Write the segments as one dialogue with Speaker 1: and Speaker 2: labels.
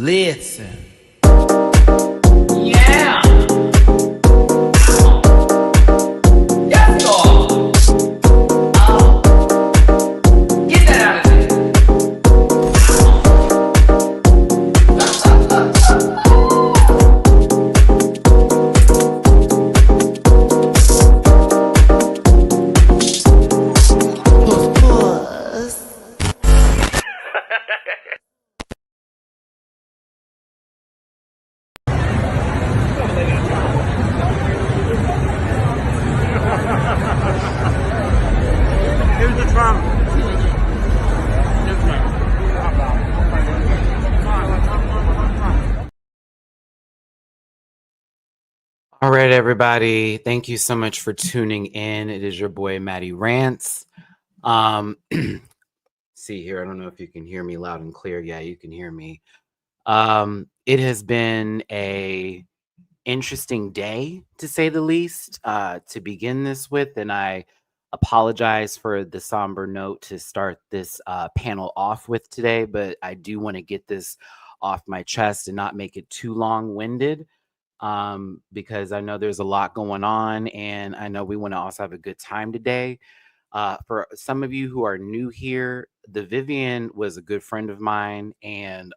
Speaker 1: Listen. Yeah. Yes, Lord. Get that out of there.
Speaker 2: Here's the drum.
Speaker 3: All right, everybody. Thank you so much for tuning in. It is your boy Matty Rants. See here, I don't know if you can hear me loud and clear. Yeah, you can hear me. It has been a interesting day, to say the least, to begin this with, and I apologize for the somber note to start this panel off with today, but I do want to get this off my chest and not make it too long-winded, because I know there's a lot going on, and I know we want to also have a good time today. For some of you who are new here, the Vivian was a good friend of mine, and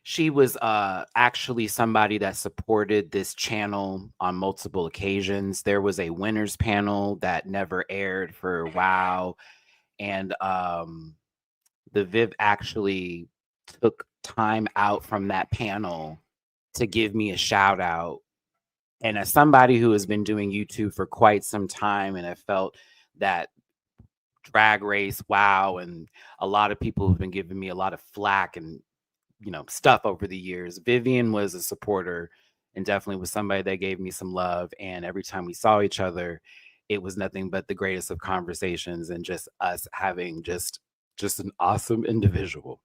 Speaker 3: she was actually somebody that supported this channel on multiple occasions. There was a winners panel that never aired for a while, and the Viv actually took time out from that panel to give me a shout out. And as somebody who has been doing YouTube for quite some time, and I felt that Drag Race, wow, and a lot of people have been giving me a lot of flack and stuff over the years. Vivian was a supporter and definitely was somebody that gave me some love. And every time we saw each other, it was nothing but the greatest of conversations and just us having just an awesome individual.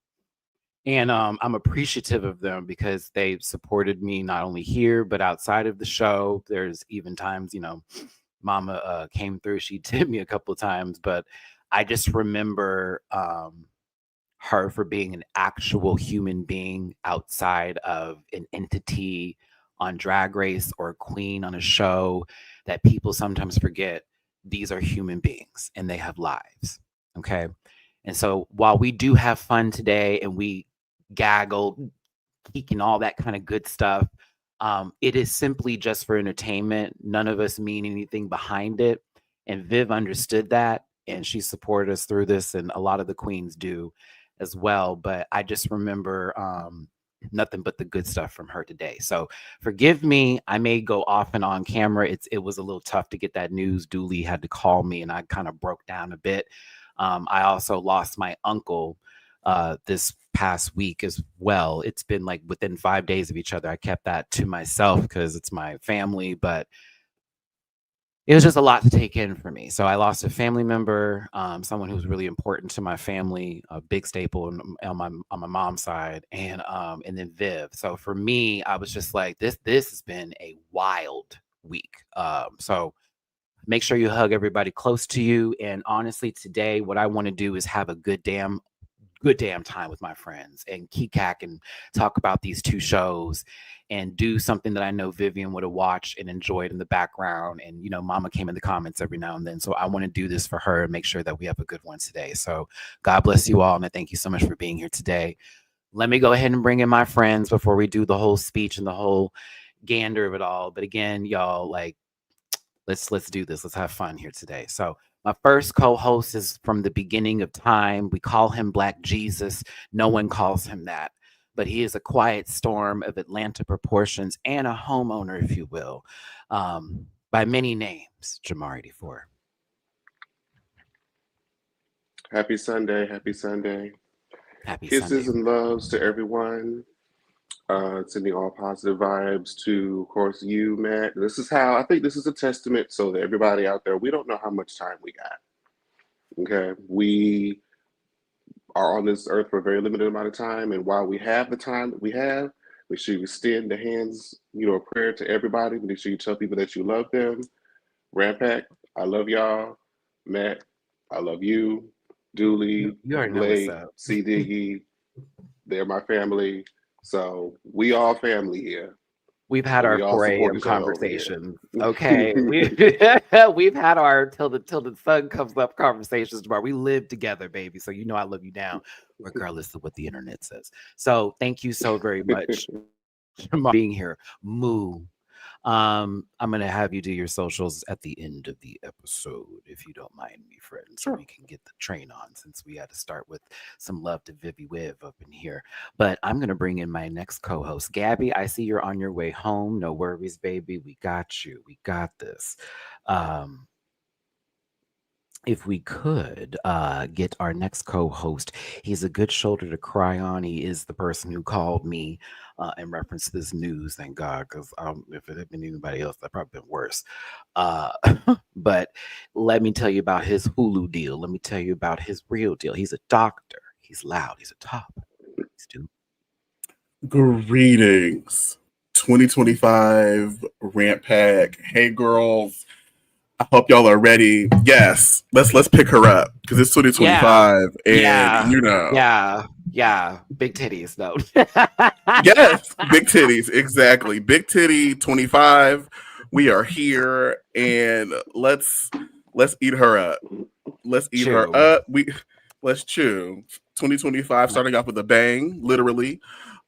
Speaker 3: And I'm appreciative of them because they supported me not only here, but outside of the show. There's even times, Mama came through. She tipped me a couple of times, but I just remember her for being an actual human being outside of an entity on Drag Race or a queen on a show, that people sometimes forget these are human beings and they have lives. Okay. And so while we do have fun today and we gaggle, geek, and all that kind of good stuff, it is simply just for entertainment. None of us mean anything behind it. And Viv understood that, and she supported us through this, and a lot of the queens do as well. But I just remember nothing but the good stuff from her today. So forgive me, I may go off and on camera. It was a little tough to get that news. Dooley had to call me, and I kind of broke down a bit. I also lost my uncle this past week as well. It's been like within 5 days of each other. I kept that to myself because it's my family, but it was just a lot to take in for me. So I lost a family member, someone who was really important to my family, a big staple on my mom's side, and then Viv. So for me, I was just like, this has been a wild week. So make sure you hug everybody close to you. And honestly, today, what I want to do is have a good damn time with my friends and keycack and talk about these two shows and do something that I know Vivian would have watched and enjoyed in the background. And, Mama came in the comments every now and then. So I want to do this for her and make sure that we have a good one today. So God bless you all. And I thank you so much for being here today. Let me go ahead and bring in my friends before we do the whole speech and the whole gander of it all. But again, y'all, like, let's do this. Let's have fun here today. So my first co-host is from the beginning of time. We call him Black Jesus. No one calls him that, but he is a quiet storm of Atlanta proportions and a homeowner, if you will, by many names. Jamari D4.
Speaker 4: Happy Sunday. Happy Sunday.
Speaker 3: Happy
Speaker 4: Kisses
Speaker 3: Sunday.
Speaker 4: and loves to everyone. Sending all positive vibes to, of course, you, Matt. I think this is a testament so that everybody out there, we don't know how much time we got. Okay. We are on this earth for a very limited amount of time. And while we have the time that we have, make sure you extend the hands, a prayer to everybody. Make sure you tell people that you love them. Rampack, I love y'all. Matt, I love you. Dooley,
Speaker 3: You already know what's
Speaker 4: Blake,
Speaker 3: up.
Speaker 4: C. Diggy, they're my family. So we all family here.
Speaker 3: We've had
Speaker 4: And
Speaker 3: our
Speaker 4: we all
Speaker 3: 4
Speaker 4: support
Speaker 3: a.m.
Speaker 4: each other over here.
Speaker 3: conversations. Okay. We've had our till the sun comes up conversations tomorrow. We live together, baby. So you know I love you down, regardless of what the internet says. So thank you so very much for being here. Moo. I'm gonna have you do your socials at the end of the episode, if you don't mind me, friends. So we can get the train on, since we had to start with some love to Vivi Wiv up in here. But I'm gonna bring in my next co-host, Gabby. I see you're on your way home. No worries, baby. We got you. We got this. If we could get our next co-host, he's a good shoulder to cry on. He is the person who called me in reference to this news, thank God, because if it had been anybody else, that'd probably been worse. But let me tell you about his Hulu deal. Let me tell you about his real deal. He's a doctor. He's loud. He's a top. He's too.
Speaker 5: Greetings, 2025 Rant Pack. Hey, girls. I hope y'all are ready. Yes, let's pick her up because it's 2025, and you know,
Speaker 3: yeah, big titties though.
Speaker 5: yes, big titties, exactly, big titty 25. We are here, and let's eat her up. Let's eat her up. Let's chew. 2025 starting off with a bang, literally.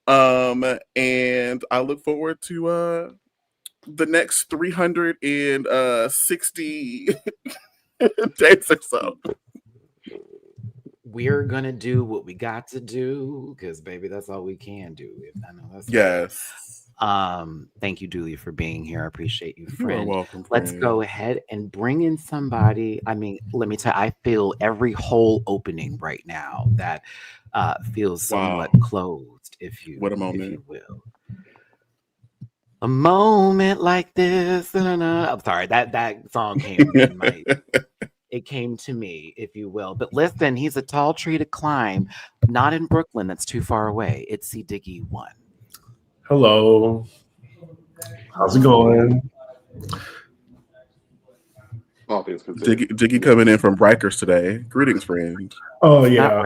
Speaker 5: And I look forward to the next 360 days or so.
Speaker 3: We're gonna do what we got to do, because baby, that's all we can do. I know that's
Speaker 5: yes.
Speaker 3: Right. Thank you, Dooley, for being here. I appreciate you, friend.
Speaker 5: You're welcome.
Speaker 3: Let's go ahead and bring in somebody. I mean, let me tell you, I feel every hole opening right now that feels somewhat closed, if you will. A moment like this. I'm sorry, that song came in my it came to me, if you will. But listen, he's a tall tree to climb, not in Brooklyn, that's too far away. It's C. Diggy 1.
Speaker 6: Hello. How's it going?
Speaker 5: Diggy coming in from Rikers today. Greetings, friend.
Speaker 6: Oh yeah,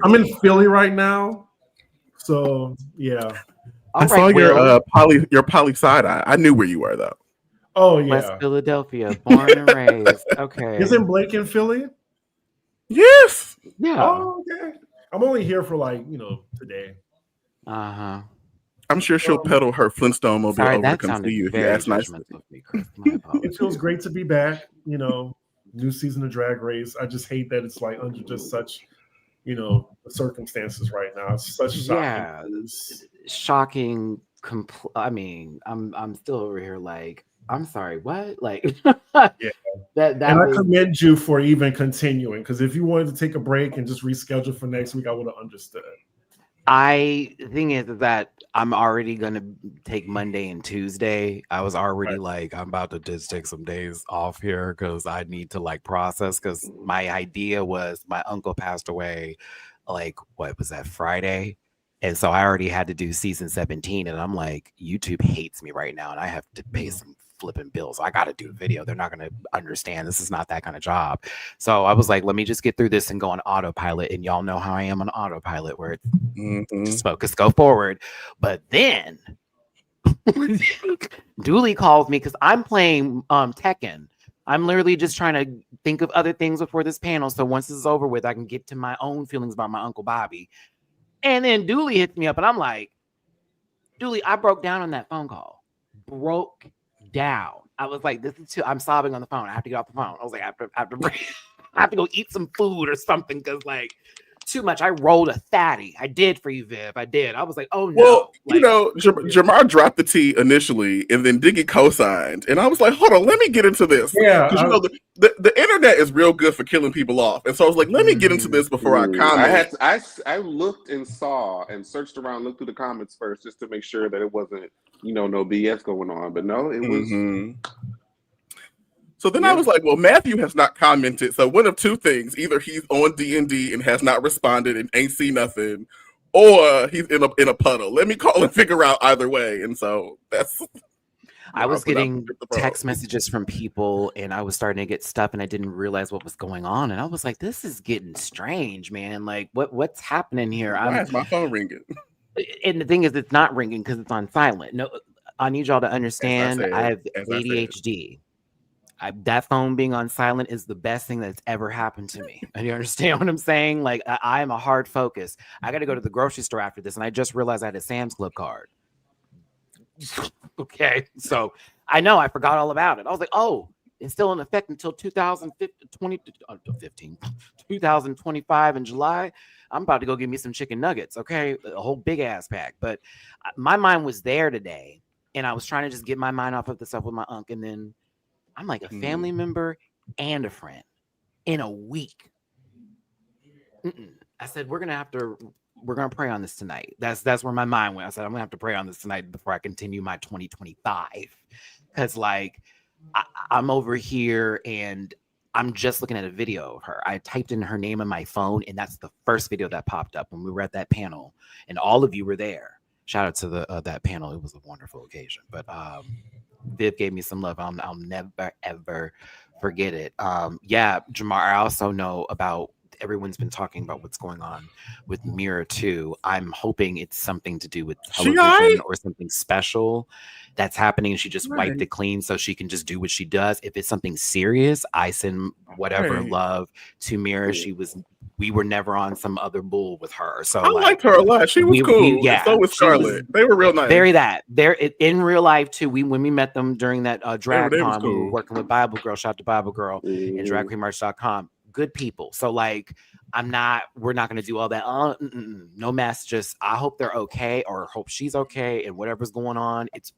Speaker 6: I'm in Philly right now. So yeah.
Speaker 5: I saw your poly side eye. I knew where you were though.
Speaker 6: Oh yeah,
Speaker 3: West Philadelphia, born and raised. Okay.
Speaker 6: Isn't Blake in Philly?
Speaker 5: Yes.
Speaker 3: Yeah.
Speaker 6: Oh, okay. I'm only here for today.
Speaker 3: Uh-huh.
Speaker 5: I'm sure she'll pedal her Flintstone mobile over to come see you if you ask nicely.
Speaker 6: It feels great to be back. New season of Drag Race. I just hate that it's under just such, the circumstances right now. It's such
Speaker 3: shocking. I mean, I'm still over here I'm sorry, what?
Speaker 6: Yeah. And I commend you for even continuing, because if you wanted to take a break and just reschedule for next week, I would have understood.
Speaker 3: The thing is that I'm already gonna take Monday and Tuesday. I was already I'm about to just take some days off here because I need to process, because my idea was my uncle passed away what was that, Friday? And so I already had to do season 17, and I'm like, YouTube hates me right now, and I have to pay some flipping bills. I got to do a video. They're not going to understand. This is not that kind of job. So I was like, let me just get through this and go on autopilot. And y'all know how I am on autopilot, where it's just focus, go forward. But then Dooley calls me because I'm playing Tekken. I'm literally just trying to think of other things before this panel. So once this is over with, I can get to my own feelings about my Uncle Bobby. And then Dooley hits me up, and I'm like, Dooley, I broke down on that phone call. Broke down. I was like, this is too, I'm sobbing on the phone. I have to get off the phone. I was like, I have to go eat some food or something, because too much. I rolled a fatty. I did for you, Viv. I did. I was like, oh no.
Speaker 5: Well, Jamar dropped the T initially, and then Diggy co-signed, and I was like, hold on, let me get into this.
Speaker 6: Yeah,
Speaker 5: because the internet is real good for killing people off, and so I was like, let me get into this before I comment.
Speaker 4: I looked and saw and searched around, looked through the comments first, just to make sure that it wasn't no BS going on. But no, it was.
Speaker 5: So then I was like, well, Matthew has not commented. So one of two things: either he's on D&D and has not responded and ain't seen nothing, or he's in a puddle. Let me call and figure out either way. And so that's.
Speaker 3: I was
Speaker 5: Put up
Speaker 3: getting
Speaker 5: with the
Speaker 3: text
Speaker 5: pros.
Speaker 3: messages from people and I was starting to get stuff and I didn't realize what was going on. And I was like, this is getting strange, man. Like what's happening here?
Speaker 5: Why is my phone ringing?
Speaker 3: And the thing is, it's not ringing because it's on silent. No, I need y'all to understand. I have
Speaker 5: as I said.
Speaker 3: ADHD. That phone being on silent is the best thing that's ever happened to me. And you understand what I'm saying? Like I am a hard focus. I got to go to the grocery store after this, and I just realized I had a Sam's Club card. Okay, so I know I forgot all about it. I was like, oh, it's still in effect until 2025 in July. I'm about to go get me some chicken nuggets. Okay, a whole big ass pack. But my mind was there today, and I was trying to just get my mind off of the stuff with my uncle, and then I'm like a family member and a friend in a week. I said, we're gonna pray on this tonight. That's where my mind went. I said, I'm gonna have to pray on this tonight before I continue my 2025. Because like I'm over here and I'm just looking at a video of her. I typed in her name on my phone, and that's the first video that popped up when we were at that panel, and all of you were there. Shout out to that panel. It was a wonderful occasion. But Viv gave me some love. I'll never ever forget it. Yeah, Jamar, I also know about everyone's been talking about what's going on with Mira too. I'm hoping it's something to do with television or something special that's happening. She just wiped it clean so she can just do what she does. If it's something serious, I send whatever love to Mira. We were never on some other bull with her. So
Speaker 5: I liked her a lot. She was cool.
Speaker 3: Yeah,
Speaker 5: so was Scarlett. They were real nice.
Speaker 3: They're in real life too. When we met them during that drag con, we were working with Bible Girl. Shout out to Bible Girl and dragqueenmerch.com. Good people. So like, we're not going to do all that. No mess. Just, I hope they're okay, or hope she's okay, and whatever's going on. It's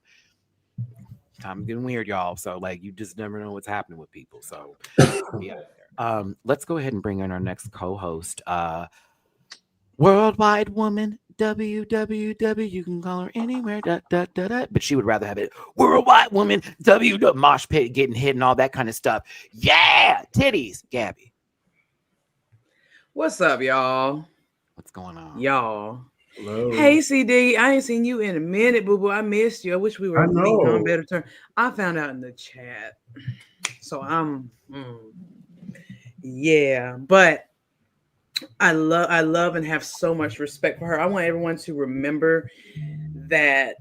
Speaker 3: time getting weird, y'all. So like, you just never know what's happening with people. So yeah. Let's go ahead and bring in our next co-host, Worldwide Woman, WWW. You can call her anywhere, but she would rather have it Worldwide Woman, mosh pit, getting hit and all that kind of stuff. Yeah, titties, Gabby.
Speaker 7: What's up, y'all?
Speaker 3: What's going on,
Speaker 7: y'all?
Speaker 6: Hello.
Speaker 7: Hey, CD, I ain't seen you in a minute, boo boo. I missed you. I wish we were meeting on better terms. I found out in the chat, so I'm. Yeah, but I love and have so much respect for her. I want everyone to remember that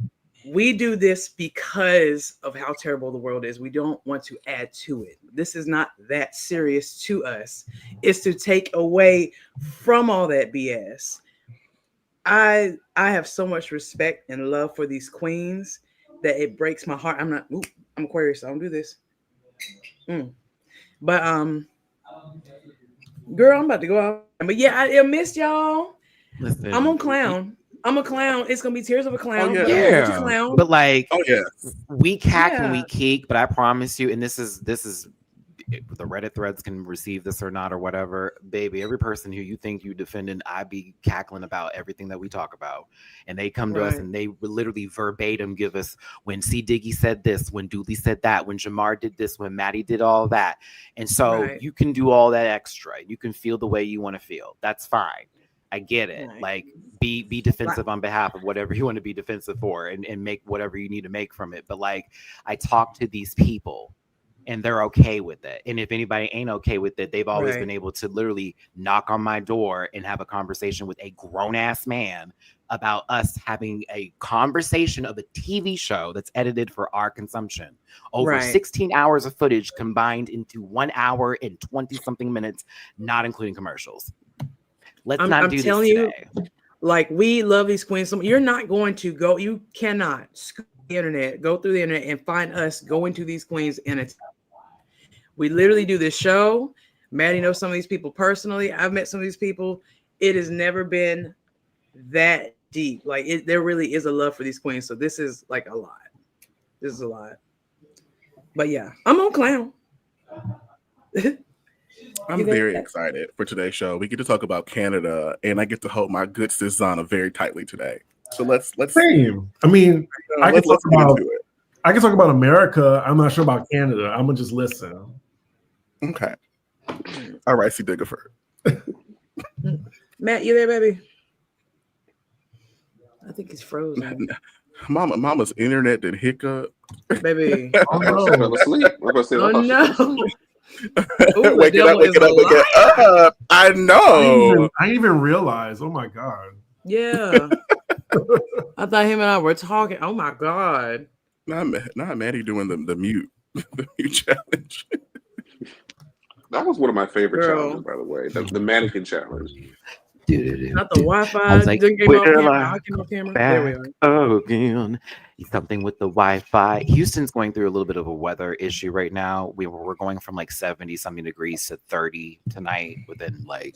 Speaker 7: we do this because of how terrible the world is. We don't want to add to it. This is not that serious to us. It's to take away from all that BS. I have so much respect and love for these queens that it breaks my heart. I'm Aquarius, so I don't do this. But girl, I'm about to go out. But yeah, I missed y'all.
Speaker 3: Listen,
Speaker 7: I'm a clown. It's gonna be tears of a clown.
Speaker 5: Oh,
Speaker 7: yeah.
Speaker 3: But like, we cack and we keek. But I promise you, and this is the Reddit threads can receive this or not or whatever, baby. Every person who you think you defending, I be cackling about everything that we talk about, and they come to us and they literally verbatim give us when C Diggy said this, when Dooley said that, when Jamar did this, when Matty did all that, and so you can do all that extra. You can feel the way you want to feel. That's fine. I get it. Like be defensive on behalf of whatever you want to be defensive for, and make whatever you need to make from it. But like, I talk to these people, and they're okay with it. And if anybody ain't okay with it, they've always been able to literally knock on my door and have a conversation with a grown-ass man about us having a conversation of a TV show that's edited for our consumption. Over 16 hours of footage combined into 1 hour and 20-something minutes, not including commercials. Let's not do this today.
Speaker 7: Like, we love these queens. You're not going to go, you cannot scoop the internet, go through the internet and find us going to these queens in a We literally do this show. Matty knows some of these people personally. I've met some of these people. It has never been that deep. Like, there really is a love for these queens. So this is like a lot. This is a lot. But yeah, I'm on clown.
Speaker 5: I'm very excited for today's show. We get to talk about Canada, and I get to hold my good sis Zana very tightly today. So let's
Speaker 6: same. I mean, I can talk about America. I'm not sure about Canada. I'm gonna just listen.
Speaker 5: Okay. All right, see Diggerford.
Speaker 7: Matt, you there, baby? I think he's frozen.
Speaker 5: Mama's internet did hiccup.
Speaker 7: Baby.
Speaker 4: I thought she fell asleep. I was about to say, I
Speaker 7: Oh
Speaker 4: thought she fell
Speaker 7: no.
Speaker 4: asleep.
Speaker 7: Ooh,
Speaker 5: Wake it up, wake it up, wake it up. I know.
Speaker 6: I didn't even realize. Oh my god.
Speaker 7: Yeah. I thought him and I were talking. Oh my god.
Speaker 5: Not Maddie doing the mute the mute challenge.
Speaker 4: That was one of my favorite
Speaker 7: Girl.
Speaker 4: challenges, by the way. The mannequin challenge.
Speaker 7: Not the Wi-Fi.
Speaker 3: I was like,
Speaker 7: Didn't came off camera. I came off camera. There we
Speaker 3: back
Speaker 7: are.
Speaker 3: again. Something with the Wi-Fi. Houston's going through a little bit of a weather issue right now. We're going from like 70 something degrees to 30 tonight within like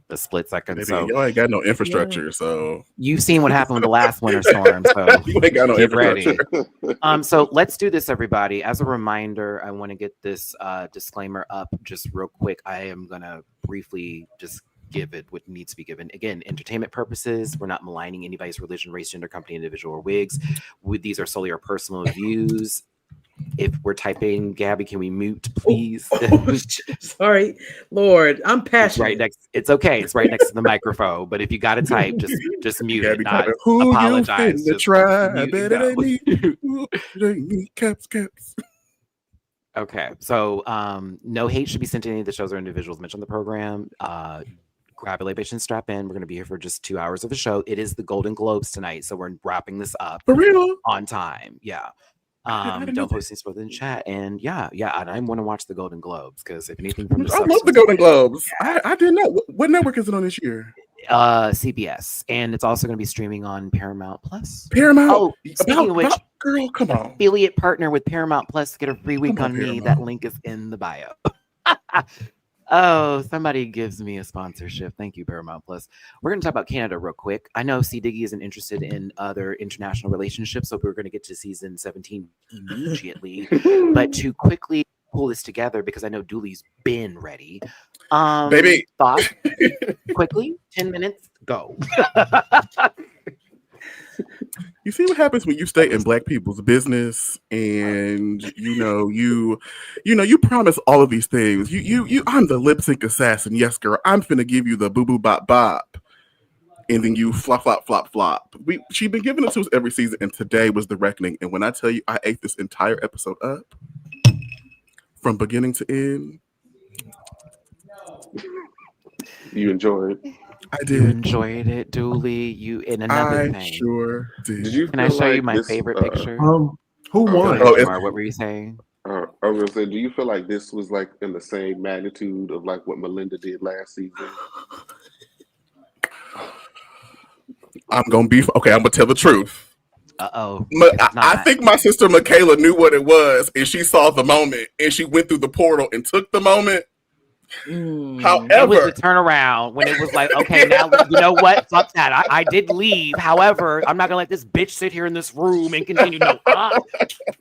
Speaker 3: a split second.
Speaker 5: Maybe
Speaker 3: So
Speaker 5: y'all ain't got no infrastructure, so
Speaker 3: you've seen what happened with the last winter storm. So
Speaker 5: you ain't got no
Speaker 3: get ready.
Speaker 5: infrastructure.
Speaker 3: So let's do this, everybody. As a reminder, I want to get this disclaimer up just real quick. I am gonna briefly just give it what needs to be given. Again, entertainment purposes. We're not maligning anybody's religion, race, gender, company, individual, or wigs. These are solely our personal views. If we're typing, Gabby, can we mute, please?
Speaker 7: Sorry, Lord, I'm
Speaker 3: It's
Speaker 7: passionate.
Speaker 3: right next. It's okay. It's right next to the microphone. But if you got to type, just mute
Speaker 5: Gabby
Speaker 3: it. Not
Speaker 5: typing, who
Speaker 3: apologize.
Speaker 5: you finna
Speaker 3: Just
Speaker 5: try?
Speaker 3: mute it.
Speaker 5: Better
Speaker 3: No.
Speaker 5: than me. Ooh, it ain't me. Caps.
Speaker 3: Okay, so no hate should be sent to any of the shows or individuals mentioned on the program. Grab a libation, strap in. We're going to be here for just 2 hours of the show. It is the Golden Globes tonight, so we're wrapping this up
Speaker 5: For real?
Speaker 3: on time. Yeah.
Speaker 5: I didn't know
Speaker 3: Don't post things further in chat. And yeah, and I want to watch the Golden Globes because if anything from the
Speaker 5: I love the Golden Globes. I didn't know. What network is it on this year?
Speaker 3: CBS, and it's also going to be streaming on Paramount Plus.
Speaker 5: Paramount.
Speaker 3: Oh, speaking of which,
Speaker 5: girl, come on.
Speaker 3: affiliate partner with Paramount Plus to get a free week
Speaker 5: Come on,
Speaker 3: on me.
Speaker 5: Paramount.
Speaker 3: That link is in the bio. Oh, somebody gives me a sponsorship. Thank you, Paramount Plus. We're going to talk about Canada real quick. I know C. Diggy isn't interested in other international relationships, so we're going to get to season 17 immediately. But to quickly pull this together, because I know Dooley's been ready.
Speaker 5: Baby.
Speaker 3: Thoughts? Quickly, 10 minutes, go.
Speaker 5: You see what happens when you stay in Black people's business, and you promise all of these things. You I'm the lip sync assassin. Yes, girl. I'm finna give you the boo boo bop bop, and then you flop flop flop flop. She's been giving it to us every season, and today was the reckoning. And when I tell you, I ate this entire episode up from beginning to end.
Speaker 4: You enjoyed it.
Speaker 5: I
Speaker 3: You
Speaker 5: did.
Speaker 3: enjoyed it, Dooley. And another
Speaker 5: I
Speaker 3: thing.
Speaker 5: sure did.
Speaker 4: Did you
Speaker 3: Can I
Speaker 4: feel
Speaker 3: show you
Speaker 4: like
Speaker 3: my
Speaker 4: this,
Speaker 3: favorite picture?
Speaker 6: Who
Speaker 4: Oh,
Speaker 3: Go
Speaker 6: won?
Speaker 3: ahead,
Speaker 5: Oh, it's-
Speaker 3: Jamar. What were you saying?
Speaker 4: I was gonna say, do you feel like this was like in the same magnitude of like what Melinda did last season?
Speaker 5: I'm gonna be okay. I'm gonna tell the truth.
Speaker 3: Uh-oh.
Speaker 5: I think my sister Michaela knew what it was, and she saw the moment, and she went through the portal and took the moment.
Speaker 3: It was
Speaker 5: However,
Speaker 3: the turnaround when it was like, okay, now you know what? Fuck that. I did leave. However, I'm not gonna let this bitch sit here in this room and continue. No,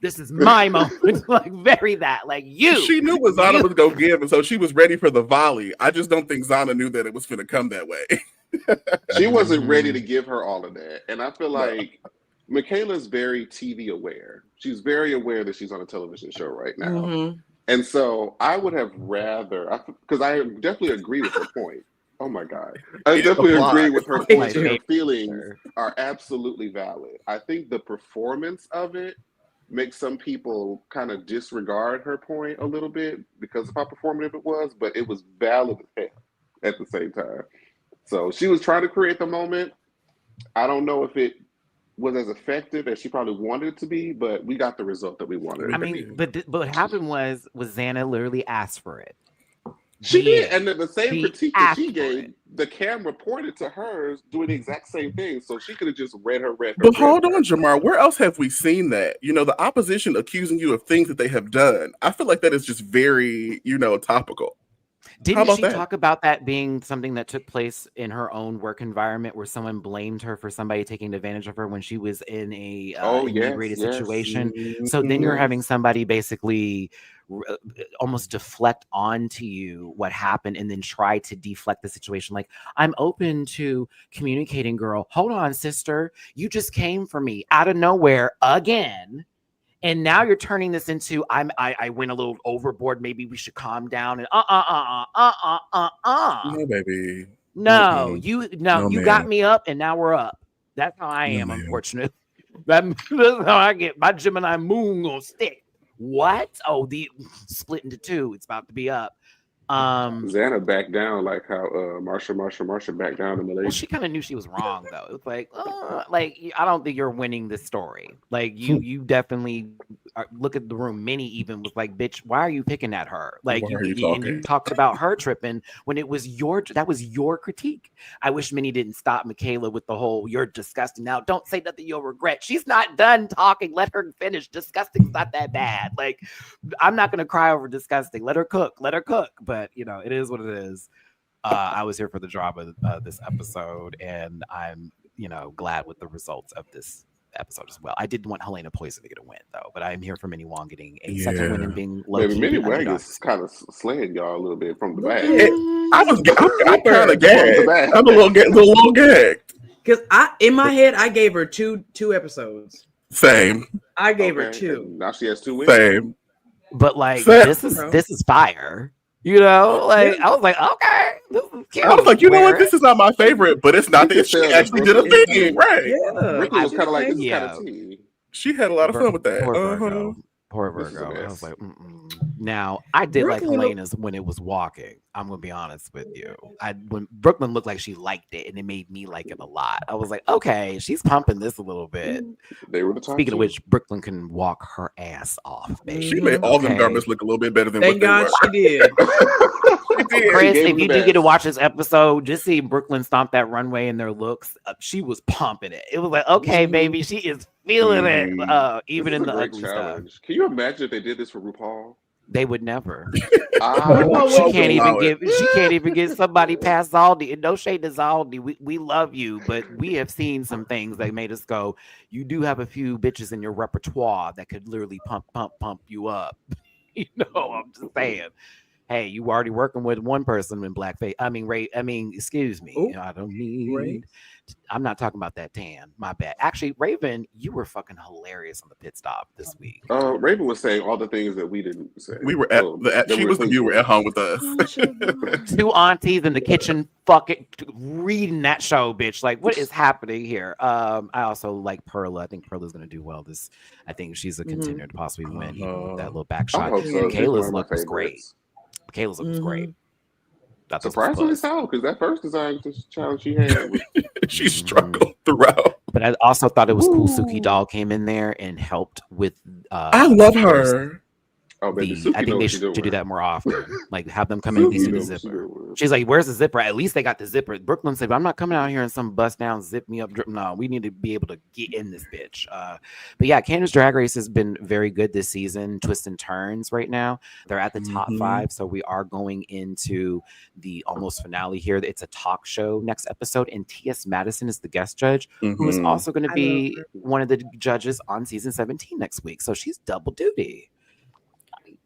Speaker 3: this is my moment. Like very that. Like you.
Speaker 5: she knew what Zana was gonna give, and so she was ready for the volley. I just don't think Zana knew that it was gonna come that way.
Speaker 4: She wasn't ready to give her all of that, and I feel like Michaela's very TV aware. She's very aware that she's on a television show right now.
Speaker 7: Mm-hmm.
Speaker 4: And so I would have rather, because I definitely agree with her point. Oh my God. I definitely agree with her point. Her feelings are absolutely valid. I think the performance of it makes some people kind of disregard her point a little bit because of how performative it was, but it was valid as hell at the same time. So she was trying to create the moment. I don't know if it was as effective as she probably wanted it to be, but we got the result that we wanted.
Speaker 3: I mean, but what happened was Xana literally asked for it.
Speaker 4: She did, and then the same
Speaker 3: She
Speaker 4: critique that
Speaker 3: asked
Speaker 4: she
Speaker 3: for
Speaker 4: gave,
Speaker 3: it.
Speaker 4: the camera pointed to her doing the exact same thing, so she could have just read her.
Speaker 5: But hold on, Jamar. Where else have we seen that? The opposition accusing you of things that they have done. I feel like that is just very, topical.
Speaker 3: Didn't she talk about that being something that took place in her own work environment where someone blamed her for somebody taking advantage of her when she was in a inebriated situation?
Speaker 5: Mm-hmm.
Speaker 3: So then you're having somebody basically almost deflect onto you what happened and then try to deflect the situation. Like, I'm open to communicating, girl. Hold on, sister. You just came for me out of nowhere again. And now you're turning this into I went a little overboard. Maybe we should calm down and
Speaker 5: No, baby.
Speaker 3: No,
Speaker 5: Mm-mm.
Speaker 3: you
Speaker 5: No,
Speaker 3: you
Speaker 5: ma'am.
Speaker 3: got me up and now we're up. That's how I am,
Speaker 5: man.
Speaker 3: unfortunately. That's how I get my Gemini moon gonna stick. What? Oh, the split into two. It's about to be up.
Speaker 4: Xana backed down like how Marsha backed down to
Speaker 3: Well,
Speaker 4: Malaysia.
Speaker 3: she kind of knew she was wrong, though. It was like I don't think you're winning this story. Like you definitely look at the room. Minnie even was like, "Bitch, why are you picking at her?" Like
Speaker 5: Why are you
Speaker 3: and you
Speaker 5: talking?
Speaker 3: talked about her tripping when it was that was your critique. I wish Minnie didn't stop Michaela with the whole "you're disgusting." Now, don't say nothing you'll regret. She's not done talking. Let her finish. Disgusting's not that bad. Like I'm not gonna cry over disgusting. Let her cook. Let her cook. But it is what it is. I was here for the drama of this episode, and I'm, glad with the results of this episode as well. I did want Helena Poison to get a win, though, but I'm here for Minnie Wong getting a second win and being low
Speaker 4: Baby,
Speaker 3: key.
Speaker 4: Minnie Wang is kind of slaying y'all a little bit from the back.
Speaker 5: I'm kind of
Speaker 4: From the
Speaker 5: gagged.
Speaker 4: back.
Speaker 5: I'm a little gagged.
Speaker 7: Because in my head, I gave her two episodes.
Speaker 5: Same.
Speaker 7: I gave her
Speaker 4: Okay,
Speaker 7: 2.
Speaker 4: and now she has 2 wins.
Speaker 5: Same.
Speaker 3: But like
Speaker 5: Fair.
Speaker 3: this is fire. Like I was like, okay, this is cute.
Speaker 5: I was like, you know what? This is not my favorite, but it's not that she actually did a thing, right?
Speaker 7: Yeah.
Speaker 4: Ricky was kind of like, this is
Speaker 3: Yeah.
Speaker 4: kind of tea.
Speaker 5: She had a lot of fun with that.
Speaker 3: Poor
Speaker 5: Uh-huh.
Speaker 3: Virgo. Poor
Speaker 4: This is
Speaker 3: Virgo.
Speaker 4: a
Speaker 3: I
Speaker 4: mess.
Speaker 3: was like, Now I did like
Speaker 7: Brooklyn
Speaker 3: Helena's when it was walking. I'm gonna be honest with you. When Brooklyn looked like she liked it, and it made me like it a lot. I was like, okay, she's pumping this a little bit.
Speaker 4: They were the top
Speaker 3: Speaking of
Speaker 4: 2.
Speaker 3: which, Brooklyn can walk her ass off, baby.
Speaker 5: She made all them
Speaker 3: Okay.
Speaker 5: garments look a little bit better than
Speaker 7: Thank
Speaker 5: what
Speaker 7: God
Speaker 5: they
Speaker 7: she did.
Speaker 3: Chris,
Speaker 4: gave
Speaker 3: if
Speaker 4: them
Speaker 3: you
Speaker 4: the
Speaker 3: do get to
Speaker 4: best.
Speaker 3: watch this episode, just see Brooklyn stomp that runway in their looks. She was pumping it. It was like, okay, baby, she is feeling it. Even
Speaker 4: This
Speaker 3: in
Speaker 4: is a
Speaker 3: the
Speaker 4: great
Speaker 3: ugly stuff,
Speaker 4: challenge. Can you imagine if they did this for RuPaul?
Speaker 3: they would never.
Speaker 4: I
Speaker 3: She
Speaker 5: won't
Speaker 3: can't
Speaker 5: allow
Speaker 3: even
Speaker 5: it.
Speaker 3: she can't even get somebody past Zaldi. And no shade to Zaldi. We love you, but we have seen some things that made us go, you do have a few bitches in your repertoire that could literally pump you up. I'm just saying. Hey, you already working with one person in blackface. Excuse me.
Speaker 7: Ooh.
Speaker 3: I don't need.
Speaker 7: Right.
Speaker 3: I'm not talking about that tan. My bad. Actually, Raven, you were fucking hilarious on the pit stop this week.
Speaker 4: Raven was saying all the things that we didn't say.
Speaker 5: We were at
Speaker 4: that
Speaker 5: she
Speaker 4: we
Speaker 5: was the
Speaker 4: were
Speaker 5: viewer at home with us.
Speaker 3: 2 aunties in the kitchen fucking reading that show, bitch. Like, what is happening here? I also like Perla. I think Perla's gonna do well this. I think she's a contender to possibly win, even with that little back
Speaker 4: I
Speaker 3: shot.
Speaker 4: hope so. She's one
Speaker 3: Kayla's
Speaker 4: of my
Speaker 3: look was great.
Speaker 4: favorites.
Speaker 3: Kayla's look was great. That's what's
Speaker 4: Surprisingly
Speaker 3: plus.
Speaker 4: so, because that first design challenge she had was
Speaker 5: She struggled throughout.
Speaker 3: But I also thought it was cool Suki Doll came in there and helped with
Speaker 5: I love her.
Speaker 4: oh baby.
Speaker 3: I think they should do that more often. Like have them come in and see the zipper. She's like, "Where's the zipper?" At least they got the zipper. Brooklyn said, "I'm not coming out here in some bust down, zip me up, drip." No, we need to be able to get in this bitch. But yeah, Canada's Drag Race has been very good this season. Twists and turns right now. They're at the top 5, so we are going into the almost finale here. It's a talk show next episode, and T.S. Madison is the guest judge, who is also going to be one of the judges on season 17 next week. So she's double duty.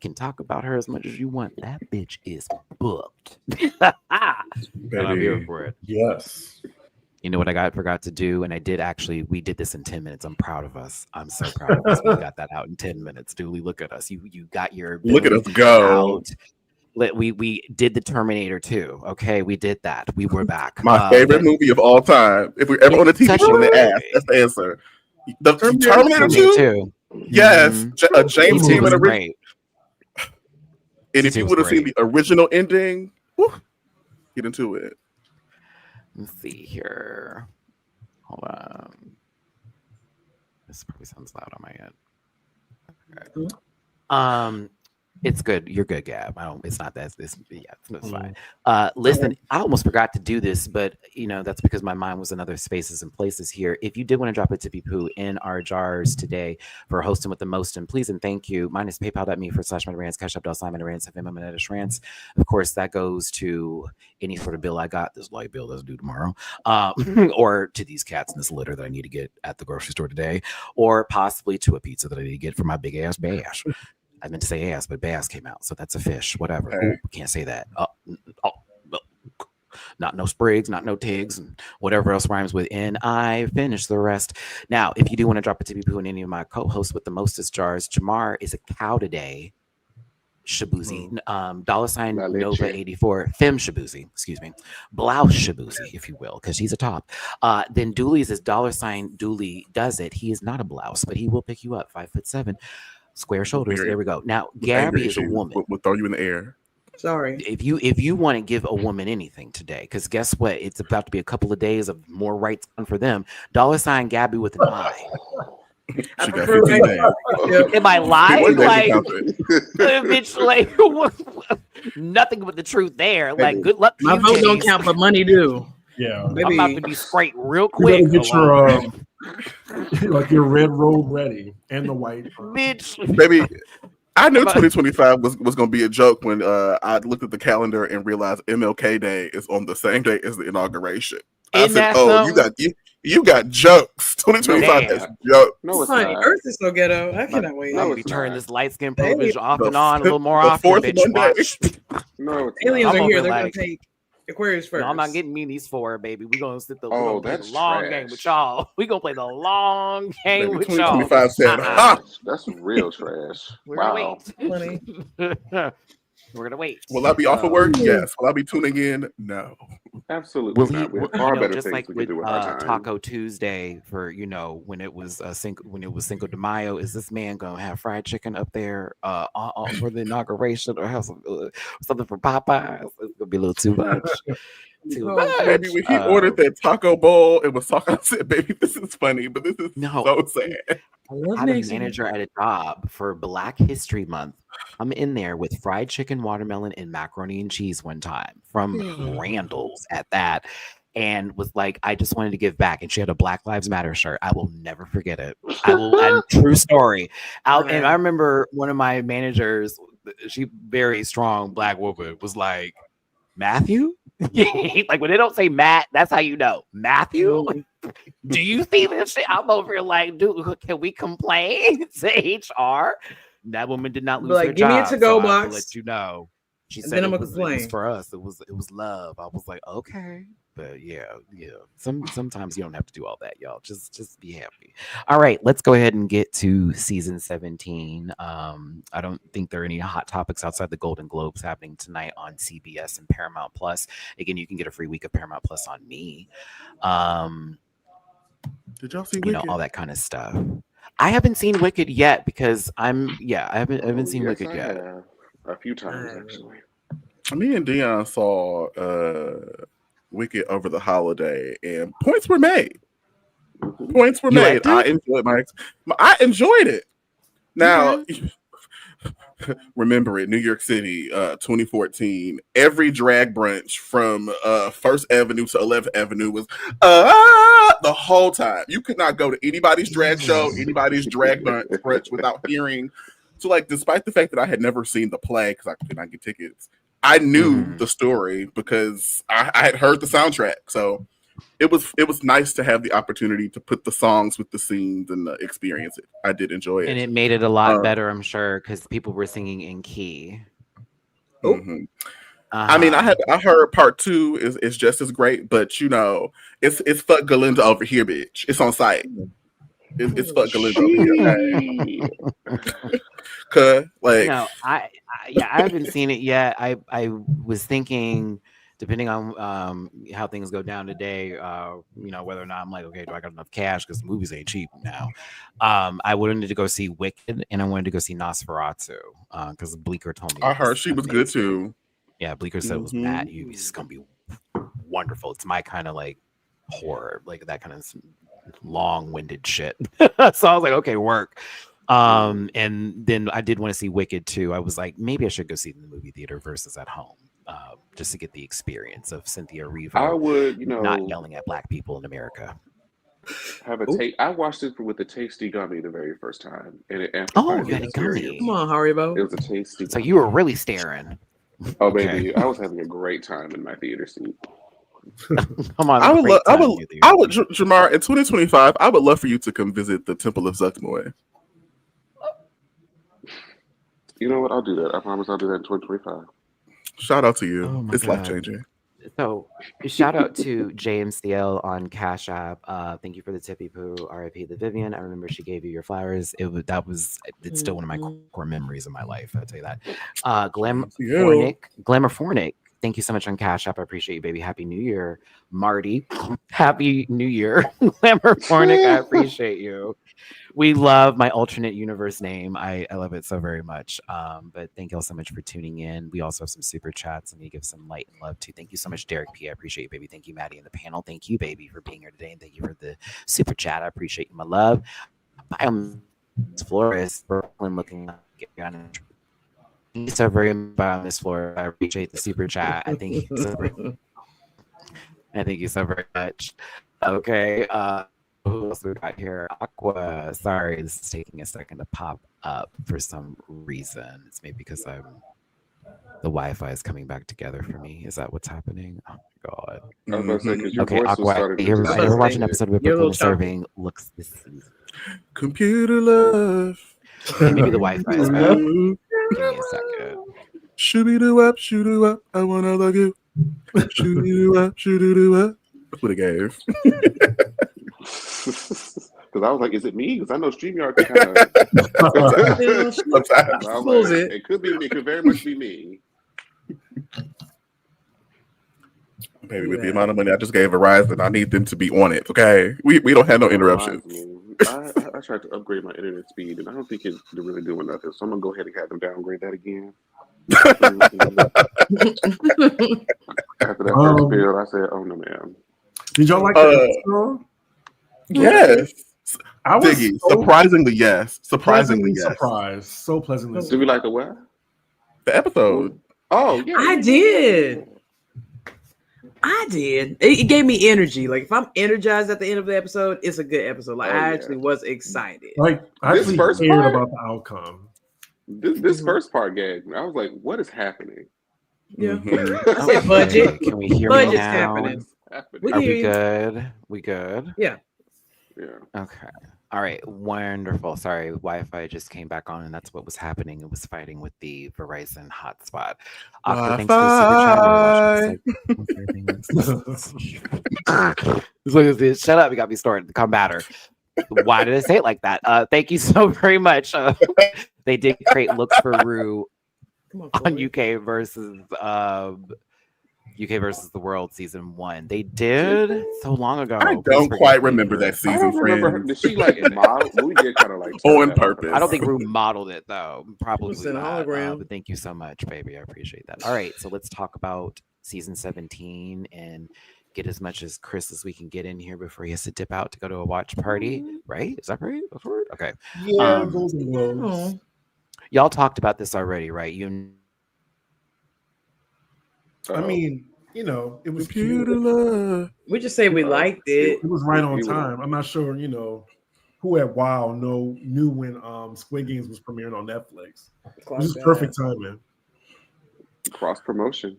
Speaker 3: Can talk about her as much as you want. That bitch is booked. And I'm here for it.
Speaker 6: Yes.
Speaker 3: You know what I forgot to do? And I did actually, we did this in 10 minutes. I'm proud of us. I'm so proud of us. We got that out in 10 minutes. Dooley, look at us. You got your
Speaker 5: Look at us go.
Speaker 3: out. We did the Terminator 2. Okay, we did that. We were back.
Speaker 5: My favorite movie of all time. If we're ever on a TV show, they ask. That's the answer. The Terminator 2? Yes. James Cameron original. And if you would have seen the original ending, get into it.
Speaker 3: Let's see here. Hold on. This probably sounds loud on my end. It's good. You're good, Gab. It's not that. It's fine. Listen, I almost forgot to do this, but that's because my mind was in other spaces and places here. If you did want to drop a tippy poo in our jars today for hosting with the most, and please and thank you. Mine is paypal.me/MattyRants, Cash App /MattyRants, Venmo MattyRants. Of course, that goes to any sort of bill I got, this light bill that's due tomorrow, or to these cats in this litter that I need to get at the grocery store today, or possibly to a pizza that I need to get for my big ass bash. I meant to say ass, but bass came out, so that's a fish. Whatever. Ooh, can't say that. Not no sprigs, not no tigs, and whatever else rhymes with N. I finished the rest. Now, if you do want to drop a tippy poo in any of my co-hosts with the mostest jars, Jamar is a cow today. Shabuzi, dollar sign
Speaker 4: La
Speaker 3: Nova
Speaker 4: leche.
Speaker 3: 84, Fem Shabuzi, excuse me, blouse Shabuzi, if you will, because she's a top. Then Dooley's is dollar sign Dooley does it. He is not a blouse, but he will pick you up. 5'7", square shoulders. There we go. Now Gabby is a woman.
Speaker 5: We'll throw you in the air.
Speaker 7: Sorry.
Speaker 3: If you want to give a woman anything today, because guess what? It's about to be a couple of days of more rights on for them. Dollar sign Gabby with an I.
Speaker 5: She got 15 days.
Speaker 3: Am I lying?
Speaker 5: 15 days
Speaker 3: Like,
Speaker 5: to count it.
Speaker 3: bitch, like nothing but the truth there. Like, good luck.
Speaker 7: My vote don't count, but money do.
Speaker 6: Yeah.
Speaker 3: I'm about to be straight real
Speaker 6: You
Speaker 3: quick.
Speaker 6: gotta get your like your red robe ready and the white.
Speaker 3: Bitch.
Speaker 5: Baby, I knew 2025 was going to be a joke when I looked at the calendar and realized MLK Day is on the same day as the inauguration. I said, "Oh, you got jokes. 2025 is jokes."
Speaker 4: No, it's
Speaker 7: Honey,
Speaker 4: not.
Speaker 7: Earth is so ghetto. I cannot wait.
Speaker 3: I'm
Speaker 4: No,
Speaker 3: gonna be
Speaker 4: it's
Speaker 3: turning
Speaker 4: not.
Speaker 3: this light skin
Speaker 7: The
Speaker 3: privilege off and on a little more
Speaker 5: the
Speaker 3: often,
Speaker 5: fourth
Speaker 3: bitch.
Speaker 5: Monday.
Speaker 3: Watch.
Speaker 4: No, it's
Speaker 7: Aliens
Speaker 3: I'm
Speaker 7: are
Speaker 3: over
Speaker 7: here. They're
Speaker 3: like-
Speaker 7: gonna take Aquarius first.
Speaker 3: No, I'm not getting me these 4, baby. We're gonna sit the we
Speaker 4: Oh,
Speaker 3: gonna play the
Speaker 4: that's
Speaker 3: long
Speaker 4: trash.
Speaker 3: game with y'all. We gonna play the long game
Speaker 5: Baby,
Speaker 3: with y'all.
Speaker 5: 2025 said, "Ha!"
Speaker 4: That's real trash.
Speaker 3: We're
Speaker 4: Wow.
Speaker 3: gonna wait. We're gonna wait.
Speaker 5: Will I be off of work? Yes. Will I be tuning in? No.
Speaker 4: Absolutely
Speaker 3: Will he?
Speaker 4: not. We have
Speaker 3: You
Speaker 4: far
Speaker 3: know,
Speaker 4: better
Speaker 3: just
Speaker 4: things
Speaker 3: like
Speaker 4: we
Speaker 3: with
Speaker 4: can do with our time.
Speaker 3: Taco Tuesday for when it was Cinco de Mayo, is this man gonna have fried chicken up there for the inauguration, or have something for Popeyes? It's gonna be a little too much. Too much.
Speaker 5: Baby, when he ordered that taco bowl, it was talking. I said, "Baby, this is funny, but this is so sad."
Speaker 3: I had a manager at a job for Black History Month. I'm in there with fried chicken, watermelon, and macaroni and cheese one time from Randall's at that, and was like, I just wanted to give back. And she had a Black Lives Matter shirt. I will never forget it. And true story. And I remember one of my managers, she very strong Black woman, was like, Matthew? Like when they don't say Matt, that's how you know. Matthew? Do you see this shit? I'm over here like, dude, can we complain to HR? That woman did not lose her
Speaker 7: give me a
Speaker 3: job.
Speaker 7: to-go
Speaker 3: so I have to
Speaker 7: box.
Speaker 3: let you know. She
Speaker 7: And
Speaker 3: said
Speaker 7: then I'm
Speaker 3: it
Speaker 7: gonna
Speaker 3: was
Speaker 7: complain.
Speaker 3: for us. It was love. I was like, okay. But yeah. Sometimes you don't have to do all that, y'all. Just be happy. All right, let's go ahead and get to season 17. I don't think there are any hot topics outside the Golden Globes happening tonight on CBS and Paramount Plus. Again, you can get a free week of Paramount Plus on me.
Speaker 5: Did y'all see Wicked?
Speaker 3: All that kind of stuff. I haven't seen Wicked yet because I haven't seen Wicked yet.
Speaker 4: Have. A few times actually.
Speaker 5: Me and Dion saw Wicked over the holiday, and points were made. Points were made. I enjoyed it. Now, remember it, New York City, 2014. Every drag brunch from 1st Avenue to 11th Avenue was the whole time. You could not go to anybody's drag show, anybody's drag brunch without hearing. So, like, despite the fact that I had never seen the play because I could not get tickets, I knew the story because I had heard the soundtrack. So it was nice to have the opportunity to put the songs with the scenes and experience it. I did enjoy it,
Speaker 3: and it made it a lot better, I'm sure, because people were singing in key.
Speaker 5: I mean, I heard part 2 is just as great, but it's fuck Galinda over here, bitch. It's on site. It's fuck Galinda over here. Okay? Cause like,
Speaker 3: I haven't seen it yet. I was thinking, depending on how things go down today, whether or not I'm like, okay, do I got enough cash? Because movies ain't cheap now. I wanted to go see Wicked, and I wanted to go see Nosferatu because Bleecker told me.
Speaker 5: I heard she was good too.
Speaker 3: Yeah, Bleecker said it was Matt. It's gonna be wonderful. It's my kind of like horror, like that kind of long-winded shit. So I was like, okay, work. And then I did want to see Wicked too. I was like, maybe I should go see it in the movie theater versus at home, just to get the experience of Cynthia Erivo.
Speaker 4: I would,
Speaker 3: not yelling at Black people in America.
Speaker 4: Have a take. I watched it with the tasty gummy the very first time, and it
Speaker 3: amplified
Speaker 4: the
Speaker 3: you had a gummy.
Speaker 4: experience.
Speaker 7: Come on, Haribo.
Speaker 4: It was a tasty.
Speaker 3: So you were really staring.
Speaker 4: Oh baby, I was having a great time in my theater seat.
Speaker 3: Come on,
Speaker 5: I would, Jamar, in 2025, I would love for you to come visit the Temple of Zuckmoy.
Speaker 4: You know what? I'll do that. I promise I'll do that in 2025.
Speaker 5: Shout out to you.
Speaker 3: Oh
Speaker 5: it's
Speaker 3: God.
Speaker 5: life changing.
Speaker 3: So shout out to JMCL on Cash App. Thank you for the tippy poo. RIP the Vivian. I remember she gave you your flowers. It's still one of my core memories of my life. I'll tell you that. Glamourfornic. Thank you so much on Cash App. I appreciate you, baby. Happy New Year, Marty. Happy New Year, Glamourfornic. I appreciate you. We love my alternate universe name. I love it so very much. But thank you all so much for tuning in. We also have some super chats and we give some light and love too. Thank you so much, Derek P. I appreciate you, baby. Thank you, Maddie, and the panel. Thank you, baby, for being here today. And thank you for the super chat. I appreciate you, my love. Flores, Brooklyn looking like thank you so very much, Miss Flores. I appreciate the super chat. I thank you so very much. Okay. Who else we got here? Aqua. Sorry, this is taking a second to pop up for some reason. It's maybe because the Wi-Fi is coming back together for me. Is that what's happening? Oh my god.
Speaker 4: I was about to say, 'cause your
Speaker 3: Okay,
Speaker 4: voice was
Speaker 3: Aqua.
Speaker 4: starting to
Speaker 3: I
Speaker 4: just-
Speaker 3: never watched an episode of
Speaker 7: You're a
Speaker 3: Brooklyn
Speaker 7: little
Speaker 3: Serving. Looks this season.
Speaker 5: Computer love.
Speaker 3: Maybe the Wi-Fi is bad. Give me a second.
Speaker 5: Shoo-be-doo up, shoo-doo up. I wanna love you. Shoo-doo up, shoo-doo up. That's what it gave.
Speaker 4: Because I was like, is it me? Because I know StreamYard can kind of.
Speaker 5: Sometimes.
Speaker 4: It could be me. It could very much be me.
Speaker 5: Baby, with the amount of money I just gave Verizon, I need them to be on it. Okay, we don't have no interruptions.
Speaker 4: I tried to upgrade my internet speed, and I don't think it's really doing nothing. So I'm gonna go ahead and have them downgrade that again. After that first bill, I said, "Oh no, ma'am."
Speaker 6: Did y'all like that song?
Speaker 5: Yes.
Speaker 6: I was
Speaker 5: Diggy, surprisingly yes. Surprisingly yes.
Speaker 6: surprised. So pleasantly
Speaker 4: Did we like the what?
Speaker 5: The episode.
Speaker 4: Oh yeah,
Speaker 7: I did. It gave me energy. Like if I'm energized at the end of the episode, it's a good episode. Like I actually was excited.
Speaker 6: Like I
Speaker 4: This
Speaker 6: actually
Speaker 4: first
Speaker 6: cared
Speaker 4: part?
Speaker 6: about the outcome.
Speaker 4: This first part gagged me. I was like, "What is happening?"
Speaker 7: Yeah.
Speaker 5: Mhm.
Speaker 7: I said budget.
Speaker 3: Can we hear me
Speaker 7: Budget's
Speaker 3: now?
Speaker 7: happening. We
Speaker 3: Are
Speaker 7: can
Speaker 3: we
Speaker 7: hear you.
Speaker 3: good? We good?
Speaker 7: Yeah.
Speaker 4: Yeah.
Speaker 3: Okay. All right. Wonderful. Sorry, Wi-Fi just came back on, and that's what was happening. It was fighting with the Verizon hotspot. Aqua, thanks for the super chat. Shut up! You got me started. Come batter. Why did I say it like that? Thank you so very much. They did create looks for Rue on UK versus the World season 1. They did so long ago.
Speaker 5: I don't quite remember that season.
Speaker 4: I don't remember her. Did she like model? We did kind of like
Speaker 5: on purpose.
Speaker 3: I don't think Rue modeled it though. Probably
Speaker 7: It's an
Speaker 3: not.
Speaker 7: hologram.
Speaker 3: But thank you so much, baby. I appreciate that. All right, so let's talk about season 17 and get as much as Chris as we can get in here before he has to dip out to go to a watch party. Right? Is that right? That's right. Okay.
Speaker 6: Yeah, Golden Globes.
Speaker 7: Oh.
Speaker 3: Y'all talked about this already, right?
Speaker 6: I mean, you know, it was
Speaker 5: Computer
Speaker 6: cute.
Speaker 5: love.
Speaker 7: We just say we liked it.
Speaker 6: It was right on time. I'm not sure, you know, who at WoW knew when Squid Games was premiering on Netflix. It was perfect timing.
Speaker 4: Cross promotion.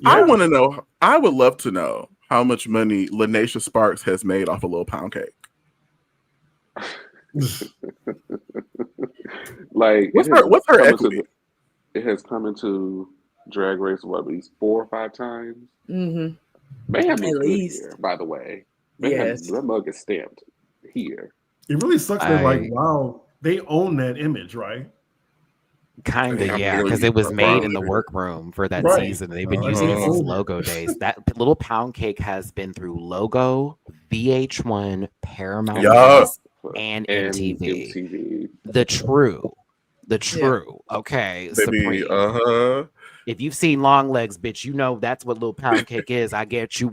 Speaker 5: I want to know. I would love to know how much money Lanisha Sparks has made off a little pound cake.
Speaker 4: Like
Speaker 5: What's her equity?
Speaker 4: It has come into Drag Race at least 4 or 5 times.
Speaker 7: Mm-hmm.
Speaker 4: Mayhem
Speaker 7: At
Speaker 4: is good
Speaker 7: least.
Speaker 4: here, by the way. Mayhem,
Speaker 7: Yes.
Speaker 4: that mug is stamped here.
Speaker 6: It really sucks that like wow, they own that image, right?
Speaker 3: Kind
Speaker 5: Yeah,
Speaker 3: of, yeah, because
Speaker 5: really
Speaker 3: it was made in the
Speaker 5: probably.
Speaker 3: workroom for that
Speaker 6: Right.
Speaker 3: season. They've been using it
Speaker 5: Uh-huh.
Speaker 3: since Logo days. That little pound cake has been through Logo, VH1, Paramount
Speaker 5: Yeah.
Speaker 3: Plus, and MTV.
Speaker 4: MTV.
Speaker 3: The true, okay,
Speaker 5: Baby,
Speaker 3: Supreme. If you've seen Long Legs, bitch, you know that's what little pound cake is. I bet you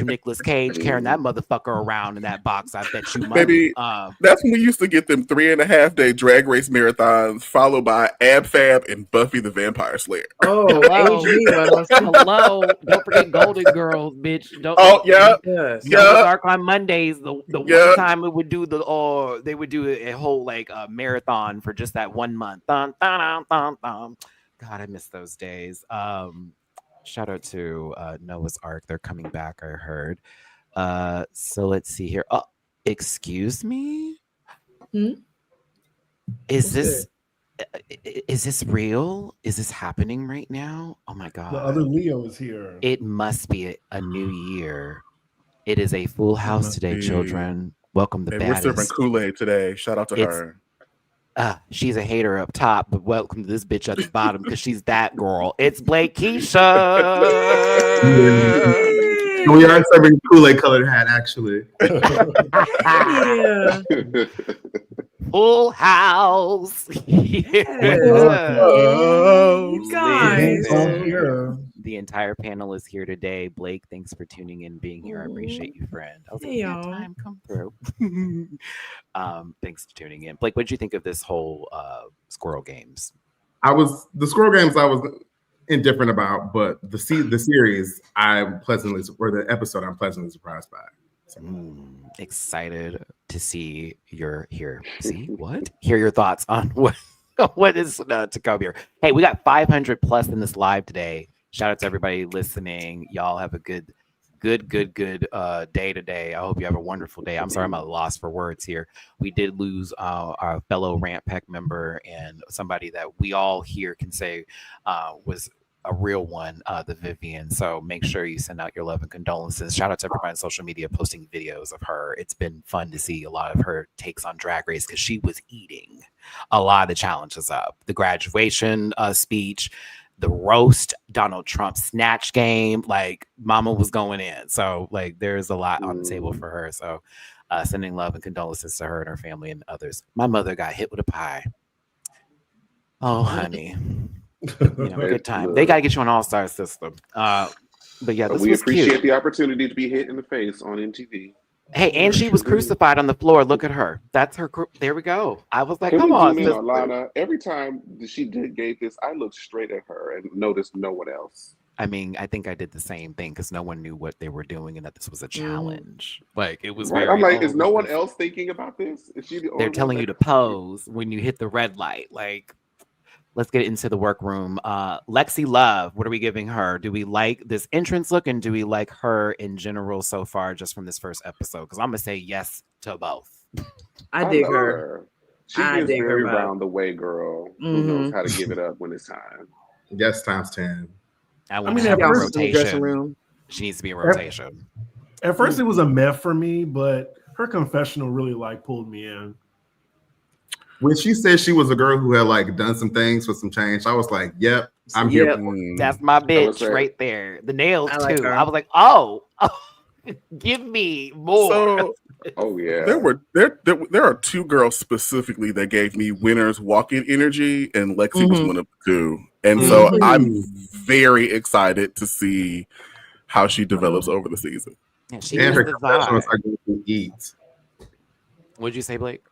Speaker 3: Nicolas Cage carrying that motherfucker around in that box. I bet you money.
Speaker 5: Baby, that's when we used to get them 3.5-day Drag Race marathons, followed by Ab Fab and Buffy the Vampire Slayer.
Speaker 7: Oh,
Speaker 3: Hello.
Speaker 7: AG.
Speaker 3: Hello, don't forget Golden Girls, bitch. Don't.
Speaker 5: Oh yeah,
Speaker 7: Yes.
Speaker 5: Yeah.
Speaker 3: Noah's Ark on Mondays. The
Speaker 5: Yeah.
Speaker 3: one time it would do they would do a whole like marathon for just that 1 month. Dun, dun, dun, dun, dun. God, I miss those days. Shout out to Noah's Ark. They're coming back, I heard. So let's see here. Oh, excuse me?
Speaker 7: Hmm?
Speaker 3: Is Is this real? Is this happening right now? Oh my
Speaker 6: The other
Speaker 3: God.
Speaker 6: Leo is here.
Speaker 3: It must be a new year. It is a full house
Speaker 5: must
Speaker 3: today,
Speaker 5: be.
Speaker 3: children. Welcome the
Speaker 5: And we're serving
Speaker 3: baddest.
Speaker 5: Kool-Aid today. Shout out to
Speaker 3: It's
Speaker 5: her.
Speaker 3: she's a hater up top, but welcome to this bitch at the bottom because she's that girl. It's Blake Keisha.
Speaker 8: We are serving Kool-Aid colored hat, actually.
Speaker 7: Yeah.
Speaker 3: Full house.
Speaker 7: You guys.
Speaker 6: I'm here.
Speaker 3: The entire panel is here today. Blake, thanks for tuning in, being here. I appreciate you, friend. I was like,
Speaker 7: Hey,
Speaker 3: yeah,
Speaker 7: y'all.
Speaker 3: time come through. Thanks for tuning in. Blake, what did you think of this whole Squirrel Games?
Speaker 8: The Squirrel Games I was indifferent about, but the series the episode I'm pleasantly surprised by. So.
Speaker 3: Excited to see your hear your thoughts on what is to come here. Hey, we got 500 plus in this live today. Shout out to everybody listening. Y'all have a good day today. I hope you have a wonderful day. I'm sorry, I'm at a loss for words here. We did lose our fellow Rant Pack member and somebody that we all here can say was a real one, the Vivian. So make sure you send out your love and condolences. Shout out to everybody on social media posting videos of her. It's been fun to see a lot of her takes on Drag Race because she was eating a lot of the challenges up. The graduation speech, the roast, Donald Trump snatch game, like mama was going in. So like there's a lot on the table for her. So sending love and condolences to her and her family and others. My mother got hit with a pie. Oh, honey. Good time. They got to get you on All-Star system. But yeah, this
Speaker 4: we
Speaker 3: was
Speaker 4: appreciate
Speaker 3: cute.
Speaker 4: the opportunity to be hit in the face on MTV.
Speaker 3: Hey, and she was crucified on the floor. Look at her. That's her. There we go. I was like, come on, sister.
Speaker 4: Lana. Every time she gave this, I looked straight at her and noticed no one else.
Speaker 3: I mean, I think I did the same thing because no one knew what they were doing and that this was a challenge. Like it was
Speaker 4: right.
Speaker 3: very.
Speaker 4: I'm like, is no one else thinking about this? Is she the only
Speaker 3: They're
Speaker 4: one
Speaker 3: telling you to pose when you hit the red light. Like, let's get into the workroom. Lexi Love, what are we giving her? Do we like this entrance look and do we like her in general so far just from this first episode? Because I'm going to say yes to both.
Speaker 7: I dig
Speaker 4: love
Speaker 7: her.
Speaker 4: She
Speaker 7: I
Speaker 4: is
Speaker 7: dig
Speaker 4: very
Speaker 7: her vibe.
Speaker 4: round the way girl who knows how to give it up when it's time.
Speaker 8: Yes, times 10.
Speaker 3: I want
Speaker 6: mean,
Speaker 3: to have
Speaker 6: at
Speaker 3: a
Speaker 6: first-
Speaker 3: rotation. She needs to be in rotation.
Speaker 6: At first, it was a meh for me, but her confessional really like pulled me in.
Speaker 8: When she said she was a girl who had like done some things for some change, I was like, "Yep, I'm here." For it.
Speaker 3: That's my bitch
Speaker 4: say-
Speaker 3: right there. The nails
Speaker 7: I like
Speaker 3: too.
Speaker 7: her.
Speaker 3: I was like, oh, give me more.
Speaker 5: So
Speaker 4: Oh yeah.
Speaker 5: there are two girls specifically that gave me winners walk-in energy, and Lexi was one of the two. And so I'm very excited to see how she develops over the season.
Speaker 3: Yeah, she
Speaker 8: And
Speaker 3: is
Speaker 8: her
Speaker 3: the
Speaker 8: confessionals
Speaker 3: vibe.
Speaker 8: are going to eat.
Speaker 3: What'd you say, Blake?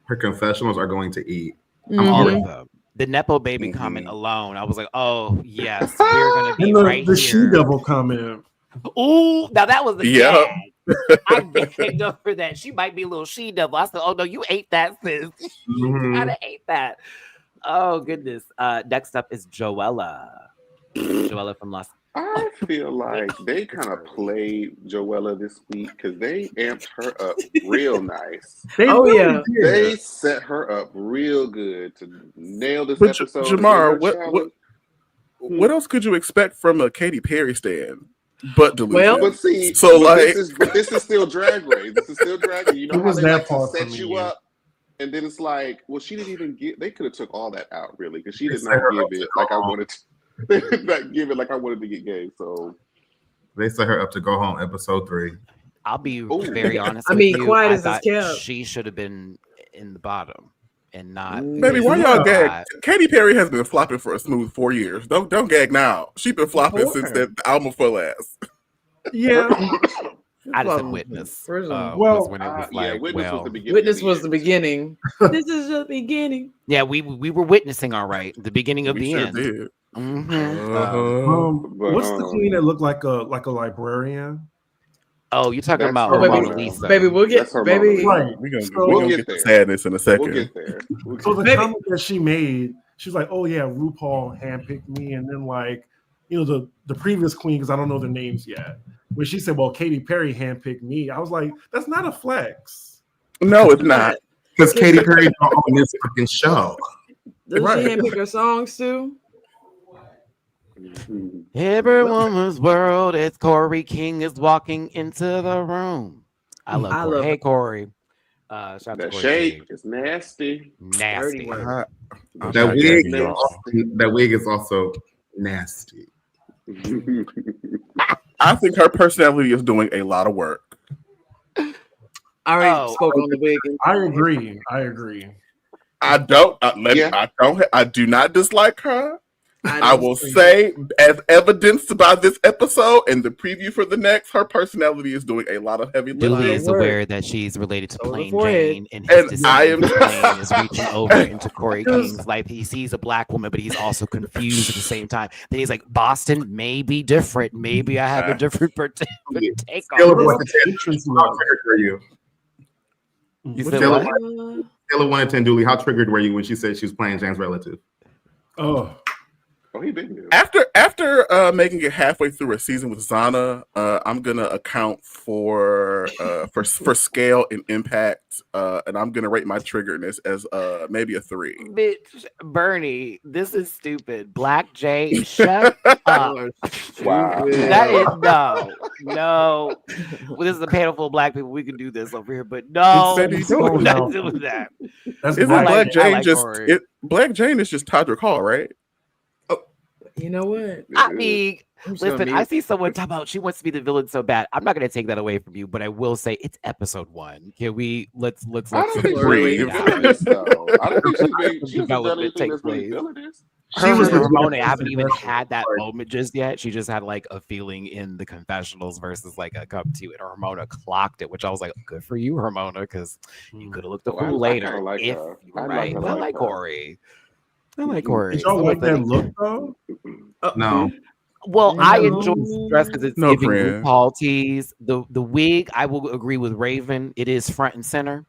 Speaker 8: Her confessionals are going to eat.
Speaker 7: Mhm.
Speaker 8: I'm
Speaker 3: All
Speaker 8: already
Speaker 3: of them. The Nepo baby
Speaker 5: Mhm.
Speaker 3: comment alone, I was like, oh, yes, we're going to be
Speaker 6: And the,
Speaker 3: right
Speaker 6: the
Speaker 3: here.
Speaker 6: she-devil comment.
Speaker 3: Ooh, now that was the
Speaker 5: Yeah.
Speaker 3: gag. I gagged over that. She might be a little she-devil. I said, oh, no, you ate that, sis. You
Speaker 8: Mhm.
Speaker 3: gotta ate that. Oh, goodness. Next up is Joella. Joella from Los
Speaker 4: I feel like they kind of played Joella this week because they amped her up real nice.
Speaker 7: Oh, yeah.
Speaker 4: They set her up real good to nail this
Speaker 5: But
Speaker 4: episode.
Speaker 5: Jamar,
Speaker 4: and give her challenge.
Speaker 5: what else could you expect from a Katy Perry stand? But delusion.
Speaker 7: Well,
Speaker 4: But see,
Speaker 5: So,
Speaker 4: but
Speaker 5: like-
Speaker 4: this is still Drag Race. This is still Drag Race. You know
Speaker 6: It
Speaker 4: how
Speaker 6: was
Speaker 4: they
Speaker 6: that
Speaker 4: like to
Speaker 6: part for
Speaker 4: set you
Speaker 6: me.
Speaker 4: up, and then it's like, well, she didn't even get. They could have took all that out, really, because she
Speaker 8: They
Speaker 4: did
Speaker 8: set
Speaker 4: not
Speaker 8: her
Speaker 4: give
Speaker 8: up to
Speaker 4: it like I
Speaker 8: go home.
Speaker 4: wanted. They did not give it like I wanted to get gay. So
Speaker 8: They set her up to go home episode 3.
Speaker 3: I'll be
Speaker 4: Ooh.
Speaker 3: very honest
Speaker 7: I
Speaker 3: with
Speaker 7: mean,
Speaker 3: you.
Speaker 7: quiet
Speaker 3: I
Speaker 7: as it's
Speaker 3: thought
Speaker 7: kept.
Speaker 3: she should have been in the bottom and not.
Speaker 5: Baby, why y'all
Speaker 6: Yeah.
Speaker 5: gag? Katy Perry has been flopping for a smooth 4 years. Don't gag now. She been flopping since that album full ass.
Speaker 6: Yeah.
Speaker 3: I just said Witness.
Speaker 7: Well,
Speaker 3: Was when it was
Speaker 4: yeah,
Speaker 3: like,
Speaker 4: Witness
Speaker 3: well,
Speaker 4: was the beginning.
Speaker 7: Witness
Speaker 4: of the
Speaker 7: was
Speaker 4: end.
Speaker 7: the beginning. This is the beginning.
Speaker 3: yeah, we were witnessing all right. The beginning of
Speaker 5: We
Speaker 3: the
Speaker 5: sure
Speaker 3: end.
Speaker 5: did.
Speaker 3: Mhm.
Speaker 4: But,
Speaker 6: What's the queen that looked like a librarian?
Speaker 3: Oh, you're talking
Speaker 4: That's
Speaker 3: about
Speaker 4: her
Speaker 3: Mona
Speaker 4: mama.
Speaker 3: Lisa.
Speaker 7: Baby, we'll get
Speaker 4: That's her
Speaker 7: baby.
Speaker 4: mama.
Speaker 6: Right.
Speaker 5: We're
Speaker 6: So-
Speaker 5: gonna
Speaker 4: We'll
Speaker 5: get
Speaker 4: get
Speaker 5: the
Speaker 4: there.
Speaker 5: sadness in a second.
Speaker 4: We'll get there.
Speaker 6: So the
Speaker 7: Maybe.
Speaker 6: comment that she made, she's like, "Oh yeah, RuPaul handpicked me," and then like, the previous queen, because I don't know their names yet. When she said, "Well, Katy Perry handpicked me," I was like, "That's not a flex."
Speaker 5: No, it's not.
Speaker 8: Because Katy Perry don't own this fucking show.
Speaker 7: Doesn't
Speaker 5: Right.
Speaker 7: she handpick her songs too?
Speaker 3: Every woman's world, it's Corey King is walking into the room. I love
Speaker 7: I
Speaker 3: Corey.
Speaker 7: love
Speaker 3: Hey,
Speaker 7: her.
Speaker 3: Corey. Shout out to
Speaker 4: That
Speaker 3: Corey
Speaker 4: shape
Speaker 3: King.
Speaker 4: is nasty.
Speaker 3: Nasty.
Speaker 7: Dirty.
Speaker 5: I'm
Speaker 8: That
Speaker 5: not
Speaker 8: wig,
Speaker 5: judging y'all.
Speaker 8: that wig is also nasty.
Speaker 5: I think her personality is doing a lot of work.
Speaker 7: I already
Speaker 3: Oh.
Speaker 7: spoke on the wig.
Speaker 6: I agree. I agree.
Speaker 5: I don't.
Speaker 4: Yeah.
Speaker 5: I don't. I do not dislike her. I
Speaker 7: don't
Speaker 5: will
Speaker 7: think-
Speaker 5: say, as evidenced by this episode and the preview for the next, her personality is doing a lot of heavy
Speaker 3: Dooley
Speaker 5: lifting.
Speaker 3: is
Speaker 7: Word.
Speaker 3: aware that she's related to
Speaker 7: So is the
Speaker 3: Plain
Speaker 7: forehead.
Speaker 3: Jane, and his
Speaker 5: And I am-
Speaker 3: disdain is reaching over into Corey King's life. He sees a black woman, but he's also confused at the same time. Then he's like, Boston may be different. Maybe I have a different take
Speaker 8: Scale
Speaker 3: on
Speaker 8: of
Speaker 3: this.
Speaker 8: 1 to 10.
Speaker 6: Entrance
Speaker 8: How
Speaker 6: look.
Speaker 8: triggered were you?
Speaker 3: You
Speaker 6: What
Speaker 3: said
Speaker 8: Scale
Speaker 3: what?
Speaker 8: of Scale of 1 to 10, Dooley. How triggered were you when she said she was playing James' relative?
Speaker 6: Oh,
Speaker 4: Oh, he been there.
Speaker 5: After making it halfway through a season with Zana, I'm gonna account for scale and impact, and I'm gonna rate my triggerness as maybe a 3.
Speaker 3: Bitch, Bernie, this is stupid. Black Jay, shut up.
Speaker 4: Wow.
Speaker 3: That is no. Well, this is a panel full of black people. We can do this over here, but no,
Speaker 5: Said he
Speaker 3: we're
Speaker 6: don't
Speaker 3: not
Speaker 6: know.
Speaker 3: doing that.
Speaker 6: that's
Speaker 5: Isn't
Speaker 3: I
Speaker 6: black.
Speaker 5: Black
Speaker 3: like
Speaker 5: Jane just
Speaker 3: Corey.
Speaker 5: Black Jane is just Todrick Hall, right?
Speaker 7: You know what?
Speaker 3: I mean,
Speaker 7: I'm just gonna
Speaker 3: listen,
Speaker 7: mute.
Speaker 3: I see someone talk about she wants to be the villain so bad. I'm not going to take that away from you, but I will say it's episode 1. Can we let's
Speaker 4: I don't think she's
Speaker 5: breathe.
Speaker 4: being villainous, though. I don't think she's being. She hasn't done
Speaker 3: Development
Speaker 4: anything that's
Speaker 3: take
Speaker 4: really
Speaker 3: place.
Speaker 4: villainous.
Speaker 6: She was the
Speaker 3: Ramona
Speaker 6: best
Speaker 3: haven't even
Speaker 6: suggestion.
Speaker 3: had that
Speaker 6: Like,
Speaker 3: moment just yet. She just had like a feeling in the confessionals versus like a cup of tea, and Ramona clocked it, which I was like, good for you, Ramona, because you could have looked a
Speaker 4: Oh, I-
Speaker 3: fool
Speaker 4: I
Speaker 3: later.
Speaker 4: kinda like
Speaker 3: if
Speaker 4: her.
Speaker 3: you
Speaker 4: I
Speaker 3: were
Speaker 4: like
Speaker 3: right.
Speaker 4: her,
Speaker 3: But I
Speaker 4: like
Speaker 3: like
Speaker 4: her.
Speaker 3: Corey. I like Corey.
Speaker 6: Did y'all
Speaker 3: So
Speaker 6: like
Speaker 3: what's
Speaker 6: that
Speaker 3: the-
Speaker 6: look though?
Speaker 8: No.
Speaker 3: Well, I
Speaker 7: No.
Speaker 3: enjoy the dress because it's
Speaker 5: No,
Speaker 3: giving
Speaker 5: friend.
Speaker 3: RuPaul tees. The wig, I will agree with Raven. It is front and center.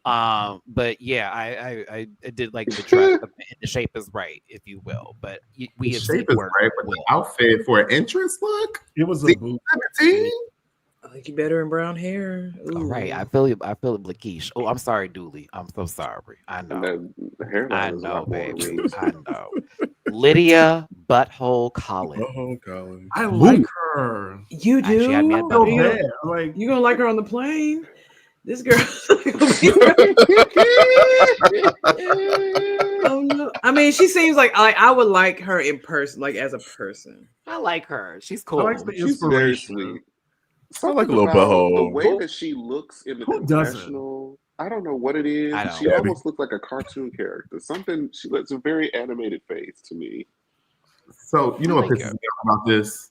Speaker 3: But yeah, I did like the dress. The shape is right, if you will. But we
Speaker 8: The
Speaker 3: have
Speaker 8: shape
Speaker 3: seen
Speaker 8: is
Speaker 3: work
Speaker 8: right, but the
Speaker 3: well.
Speaker 8: outfit for an entrance look?
Speaker 6: It was a
Speaker 8: See?
Speaker 6: boot.
Speaker 8: 17?
Speaker 7: I think you better in brown hair.
Speaker 3: All right,
Speaker 7: Ooh.
Speaker 3: I feel it. I feel it, Blackish. Oh, I'm sorry, Dooley. I'm so sorry. I know.
Speaker 4: And the hairline
Speaker 3: I
Speaker 4: is a
Speaker 3: know,
Speaker 4: lot more
Speaker 3: baby.
Speaker 4: realistic.
Speaker 3: I know. Lydia Butthole Collins.
Speaker 5: Oh, golly.
Speaker 6: I like her.
Speaker 7: You do?
Speaker 3: Actually, I mean, I
Speaker 6: So
Speaker 3: Yeah.
Speaker 6: bad. Like
Speaker 7: You gonna like her on the plane? This girl. Oh no! I mean, she seems like I would like her in person, like as a person.
Speaker 3: I like her. She's
Speaker 6: I
Speaker 3: cool.
Speaker 6: like the
Speaker 4: She's very
Speaker 6: inspiration.
Speaker 4: sweet.
Speaker 5: I like a
Speaker 4: Something
Speaker 5: little
Speaker 4: about
Speaker 5: butthole.
Speaker 4: the way that she looks in the
Speaker 6: Who doesn't?
Speaker 4: confessional. I don't know what it is.
Speaker 3: I know.
Speaker 4: She almost looks like a cartoon character. Something. She looks a very animated face to me.
Speaker 8: So, you know what
Speaker 3: like
Speaker 8: pisses
Speaker 3: it.
Speaker 8: me off about this?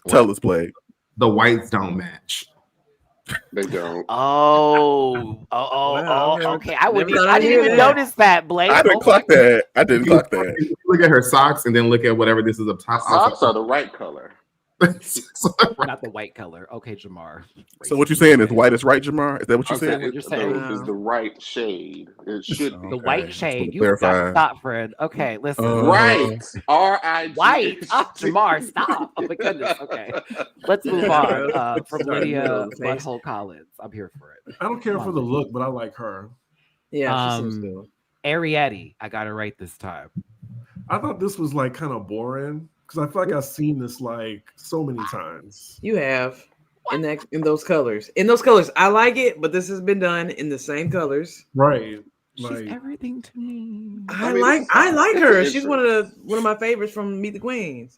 Speaker 5: Tell us, Blake.
Speaker 8: The whites don't match.
Speaker 4: They don't.
Speaker 7: Wow, never-
Speaker 3: okay. I
Speaker 7: never thought
Speaker 3: I
Speaker 7: I'd
Speaker 3: didn't
Speaker 7: hear
Speaker 3: even
Speaker 7: that.
Speaker 3: notice that, Blake.
Speaker 5: I didn't clock that. I didn't clock that.
Speaker 8: If you look at her socks and then look at whatever this is up top.
Speaker 4: Socks are the right color.
Speaker 3: Not the white color. Okay, Jamar.
Speaker 5: So what you saying is white is right, Jamar? Is that what you
Speaker 4: I'm
Speaker 5: said?
Speaker 4: saying
Speaker 3: what you're
Speaker 4: it's
Speaker 3: saying.
Speaker 4: is the right shade. It should be.
Speaker 3: The
Speaker 5: Okay,
Speaker 3: white
Speaker 5: just
Speaker 3: shade.
Speaker 5: wanna
Speaker 3: You got to
Speaker 5: clarify.
Speaker 3: stop, Fred. Okay, listen.
Speaker 4: Right. R-I-G.
Speaker 3: White. Oh, Jamar, stop. Oh my goodness. Okay. Let's move on from
Speaker 7: Sorry,
Speaker 3: Lydia
Speaker 7: no, thanks.
Speaker 3: Butthole Collins. I'm here for it.
Speaker 6: I don't care for the look, but I like her.
Speaker 7: Yeah, she seems
Speaker 3: Um,
Speaker 7: good.
Speaker 3: Arietti, I got it right this time.
Speaker 6: I thought this was like kind of boring because I feel like I've seen this like so many times.
Speaker 7: You have in those colors. In those colors, I like it, but this has been done in the same colors.
Speaker 6: Right.
Speaker 3: She's
Speaker 6: Like
Speaker 3: everything to me.
Speaker 7: I
Speaker 4: mean,
Speaker 7: like
Speaker 4: it's
Speaker 7: her.
Speaker 4: an
Speaker 7: She's one of my favorites from Meet the Queens.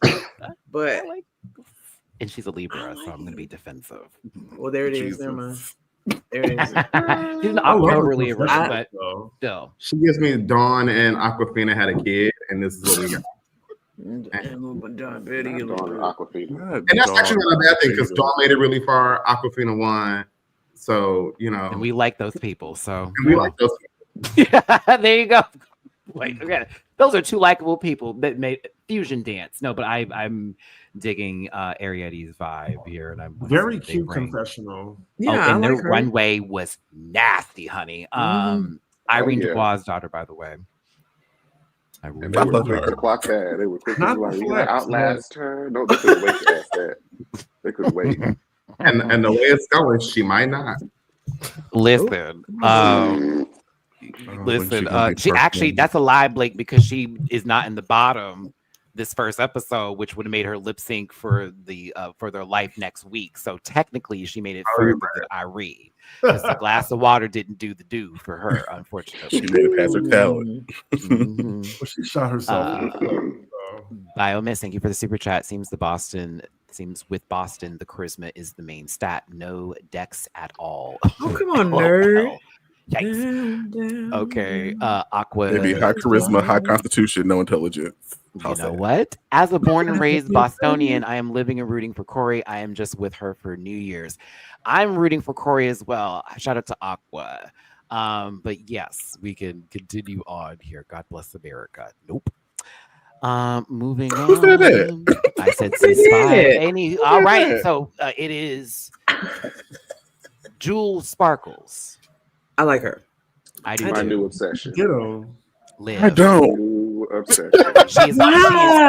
Speaker 7: But
Speaker 3: And she's a Libra, so I'm going to be defensive.
Speaker 7: well, there it is. Never mind. There it is.
Speaker 3: She's an
Speaker 6: I love her
Speaker 3: October Libra,
Speaker 6: confession,
Speaker 3: but
Speaker 6: though.
Speaker 3: still.
Speaker 8: She gives me Dawn and Aquafina had a kid, and this is what we got.
Speaker 4: Dawn and Aquafina.
Speaker 8: And that's actually not a bad thing because Dawn made it really far. Aquafina won. So, you know,
Speaker 3: And we like those people, so.
Speaker 8: and we like those.
Speaker 3: There you go. Wait, okay. Those are two likable people that made fusion dance. No, but I'm digging Arietti's vibe here, and I'm
Speaker 6: Very
Speaker 3: big
Speaker 6: cute
Speaker 3: brain.
Speaker 6: confessional.
Speaker 7: Yeah,
Speaker 3: Oh,
Speaker 7: I
Speaker 3: and their
Speaker 7: like her.
Speaker 3: runway was nasty, honey.
Speaker 7: Mhm.
Speaker 3: Irene
Speaker 4: yeah.
Speaker 3: Dubois' daughter, by the way. I
Speaker 4: And
Speaker 3: really
Speaker 4: they
Speaker 5: I
Speaker 4: were
Speaker 5: love
Speaker 4: quick
Speaker 5: her.
Speaker 4: to clock that. They were quick to
Speaker 6: Not
Speaker 4: be like,
Speaker 6: the
Speaker 4: you
Speaker 6: flex,
Speaker 4: gonna outlast her. No, they couldn't wait to ask that. They couldn't wait.
Speaker 8: And the way it's going, she might not.
Speaker 3: listen. Listen,
Speaker 5: gonna be
Speaker 3: she
Speaker 5: first
Speaker 3: actually
Speaker 5: one?
Speaker 3: that's a lie, Blake, because she is not in the bottom this first episode, which would have made her lip sync for their life next week. So technically, she made it further than Irene because the glass of water didn't do the do for her, unfortunately.
Speaker 5: She made it past her talent.
Speaker 3: Mhm.
Speaker 6: Well, she shot herself. in the foot, so.
Speaker 3: Biomiss, thank you for the super chat. Seems with Boston, the charisma is the main stat. No Dex at all.
Speaker 7: Oh, come on,
Speaker 3: LOL.
Speaker 7: nerd.
Speaker 3: Yikes. Okay, Aqua.
Speaker 5: Maybe high charisma, high constitution, no intelligence.
Speaker 3: You know what? As a born and raised Bostonian, I am living and rooting for Corey. I am just with her for New Year's. I'm rooting for Corey as well. Shout out to Aqua. But yes, we can continue on here. God bless America. Nope. Moving
Speaker 5: Who said that?
Speaker 3: on. I said C5. All right. So it is Jewel Sparkles.
Speaker 7: I like her.
Speaker 3: I do
Speaker 4: My
Speaker 3: too.
Speaker 4: new obsession.
Speaker 6: Get him.
Speaker 3: Live.
Speaker 5: I don't.
Speaker 4: New obsession.
Speaker 3: She is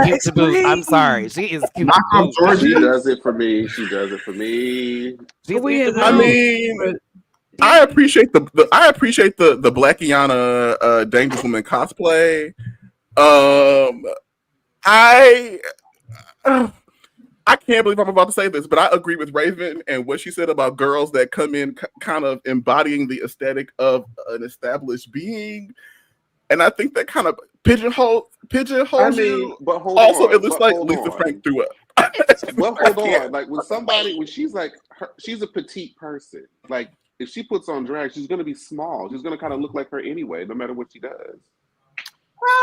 Speaker 3: cute to boot. I'm sorry. She is cute to boot.
Speaker 4: She does it for me. She does it for me.
Speaker 3: She's
Speaker 7: We
Speaker 3: cute
Speaker 7: had
Speaker 3: to
Speaker 5: I
Speaker 3: boot.
Speaker 5: mean, I appreciate the Black Iana Dangerous Woman cosplay. I can't believe I'm about to say this, but I agree with Raven and what she said about girls that come in kind of embodying the aesthetic of an established being. And I think that kind of pigeonholes you.
Speaker 4: But hold
Speaker 5: Also,
Speaker 4: on.
Speaker 5: it looks
Speaker 4: but
Speaker 5: like
Speaker 4: hold
Speaker 5: Lisa
Speaker 4: on.
Speaker 5: Frank threw up.
Speaker 4: Well, hold on. Like when she's like, she's a petite person. Like if she puts on drag, she's gonna be small. She's gonna kind of look like her anyway, no matter what she does.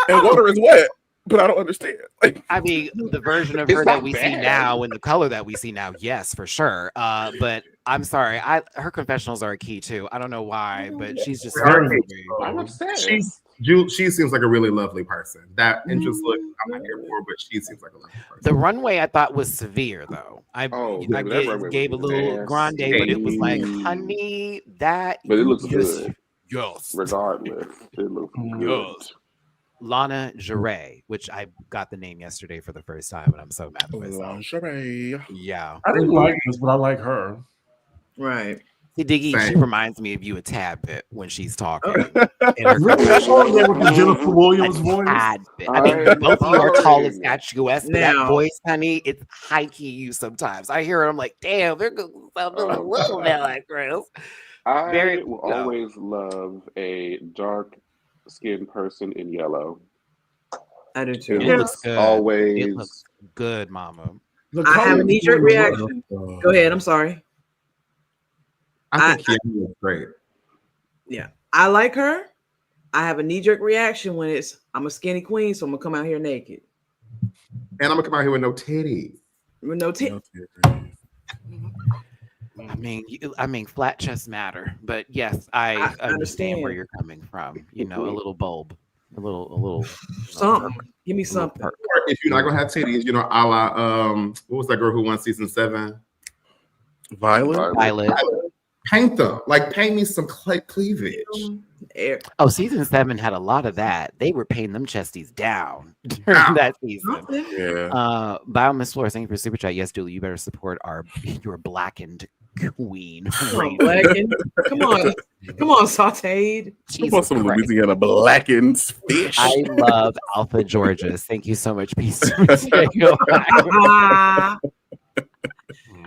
Speaker 5: And water is wet, but I don't understand. Like,
Speaker 3: I mean, the version of
Speaker 4: It's
Speaker 3: her that
Speaker 4: not
Speaker 3: we see
Speaker 4: bad.
Speaker 3: now and the color that we see now, yes, for sure. But I'm sorry, her confessionals are a key too. I don't know why, but she's just
Speaker 6: Very
Speaker 3: very
Speaker 6: much
Speaker 3: moving.
Speaker 6: so.
Speaker 4: I'm obsessed.
Speaker 8: She seems like a really lovely person. That interest look I'm not here for, but she seems like a lovely person.
Speaker 3: The runway I thought was severe though. I
Speaker 4: baby, that runway
Speaker 3: gave a
Speaker 4: was
Speaker 3: little grande, but it was like,
Speaker 4: nasty.
Speaker 3: honey, that.
Speaker 4: But it looks
Speaker 3: just-
Speaker 4: good.
Speaker 3: Yes.
Speaker 4: Regardless, it looks good.
Speaker 3: Yes. Lana Jure, which I got the name yesterday for the first time, and I'm so mad at myself.
Speaker 5: lingerie.
Speaker 3: Yeah.
Speaker 6: I didn't like this, but I like her.
Speaker 7: Right.
Speaker 3: See, Diggy, she
Speaker 8: Same.
Speaker 3: reminds me of you a tad bit when she's talking.
Speaker 6: Really?
Speaker 3: in her
Speaker 6: Oh, yeah, with the Jennifer Williams
Speaker 3: a
Speaker 6: voice.
Speaker 3: tad bit. I mean, both of you are tall and statuesque, but that
Speaker 7: Now-
Speaker 3: voice, honey, it's high key you sometimes. I hear it, I'm like, damn, they're going to sound a little bit like Chris.
Speaker 4: I
Speaker 3: Very-
Speaker 4: will
Speaker 3: no.
Speaker 4: always love a dark-skinned person in yellow.
Speaker 7: I do
Speaker 4: It
Speaker 7: too.
Speaker 6: Yeah.
Speaker 4: looks
Speaker 3: It
Speaker 4: always.
Speaker 3: looks good, mama.
Speaker 6: The
Speaker 7: I have
Speaker 6: color
Speaker 7: a knee-jerk
Speaker 6: was well.
Speaker 7: reaction. Go ahead. I'm sorry.
Speaker 8: I think Kiana was great.
Speaker 7: Yeah. I like her. I have a knee-jerk reaction when I'm a skinny queen, so I'm gonna come out here naked.
Speaker 8: And I'm gonna come out here with no titties.
Speaker 7: With no tits.
Speaker 3: I mean, flat chests matter, but yes, I understand where
Speaker 7: understand.
Speaker 3: you're coming from. You know, a little bulb, a little
Speaker 7: Something. Give me
Speaker 3: a little
Speaker 7: something.
Speaker 3: perk.
Speaker 8: Or if you're not gonna have titties, you know, a la what was that girl who won season 7?
Speaker 5: Violet.
Speaker 3: Violet.
Speaker 8: Paint them. Like paint me some cleavage.
Speaker 7: Air.
Speaker 3: Oh, season 7 had a lot of that. They were paying them chesties down during that season.
Speaker 7: Something.
Speaker 5: Yeah.
Speaker 3: Biomiss Flores, thank you for super chat. Yes, Julie, you better support your blackened queen.
Speaker 7: Come on, blackened. Come on. Come on, sauteed.
Speaker 5: How about
Speaker 3: Jesus
Speaker 5: some
Speaker 3: Christ.
Speaker 5: Louisiana blackened fish?
Speaker 3: I love Alpha Georges. Thank you so much. Peace.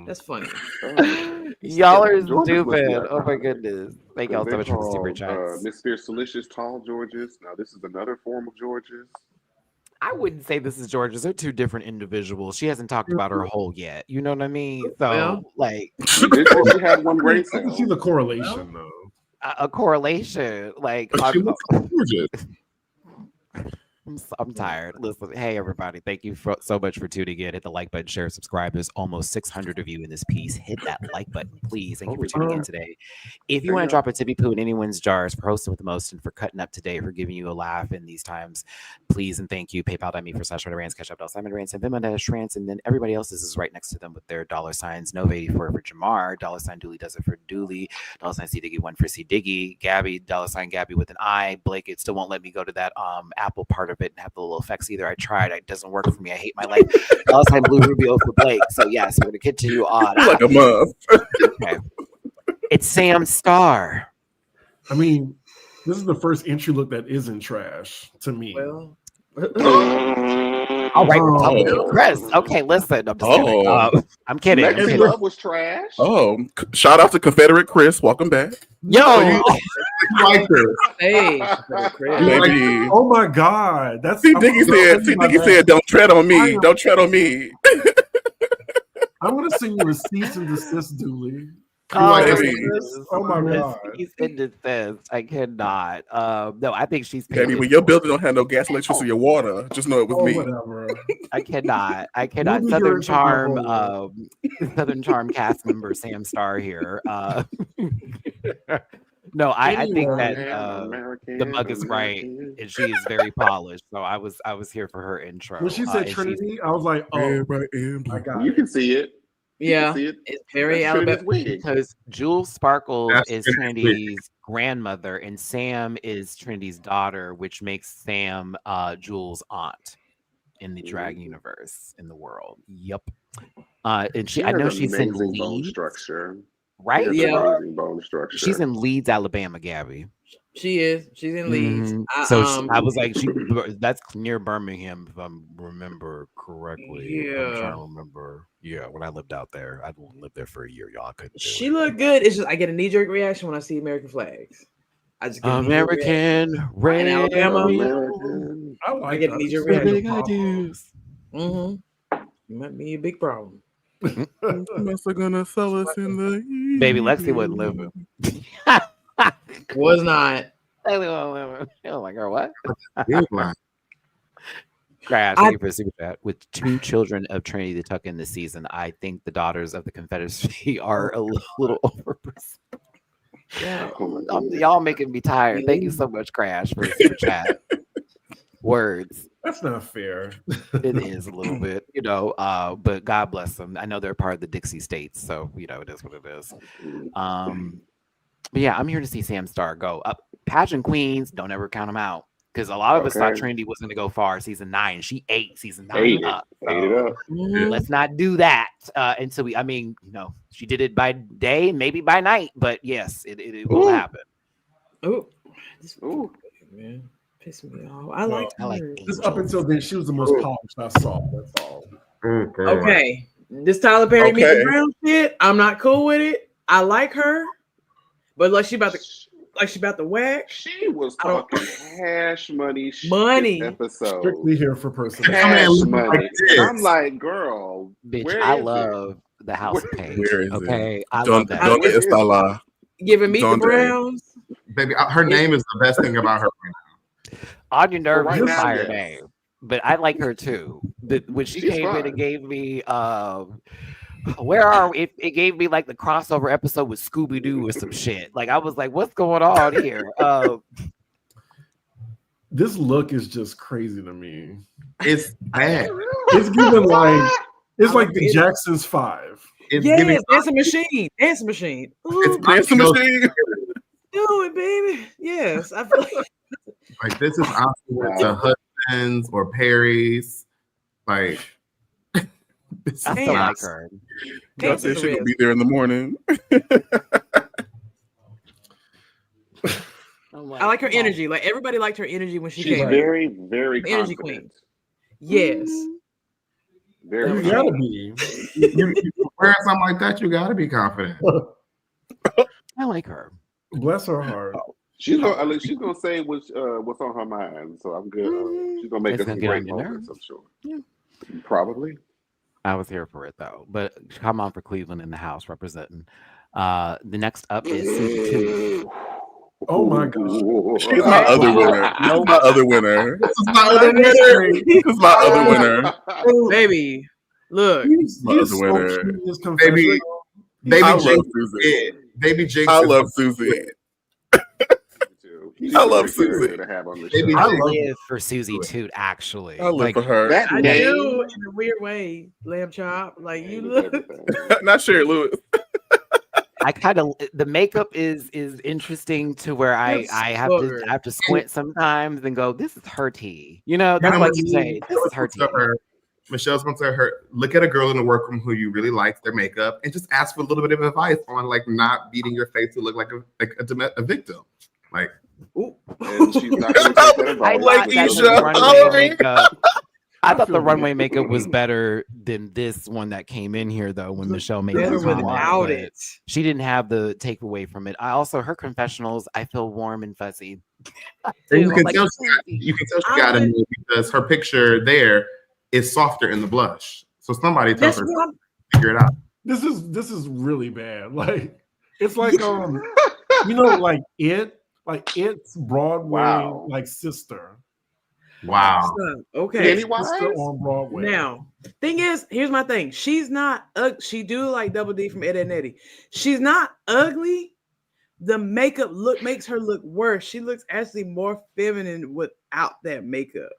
Speaker 7: That's funny.
Speaker 3: Y'all are
Speaker 4: Georges must be
Speaker 3: stupid.
Speaker 4: iconic.
Speaker 3: Oh my goodness. Thank y'all so much for the super chats.
Speaker 4: Miss Fierce Delicious, tall Georges. Now this is another form of Georges.
Speaker 3: I wouldn't say this is Georges. They're two different individuals. She hasn't talked about her whole yet. You know what I mean? So,
Speaker 7: Well.
Speaker 3: like,
Speaker 4: She did say she had one brain
Speaker 6: I can
Speaker 4: cell.
Speaker 6: see the correlation though.
Speaker 3: a correlation. Like,
Speaker 8: She looks gorgeous.
Speaker 3: I'm tired. Listen, hey everybody, thank you so much for tuning in. Hit the like button, share, subscribe. There's almost 600 of you in this piece. Hit that like button, please. Thank you for tuning in today. If you want to drop a tippy poo in anyone's jars for hosting with the most and for cutting up today, for giving you a laugh in these times, please and thank you. PayPal.me/MattyRants, Cash App MattyRants, and Venmo-Rants, and then everybody else's is right next to them with their $signs. Nova84 for Jamar, $Dooley does it for Dooley, $C Diggy1 for C Diggy, Gabby, $Gabby with an I, Blake. It still won't let me go to that Apple part of it and have the little effects either. I tried, it doesn't work for me. I hate my life. Blue Rubio for Blake. So yes, we're gonna continue on.
Speaker 5: Like a muff.
Speaker 3: Okay. It's Sam Star.
Speaker 6: I mean, This is the first entry look that isn't trash to me.
Speaker 7: Well,
Speaker 3: All right,
Speaker 6: Oh.
Speaker 3: Chris. Okay, listen. I'm just kidding. I'm kidding. I'm
Speaker 4: Lexi
Speaker 3: kidding.
Speaker 4: Love was trash.
Speaker 5: Oh, shout out to Confederate Chris. Welcome back.
Speaker 3: Yo,
Speaker 8: You like her.
Speaker 7: hey,
Speaker 5: Maybe.
Speaker 6: Oh my God, that's
Speaker 5: See, Diggy said, "Don't tread on me. Don't tread on me."
Speaker 6: I'm gonna send you a cease and desist, Dooley.
Speaker 3: oh
Speaker 6: my God.
Speaker 3: Cease and desist. I cannot. No, I think she's.
Speaker 5: Baby, when your building don't have no gas, electricity, or water, just know it was me.
Speaker 6: Whatever.
Speaker 3: I cannot.
Speaker 6: We'll be
Speaker 3: Southern
Speaker 6: hearing from
Speaker 3: Charm,
Speaker 6: my
Speaker 3: Southern Charm cast member Sam Starr here. No, I think that the mug is right, and she is very polished. So I was here for her intro.
Speaker 6: When she said Trinity, I was like, oh, I got
Speaker 4: You
Speaker 6: it.
Speaker 4: can see it.
Speaker 7: yeah,
Speaker 4: See it.
Speaker 7: it's very
Speaker 4: That's Trinity's
Speaker 7: Alabama.
Speaker 4: wig.
Speaker 3: Because Jules Sparkle
Speaker 8: That's
Speaker 3: is
Speaker 8: Trinity's
Speaker 3: Trinity's grandmother, and Sam is Trinity's daughter, which makes Sam Jules' aunt in the drag universe in the world. Yep. And I know she's in
Speaker 4: amazing bone
Speaker 3: Leeds,
Speaker 4: structure.
Speaker 3: right?
Speaker 4: She has
Speaker 7: Yeah.
Speaker 4: amazing bone structure.
Speaker 3: She's in Leeds, Alabama, Gabby.
Speaker 7: She is. She's in Leeds.
Speaker 3: Mhm.
Speaker 7: I,
Speaker 3: So I was like, that's near Birmingham, if I remember correctly. I'm
Speaker 7: Yeah.
Speaker 3: trying to remember. Yeah, when I lived out there, I lived there for a year. Y'all couldn't. Do
Speaker 7: she
Speaker 3: it.
Speaker 7: looked good. It's just I get a knee-jerk reaction when I see American flags. I just get a knee-jerk reaction.
Speaker 3: American Red
Speaker 7: In Alabama.
Speaker 4: American.
Speaker 6: I
Speaker 7: I
Speaker 6: like
Speaker 7: get a
Speaker 6: that.
Speaker 7: knee-jerk
Speaker 6: It's
Speaker 7: reaction.
Speaker 6: a good
Speaker 7: Mm-hmm. It might be a big problem.
Speaker 5: Must are gonna sell us in the
Speaker 3: Baby Lexi wasn't living.
Speaker 7: Was not.
Speaker 3: Oh my god, what?
Speaker 8: Here's mine.
Speaker 3: Crash, thank you for the super chat. With 2 children of Trinity to tuck in this season, I think the daughters of the Confederacy are a little over.
Speaker 7: Yeah.
Speaker 3: Y'all making me tired. Thank you so much, Crash, for the super chat. Words.
Speaker 6: That's not fair.
Speaker 3: It is a little bit, but God bless them. I know they're part of the Dixie States, so it is what it is. But yeah, I'm here to see Sam Starr go up. Pageant queens, don't ever count them out, because a lot of us thought Trinity was going to go far season 9. She ate season 9
Speaker 4: Ate
Speaker 3: up.
Speaker 4: it up.
Speaker 3: Let's not do that until she did it by day, maybe by night, but yes, it will happen.
Speaker 7: Oh,
Speaker 4: Ooh.
Speaker 7: man, piss me off. I like her.
Speaker 6: Just up until then, she was the most polished I saw. That's all.
Speaker 7: Okay, this Tyler Perry Meet the Brown shit, I'm not cool with it. I like her, but like she about to whack.
Speaker 4: She was talking cash money.
Speaker 7: Money.
Speaker 4: Episode.
Speaker 6: Strictly here for personal.
Speaker 4: Cash money. I'm like, girl,
Speaker 3: Bitch,
Speaker 4: where
Speaker 3: I
Speaker 4: is
Speaker 3: love the house page.
Speaker 5: Where is
Speaker 3: okay,
Speaker 5: it?
Speaker 3: I love that.
Speaker 5: Donde está la?
Speaker 7: Giving Meet the
Speaker 5: Donde.
Speaker 7: Browns.
Speaker 8: Baby, her name is the best thing about her.
Speaker 3: On your nerve
Speaker 4: right
Speaker 3: is a
Speaker 4: now,
Speaker 3: fire
Speaker 4: yes.
Speaker 3: name, but I like her too. When she
Speaker 4: She's
Speaker 3: came in
Speaker 4: fine.
Speaker 3: and gave me where are we? It gave me like the crossover episode with Scooby Doo or some shit. Like I was like, what's going on here?
Speaker 6: This look is just crazy to me.
Speaker 8: It's bad.
Speaker 6: It's giving like the Jacksons 5.
Speaker 8: It's
Speaker 7: Yes,
Speaker 8: giving.
Speaker 7: dancing machine. Dancing machine. Ooh,
Speaker 8: It's
Speaker 5: Dancing machine.
Speaker 7: do it, baby. Yes, I feel
Speaker 8: Like this is honestly went to Hudson's or Perry's. Like this
Speaker 3: I
Speaker 8: is
Speaker 3: still
Speaker 8: not-
Speaker 3: like her.
Speaker 5: God said she gonna be there in the morning.
Speaker 7: I like her energy. Like everybody liked her energy when she
Speaker 4: She's
Speaker 7: came.
Speaker 4: very, very
Speaker 7: Energy
Speaker 4: confident.
Speaker 7: Yes.
Speaker 4: Very
Speaker 6: You gotta be.
Speaker 8: you wearing something like that, you gotta be confident.
Speaker 3: I like her.
Speaker 6: Bless her heart.
Speaker 4: She's gonna say what's on her mind, so I'm good. She's gonna make
Speaker 3: It's
Speaker 4: us
Speaker 3: gonna
Speaker 4: some
Speaker 3: get
Speaker 4: great
Speaker 3: on your
Speaker 4: moments,
Speaker 3: nerves.
Speaker 4: I'm sure.
Speaker 3: Yeah.
Speaker 4: Probably.
Speaker 3: I was here for it though. But come on for Cleveland in the house representing. The next up is Susie 2.
Speaker 6: Oh my God.
Speaker 5: She's my other winner. She's my other winner.
Speaker 8: This is my other winner.
Speaker 5: This is my other winner.
Speaker 7: Baby, look.
Speaker 5: My other winner.
Speaker 8: Baby, baby
Speaker 5: I love
Speaker 8: Jinx.
Speaker 5: Susie.
Speaker 8: Baby Jinx.
Speaker 5: I
Speaker 8: is-
Speaker 5: love Susie. I love Susie.
Speaker 4: To have on the
Speaker 8: Baby
Speaker 4: show.
Speaker 3: I
Speaker 8: Jinx.
Speaker 3: live for Susie too, actually.
Speaker 5: I live for her.
Speaker 4: That
Speaker 7: I
Speaker 4: name,
Speaker 7: do in a weird way, lamb chop. Like you look.
Speaker 5: Not Sherry Lewis.
Speaker 3: I kind of the makeup is interesting to where I have to squint sometimes and go, this is her tea. That's like you say, this is her tea.
Speaker 8: Michelle Spencer, look at a girl in the workroom who you really like their makeup and just ask for a little bit of advice on like not beating your face to look like a victim. Like
Speaker 7: Ooh.
Speaker 4: and she's not going to take that
Speaker 3: I
Speaker 4: advice.
Speaker 3: thought
Speaker 4: which
Speaker 3: that
Speaker 4: is
Speaker 3: the
Speaker 5: Lakeisha,
Speaker 3: runway
Speaker 5: Hillary.
Speaker 3: makeup. I thought the
Speaker 6: feel
Speaker 3: runway
Speaker 6: bad.
Speaker 3: makeup was better than this one that came in here though when Michelle made
Speaker 7: Better
Speaker 3: the comment.
Speaker 7: without
Speaker 3: but
Speaker 7: it.
Speaker 3: She didn't have the takeaway from it. I also her confessionals. I feel warm and fuzzy. I
Speaker 8: And you
Speaker 3: do. I'm
Speaker 8: can
Speaker 3: like,
Speaker 8: tell she got a move because her picture there is softer in the blush. So somebody tells
Speaker 7: That's
Speaker 8: her
Speaker 7: what
Speaker 8: to figure it out.
Speaker 6: This is really bad. Like it's like like it's Broadway
Speaker 4: Wow.
Speaker 6: like sister.
Speaker 8: Wow.
Speaker 7: Okay.
Speaker 4: Pennywise?
Speaker 6: Sister on Broadway.
Speaker 7: Now, thing is, here's my thing. She's not she do like Double D from Ed, Edd n Eddy. She's not ugly. The makeup makes her look worse. She looks actually more feminine without that makeup.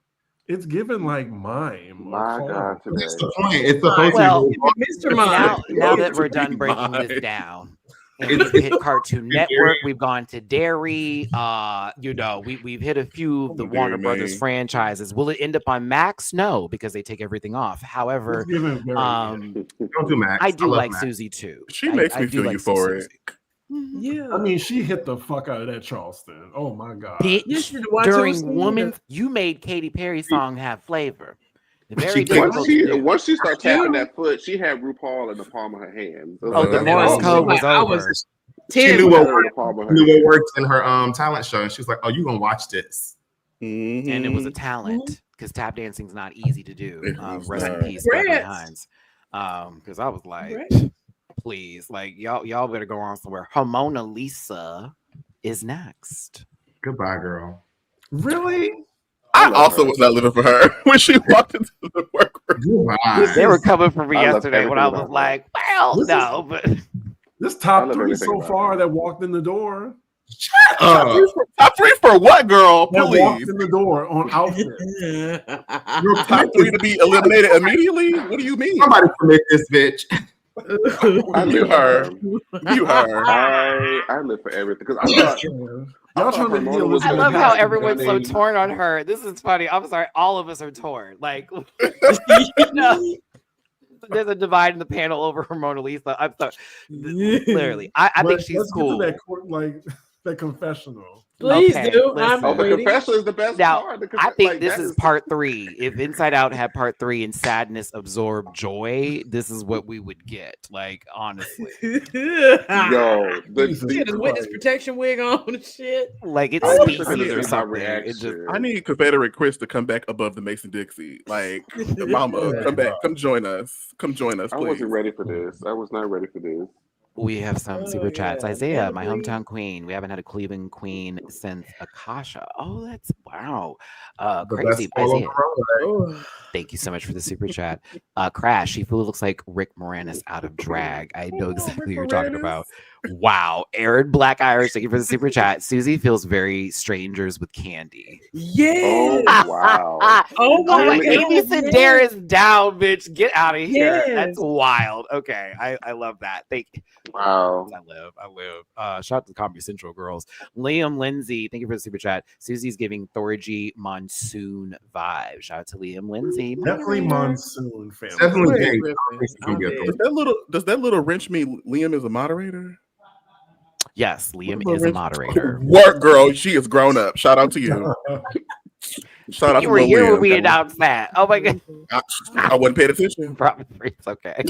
Speaker 6: It's given like mime.
Speaker 4: My God, today.
Speaker 8: That's the point. It's supposed
Speaker 3: Well,
Speaker 8: to
Speaker 7: Mr. Mime.
Speaker 3: now that we're
Speaker 5: To be
Speaker 3: done breaking this
Speaker 5: mine.
Speaker 3: down, and we've hit Cartoon Network, we've gone to Dairy. We've hit a few of the
Speaker 5: Dairy,
Speaker 3: Warner Brothers
Speaker 5: man.
Speaker 3: franchises. Will it end up on Max? No, because they take everything off. However,
Speaker 6: It's given very
Speaker 8: Don't do Max.
Speaker 3: I do
Speaker 8: love
Speaker 3: like
Speaker 8: Max.
Speaker 3: Susie too.
Speaker 5: She makes
Speaker 3: I
Speaker 5: me
Speaker 3: do
Speaker 5: feel
Speaker 3: like some
Speaker 5: euphoric.
Speaker 3: Susie.
Speaker 7: Yeah.
Speaker 6: I mean, she hit the fuck out of that Charleston. Oh my God.
Speaker 7: You
Speaker 3: Bitch,
Speaker 7: should watch her
Speaker 3: during
Speaker 7: sing
Speaker 3: Woman's, you made Katy Perry's song have flavor. Very
Speaker 8: She-
Speaker 3: difficult to do.
Speaker 4: Once she started tapping that foot, she had RuPaul in the palm of her hand.
Speaker 3: Oh, the
Speaker 5: Uh,
Speaker 3: Morris
Speaker 5: oh,
Speaker 3: code was
Speaker 7: I
Speaker 3: over.
Speaker 7: was
Speaker 8: She
Speaker 7: 10.
Speaker 8: knew
Speaker 4: She had
Speaker 8: what
Speaker 4: her in the palm of her
Speaker 8: knew
Speaker 4: hand.
Speaker 8: what worked in her talent show, and she was like, "Oh, you gonna watch this?"
Speaker 5: Mhm.
Speaker 3: And it was a talent because tap dancing's not easy to do.
Speaker 5: It was
Speaker 3: Rest in
Speaker 5: not.
Speaker 3: peace, Beverly
Speaker 7: Congrats.
Speaker 3: Hines. Because I was like,
Speaker 7: Right.
Speaker 3: please, like y'all better go on somewhere. Mona Lisa is next.
Speaker 8: Goodbye, girl.
Speaker 6: Really?
Speaker 5: I
Speaker 4: love
Speaker 5: also
Speaker 4: her.
Speaker 5: was not living for her when she walked into the workroom.
Speaker 8: Goodbye.
Speaker 3: They were coming for me
Speaker 4: I love
Speaker 3: yesterday when I
Speaker 4: everything
Speaker 3: was
Speaker 4: about her.
Speaker 3: like, well,
Speaker 6: This
Speaker 3: no, but
Speaker 6: This
Speaker 4: I
Speaker 6: top
Speaker 4: love
Speaker 6: three
Speaker 4: everything
Speaker 6: so
Speaker 4: about
Speaker 6: far
Speaker 4: her.
Speaker 6: that walked in the door.
Speaker 5: Top three for what, girl?
Speaker 6: That walked
Speaker 5: Please.
Speaker 6: in the door on outfit.
Speaker 5: Top three to be eliminated immediately? What do you mean?
Speaker 8: Somebody permit this bitch.
Speaker 4: I
Speaker 5: You
Speaker 4: live
Speaker 5: her.
Speaker 4: for
Speaker 5: You her.
Speaker 4: I live for everything because I thought
Speaker 6: Y'all
Speaker 4: thought
Speaker 6: trying to be
Speaker 4: Ramona was
Speaker 3: I
Speaker 6: Elizabeth
Speaker 3: love
Speaker 4: gonna
Speaker 3: how
Speaker 4: have
Speaker 3: everyone's so
Speaker 4: something-
Speaker 3: torn on her. This is funny. I'm sorry. All of us are torn. Like, no, there's a divide in the panel over her Mona Lisa. I'm sorry. Literally, I think
Speaker 6: But
Speaker 3: she's
Speaker 6: let's
Speaker 3: cool.
Speaker 6: get to that that confessional.
Speaker 7: Please
Speaker 3: Okay,
Speaker 7: do.
Speaker 3: listen.
Speaker 7: I'm
Speaker 4: Oh, the
Speaker 7: waiting.
Speaker 4: confession is the best
Speaker 3: Now,
Speaker 4: part.
Speaker 3: I think this is part 3. If Inside Out had part 3 and sadness absorbed joy, this is what we would get. Like, honestly,
Speaker 4: Yo,
Speaker 6: Jesus
Speaker 7: She had his witness
Speaker 6: Christ.
Speaker 7: protection wig on and shit.
Speaker 3: like it
Speaker 4: I wish
Speaker 3: speaks
Speaker 4: I could
Speaker 3: to you
Speaker 4: see
Speaker 3: or
Speaker 4: my
Speaker 3: something. It just
Speaker 4: reaction.
Speaker 5: I need Confederate Chris to come back above the Mason Dixie. Like, Mama, come back. Come join us. Come join us,
Speaker 4: I
Speaker 5: please.
Speaker 4: wasn't ready for this. I was not ready for this.
Speaker 3: we have some
Speaker 7: Oh,
Speaker 3: super chats.
Speaker 7: yeah.
Speaker 3: Isaiah, my
Speaker 7: Emily.
Speaker 3: hometown queen. We haven't had a Cleveland queen since Akasha. Oh, that's wow.
Speaker 8: The
Speaker 3: Crazy.
Speaker 8: best fall on
Speaker 3: Isaiah,
Speaker 8: the road.
Speaker 7: Oh.
Speaker 3: thank you so much for the super chat. Crash, she fully looks like Rick Moranis out of drag. I know exactly what you're talking about. Wow. Aaron Black Irish, thank you for the super chat. Susie feels very strangers with candy.
Speaker 7: Yes.
Speaker 4: Oh wow.
Speaker 7: Oh my
Speaker 3: Oh my
Speaker 4: Really?
Speaker 3: Amy
Speaker 7: God.
Speaker 3: Sedaris down, bitch. Get out of here. That's
Speaker 7: Yes.
Speaker 3: wild. Okay. I love that. Thank you.
Speaker 4: Wow.
Speaker 3: I live. Shout out to Comedy Central girls. Liam Lindsay, thank you for the super chat. Susie's giving Thorgy Monsoon vibe. Shout out to Liam Lindsay.
Speaker 6: Definitely Monsoon family.
Speaker 8: Definitely
Speaker 7: Wait,
Speaker 8: gay.
Speaker 7: Griffin.
Speaker 8: I think she can
Speaker 7: I'm
Speaker 8: get
Speaker 7: dead.
Speaker 8: those.
Speaker 5: Does that little wrench me Liam is a moderator?
Speaker 3: Yes, Liam is a moderator.
Speaker 5: Work, girl. She is grown up. Shout out to you. Shout out
Speaker 3: You
Speaker 5: to
Speaker 3: were
Speaker 5: little
Speaker 3: here when
Speaker 5: Liam.
Speaker 3: we announced that. Oh my god.
Speaker 5: I wasn't paying attention.
Speaker 3: Probably it's okay.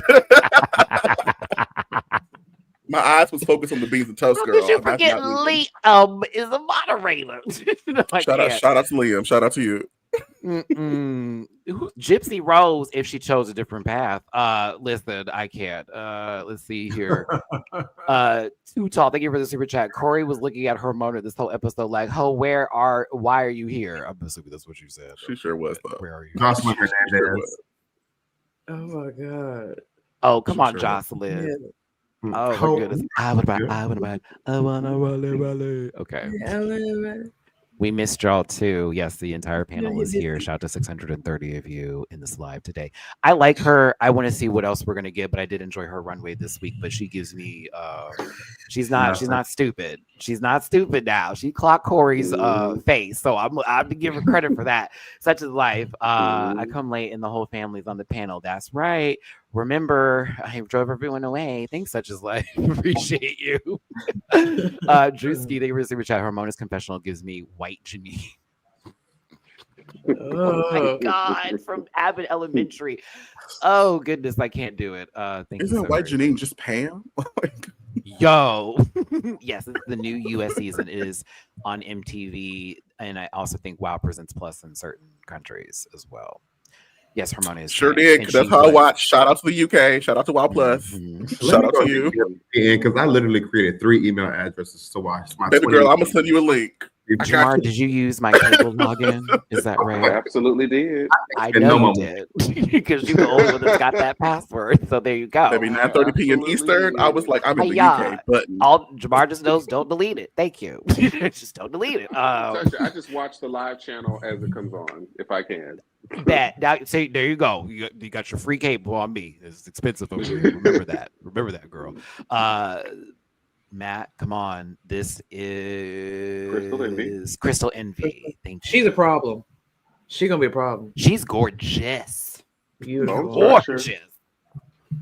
Speaker 5: My eyes was focused on the beans and toast,
Speaker 3: How
Speaker 5: girl.
Speaker 3: could you
Speaker 5: That's
Speaker 3: forget
Speaker 5: not Liam.
Speaker 3: Is a moderator? No, I
Speaker 5: Shout out
Speaker 3: can't.
Speaker 5: to Liam. Shout out to you.
Speaker 3: Gypsy Rose, if she chose a different path. Listen, I can't. Let's see here. Too tall. Thank you for the super chat. Corey was looking at Hormona this whole episode, like, "Oh, why are you here?" I'm assuming that's what you said.
Speaker 5: She sure was though.
Speaker 3: Where are you?
Speaker 8: Jocelyn
Speaker 5: Sure
Speaker 8: Hernandez.
Speaker 5: was.
Speaker 7: Oh my God.
Speaker 3: Oh, come on,
Speaker 5: Sure.
Speaker 3: Jocelyn.
Speaker 7: Yeah.
Speaker 3: Oh my goodness. I wanna rally. Okay. We missed y'all too. Yes, the entire panel is here. Shout out to 630 of you in this live today. I like her. I want to see what else we're gonna get, but I did enjoy her runway this week. But she gives me She's not stupid. She's not stupid now. She clocked Corey's face. So I'm to give her credit for that. Such is life. I come late and the whole family's on the panel. That's right. Remember, I drove everyone away. Thanks, Such is life. Appreciate you. Drewski, they receive a chat. Harmonious confessional gives me white Janine. Oh my God, from Abbott Elementary. Oh goodness, I can't do it. Thank you.
Speaker 5: Isn't white Janine just Pam?
Speaker 3: Yo, yes, it's the new US season. It is on MTV, and I also think WoW presents Plus in certain countries as well. Yes, Harmonious.
Speaker 5: Sure did, because that's how I watched. Shout out to the UK. Shout out to WoW Plus. Shout out to you.
Speaker 8: Because I literally created 3 email addresses to watch my.
Speaker 5: Baby girl, I'm gonna send you a link.
Speaker 3: Jamar, did you use my cable login? Is that right?
Speaker 4: I absolutely did.
Speaker 3: I know you did because you're the only one that's got that password. So there you go.
Speaker 5: Maybe 9:30 p.m. Eastern. I was like, I'm in the UK, but
Speaker 3: all Jamar just knows, don't delete it. Thank you. Just don't delete it.
Speaker 4: I just watch the live channel as it comes on, if I can.
Speaker 3: Bet. Now, see, there you go. You got your free cable on me. It's expensive over here. Remember that. Remember that, girl. Matt, come on. This is Crystal Envy. Thank you.
Speaker 7: She's a problem. She's gonna be a problem.
Speaker 3: She's gorgeous.
Speaker 7: Beautiful.
Speaker 3: Gorgeous.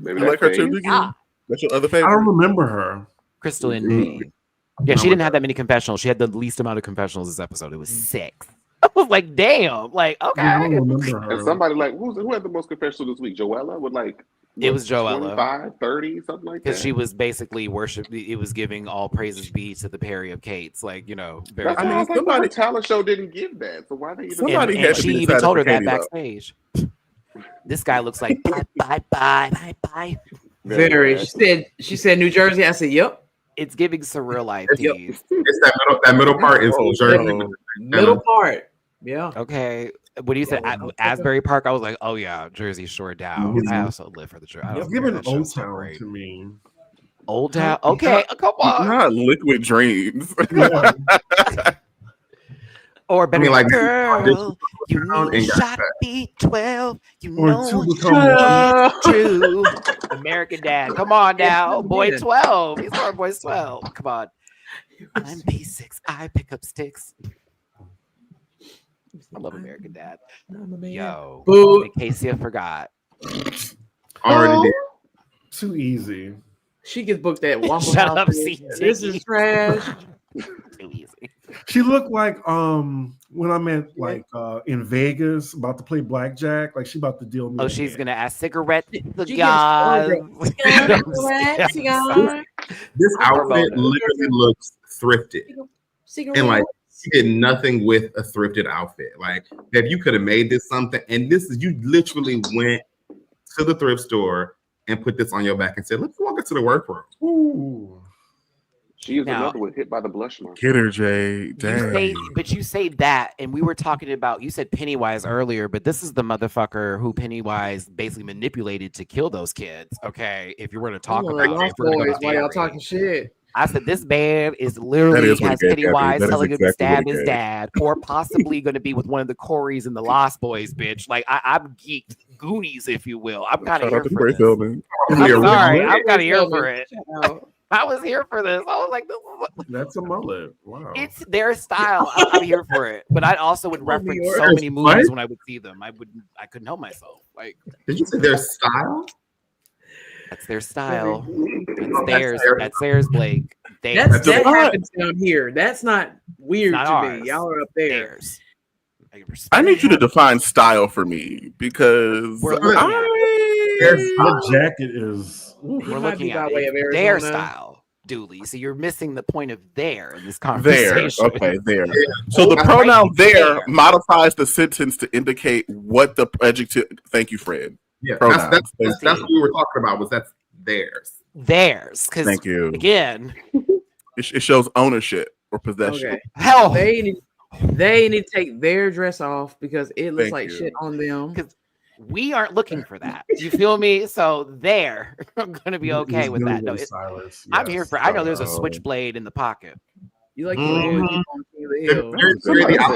Speaker 4: Maybe
Speaker 5: you like her too, Biggie? That's your other favorite?
Speaker 6: I don't remember her.
Speaker 3: Crystal Envy. Yeah, she didn't have that many confessionals. She had the least amount of confessionals this episode. It was 6. I was like, damn. Like, okay.
Speaker 6: I don't remember her.
Speaker 4: And somebody like, who had the most confessionals this week? Joella with like.
Speaker 3: It was Joella.
Speaker 4: 25, 30, something like that.
Speaker 3: Because she was basically it was giving all praises be to the Perry of Kate's. Like, you know, very.
Speaker 4: I mean, somebody talent show didn't give that. So why they even
Speaker 5: somebody
Speaker 3: and
Speaker 5: had to
Speaker 3: she
Speaker 5: be
Speaker 3: even told her that
Speaker 5: Katie,
Speaker 3: backstage. This guy looks like bye.
Speaker 7: Very. She said New Jersey. I said, yep.
Speaker 3: It's giving surreal life.
Speaker 7: Yep.
Speaker 8: It's that middle part is New Jersey.
Speaker 7: Middle part. Yeah.
Speaker 3: Okay. What do you say? Asbury Park. I was like, oh yeah, Jersey Shore down. I also live for the Jersey.
Speaker 6: It's giving Old Town to me.
Speaker 3: Old Town. Okay, come on.
Speaker 5: Not Liquid Dreams.
Speaker 3: Or better,
Speaker 8: like,
Speaker 3: girl, you need shot B12. You
Speaker 6: Or
Speaker 3: know
Speaker 6: it's
Speaker 3: true. American Dad. Come on now, boy 12. He's our boy 12. Come on. I'm P6. I pick up sticks. I love American Dad. Yo,
Speaker 7: Boo.
Speaker 3: in case you forgot.
Speaker 8: Already did.
Speaker 6: Too easy.
Speaker 7: She gets booked at Waffle
Speaker 3: Shut
Speaker 7: House.
Speaker 3: up, CT.
Speaker 7: This is trash.
Speaker 3: Too easy.
Speaker 6: She looked like when I met like in Vegas about to play blackjack, like she about to deal me.
Speaker 3: Oh, she's gonna ask cigarette the
Speaker 7: She
Speaker 3: guys.
Speaker 8: This outfit literally looks thrifted. And like she did nothing with a thrifted outfit. Like if you could have made this something, and this is you literally went to the thrift store and put this on your back and said, let's walk into the workroom.
Speaker 6: Ooh.
Speaker 4: She is another one hit by the blush mark.
Speaker 5: Get her, Jay. Dang.
Speaker 3: You say that, and we were talking about, you said Pennywise earlier, but this is the motherfucker who Pennywise basically manipulated to kill those kids. Okay, if you were to talk about it,
Speaker 7: boys, why y'all talking shit?
Speaker 3: I said this man is literally has Pennywise telling him to stab his dad, or possibly going to be with one of the Corys and the Lost Boys, bitch. Like I'm geeked, Goonies, if you will. I'm kind of here for this. I'm sorry, I'm kind of here for it. I was here for this. I was like,
Speaker 6: that's a mullet. Wow.
Speaker 3: It's their style. I'm here for it. But I also would reference so many movies when I would see them. I couldn't help myself. Like,
Speaker 8: did you say their style?
Speaker 3: That's their style. That's theirs. That's theirs, Blake.
Speaker 7: That happens down here. That's not weird to me. Y'all are up there.
Speaker 3: Theirs.
Speaker 5: I need you to define style for me because
Speaker 6: the jacket is.
Speaker 3: We're looking at their style, Dooley. So you're missing the point of there in this conversation.
Speaker 5: There, okay, there. So the pronoun there modifies the sentence to indicate what the adjective. Thank you, Fred.
Speaker 8: Yeah, that's what we were talking about. Was that's theirs?
Speaker 3: Theirs. Because
Speaker 5: thank you
Speaker 3: again.
Speaker 5: It shows ownership or possession.
Speaker 7: Okay. Hell, they need to take their dress off because it looks like shit on them.
Speaker 3: Because we aren't looking for that. You feel me? So there, I'm gonna be okay with that. No, I'm here for. I know there's a switchblade in the pocket.
Speaker 7: You like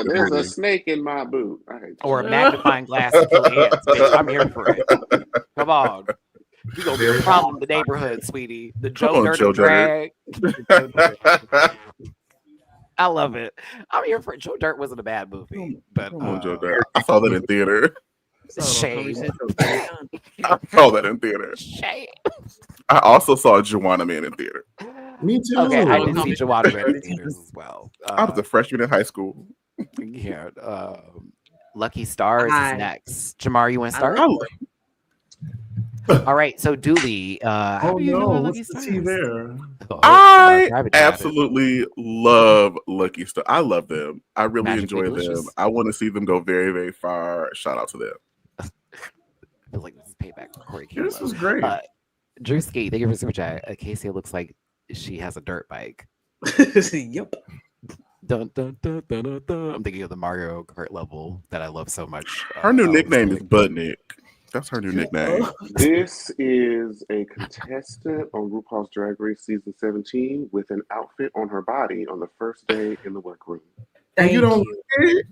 Speaker 4: there's a snake in my boot,
Speaker 3: or a magnifying glass to kill ants. Bitch. I'm here for it. Come on. You gonna be a problem in the neighborhood, sweetie. The
Speaker 5: Come
Speaker 3: Joe
Speaker 5: on,
Speaker 3: Dirt
Speaker 5: Joe
Speaker 3: drag.
Speaker 5: Dirt.
Speaker 3: I love it. I'm here for Joe Dirt wasn't a bad movie, but
Speaker 5: Come on, Joe Dirt. I saw that in theater.
Speaker 3: shame.
Speaker 5: I saw that in theater.
Speaker 3: Shame.
Speaker 5: I also saw Joanna Man in theater.
Speaker 8: Me too.
Speaker 3: Okay, I did see Joanna Man in theaters as well.
Speaker 5: I was a freshman in high school.
Speaker 3: Yeah. Lucky Stars
Speaker 7: Hi.
Speaker 3: is next. Jamar, you want to start?
Speaker 5: I-
Speaker 3: All right. So Dooley, how
Speaker 6: Oh
Speaker 3: do you know
Speaker 6: no,
Speaker 3: about
Speaker 6: what's
Speaker 3: Lucky
Speaker 6: the
Speaker 3: Stars?
Speaker 6: tea there?
Speaker 3: Oh,
Speaker 5: I
Speaker 3: private chatted.
Speaker 5: absolutely love Lucky Star. I love them. I really
Speaker 3: Magically
Speaker 5: enjoy them.
Speaker 3: delicious.
Speaker 5: I want to see them go very, very far. Shout out to them.
Speaker 3: I feel like this is payback for Corey
Speaker 6: Yeah, this
Speaker 3: Kilo.
Speaker 6: was great.
Speaker 3: Drewski, thank you for super chat. Casey looks like she has a dirt bike.
Speaker 7: Yep.
Speaker 3: Dun, dun, dun, dun, dun, dun. I'm thinking of the Mario Kart level that I love so much.
Speaker 5: Her new nickname is Budnick. That's her new nickname.
Speaker 4: This is a contestant on RuPaul's Drag Race season 17 with an outfit on her body on the first day in the workroom.
Speaker 7: Thank
Speaker 8: you don't
Speaker 7: you.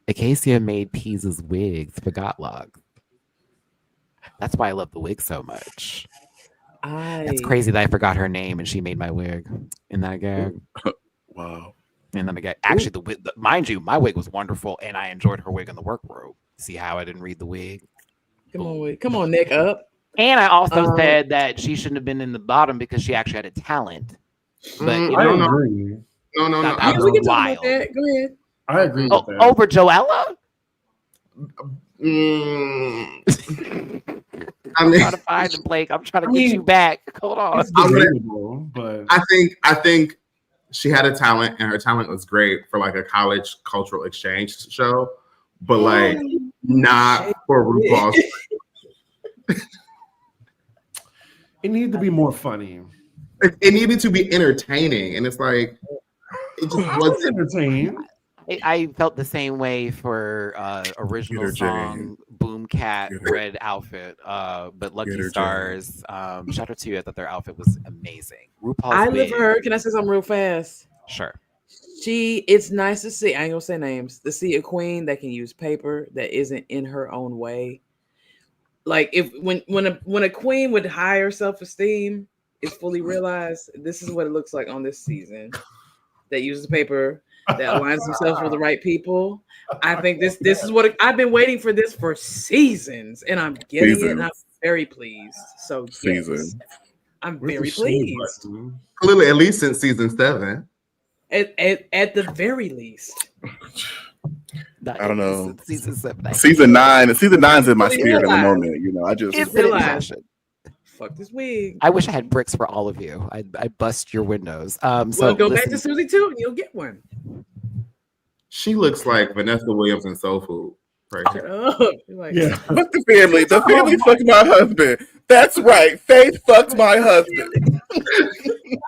Speaker 3: Acacia made Pease's wigs for Gottlock. That's why I love the wig so much. It's crazy that I forgot her name and she made my wig in that gag.
Speaker 5: Wow.
Speaker 3: And then again, actually, the wig, mind you, my wig was wonderful, and I enjoyed her wig in the workroom. See how I didn't read the wig?
Speaker 7: Come on, neck up.
Speaker 3: And I also said that she shouldn't have been in the bottom because she actually had a talent. But you
Speaker 6: I
Speaker 3: know,
Speaker 6: agree.
Speaker 8: No.
Speaker 3: That was
Speaker 7: we can talk
Speaker 3: wild.
Speaker 7: about that. Go ahead.
Speaker 6: I agree with that.
Speaker 3: Over Joella?
Speaker 8: I
Speaker 3: I'm
Speaker 8: mean,
Speaker 3: trying to find him, Blake. I'm trying to get you back. Hold on.
Speaker 6: It's debatable, but
Speaker 8: I think she had a talent, and her talent was great for like a college cultural exchange show, but like not for RuPaul's.
Speaker 6: it needed to be more funny.
Speaker 8: It needed to be entertaining, and it's like it just
Speaker 6: I was
Speaker 8: wasn't.
Speaker 6: entertained.
Speaker 3: I felt the same way for original
Speaker 5: Get her,
Speaker 3: song Boom Cat
Speaker 5: Get her.
Speaker 3: red outfit. But Lucky
Speaker 5: Get her,
Speaker 3: Stars, shout out to you. I thought their outfit was amazing. RuPaul's
Speaker 7: I live
Speaker 3: wig.
Speaker 7: for her. Can I say something real fast?
Speaker 3: Sure.
Speaker 7: It's nice to see. I ain't gonna say names. To see a queen that can use paper that isn't in her own way. Like when a queen with higher self-esteem is fully realized, this is what it looks like on this season. That uses paper, that aligns themselves with the right people. I think this is what I've been waiting for this for seasons, and I'm getting it, and I'm very pleased. So yes, I'm very pleased.
Speaker 8: Clearly, at least since season 7.
Speaker 7: At the very least.
Speaker 5: I don't know.
Speaker 3: Season 7.
Speaker 5: Season 9 is in my spirit in the moment. You know, I just
Speaker 3: Infinite passion.
Speaker 7: Fuck this wig.
Speaker 3: I wish I had bricks for all of you. I'd bust your windows. So
Speaker 7: Well, go back
Speaker 3: listen,
Speaker 7: to Susie too, and you'll get one.
Speaker 8: She looks like Vanessa Williams in Soul Food. Right
Speaker 7: Shut
Speaker 8: here.
Speaker 7: up. You're like,
Speaker 6: Yeah.
Speaker 5: Fuck the family. The family fucked my husband. That's right. Faith fucked my husband.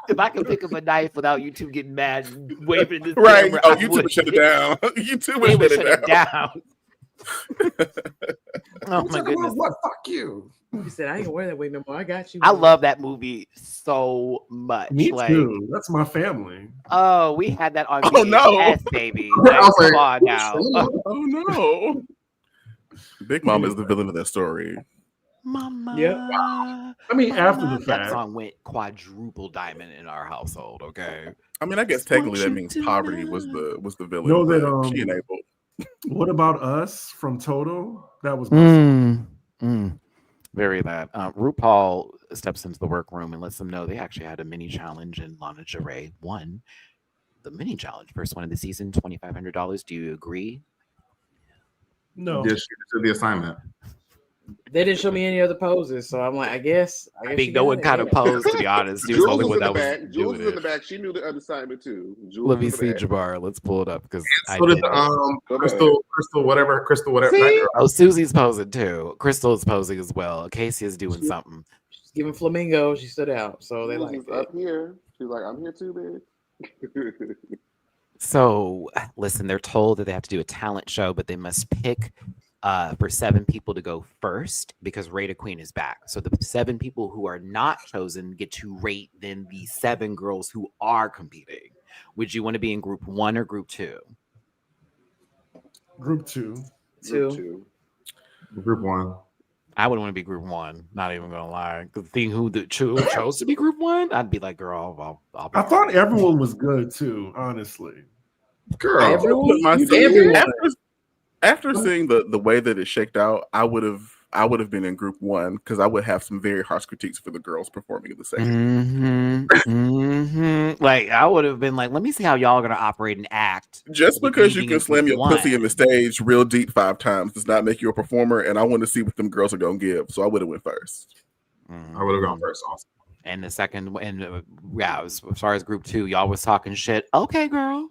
Speaker 3: if I could pick up a knife without you two getting mad and waving this
Speaker 5: Right.
Speaker 3: camera,
Speaker 5: Oh,
Speaker 3: I
Speaker 5: you two
Speaker 3: would.
Speaker 5: would shut it down. You two
Speaker 3: They
Speaker 5: would
Speaker 3: would
Speaker 5: shut it down.
Speaker 3: Oh my goodness.
Speaker 6: What? Fuck you.
Speaker 7: you said I ain't gonna wear that wig no more. I got you.
Speaker 3: I love that movie so much.
Speaker 6: Me
Speaker 3: like,
Speaker 6: too. That's my family.
Speaker 3: oh, we had that on
Speaker 5: Oh, no.
Speaker 3: VHS, baby.
Speaker 8: I
Speaker 3: Like,
Speaker 8: was
Speaker 3: come
Speaker 8: like,
Speaker 3: on now.
Speaker 5: Oh no. Big Mama is the villain of that story.
Speaker 3: Mama.
Speaker 7: Yep.
Speaker 6: I mean, after the
Speaker 3: That
Speaker 6: fact.
Speaker 3: song went quadruple diamond in our household. Okay.
Speaker 5: I mean, I guess technically that means Poverty was the villain.
Speaker 6: Know that,
Speaker 5: but she enabled.
Speaker 6: What About Us from Toto? That was my
Speaker 3: Very that. RuPaul steps into the workroom and lets them know they actually had a mini challenge, and Lana Jarre won the mini challenge, first one of the season, $2,500. Do you agree?
Speaker 6: No.
Speaker 8: Just to the assignment.
Speaker 7: They didn't show me any other poses, so I'm like, I guess
Speaker 3: I think no one kind of posed, to be honest. She was the
Speaker 4: Jules
Speaker 3: only
Speaker 4: was
Speaker 3: one
Speaker 4: in the
Speaker 3: that was
Speaker 4: back. Jules
Speaker 3: doing
Speaker 4: was in the
Speaker 3: it.
Speaker 4: back. She knew the other assignment too. Jules
Speaker 3: Let me
Speaker 4: was in
Speaker 3: see,
Speaker 4: the back.
Speaker 3: Jabbar. Let's pull it up because I
Speaker 8: So did
Speaker 3: did.
Speaker 8: the Crystal whatever. That
Speaker 4: See?
Speaker 8: girl.
Speaker 3: Oh, Susie's posing too. Crystal is posing as well. Casey is doing something.
Speaker 7: She's giving flamingo. She stood out, so they
Speaker 4: Jules
Speaker 7: like
Speaker 4: was up here. She's like, I'm here too, babe.
Speaker 3: So, listen, they're told that they have to do a talent show, but they must pick for 7 people to go first because Rate a Queen is back. So the 7 people who are not chosen get to rate then the 7 girls who are competing. Would you want to be in group 1 or group 2?
Speaker 6: Group 2.
Speaker 7: two.
Speaker 8: Group 1.
Speaker 3: I wouldn't want to be group one. Not even gonna lie. The thing who chose to be group one, I'd be like, girl, I'll be
Speaker 6: I thought everyone was good too, honestly.
Speaker 8: Girl,
Speaker 7: Everyone?
Speaker 8: myself,
Speaker 5: After seeing the way that it shaked out, I would have been in group one because I would have some very harsh critiques for the girls performing in the second.
Speaker 3: Like I would have been like, let me see how y'all are gonna operate and act.
Speaker 5: Just because you
Speaker 3: being
Speaker 5: can
Speaker 3: in
Speaker 5: slam
Speaker 3: group
Speaker 5: your pussy
Speaker 3: one.
Speaker 5: in the stage real deep 5 times does not make you a performer, and I want to see what them girls are gonna give. So I would have went first.
Speaker 8: I would have gone first also.
Speaker 3: And the second, and yeah, as far as group 2, y'all was talking shit. Okay, girl.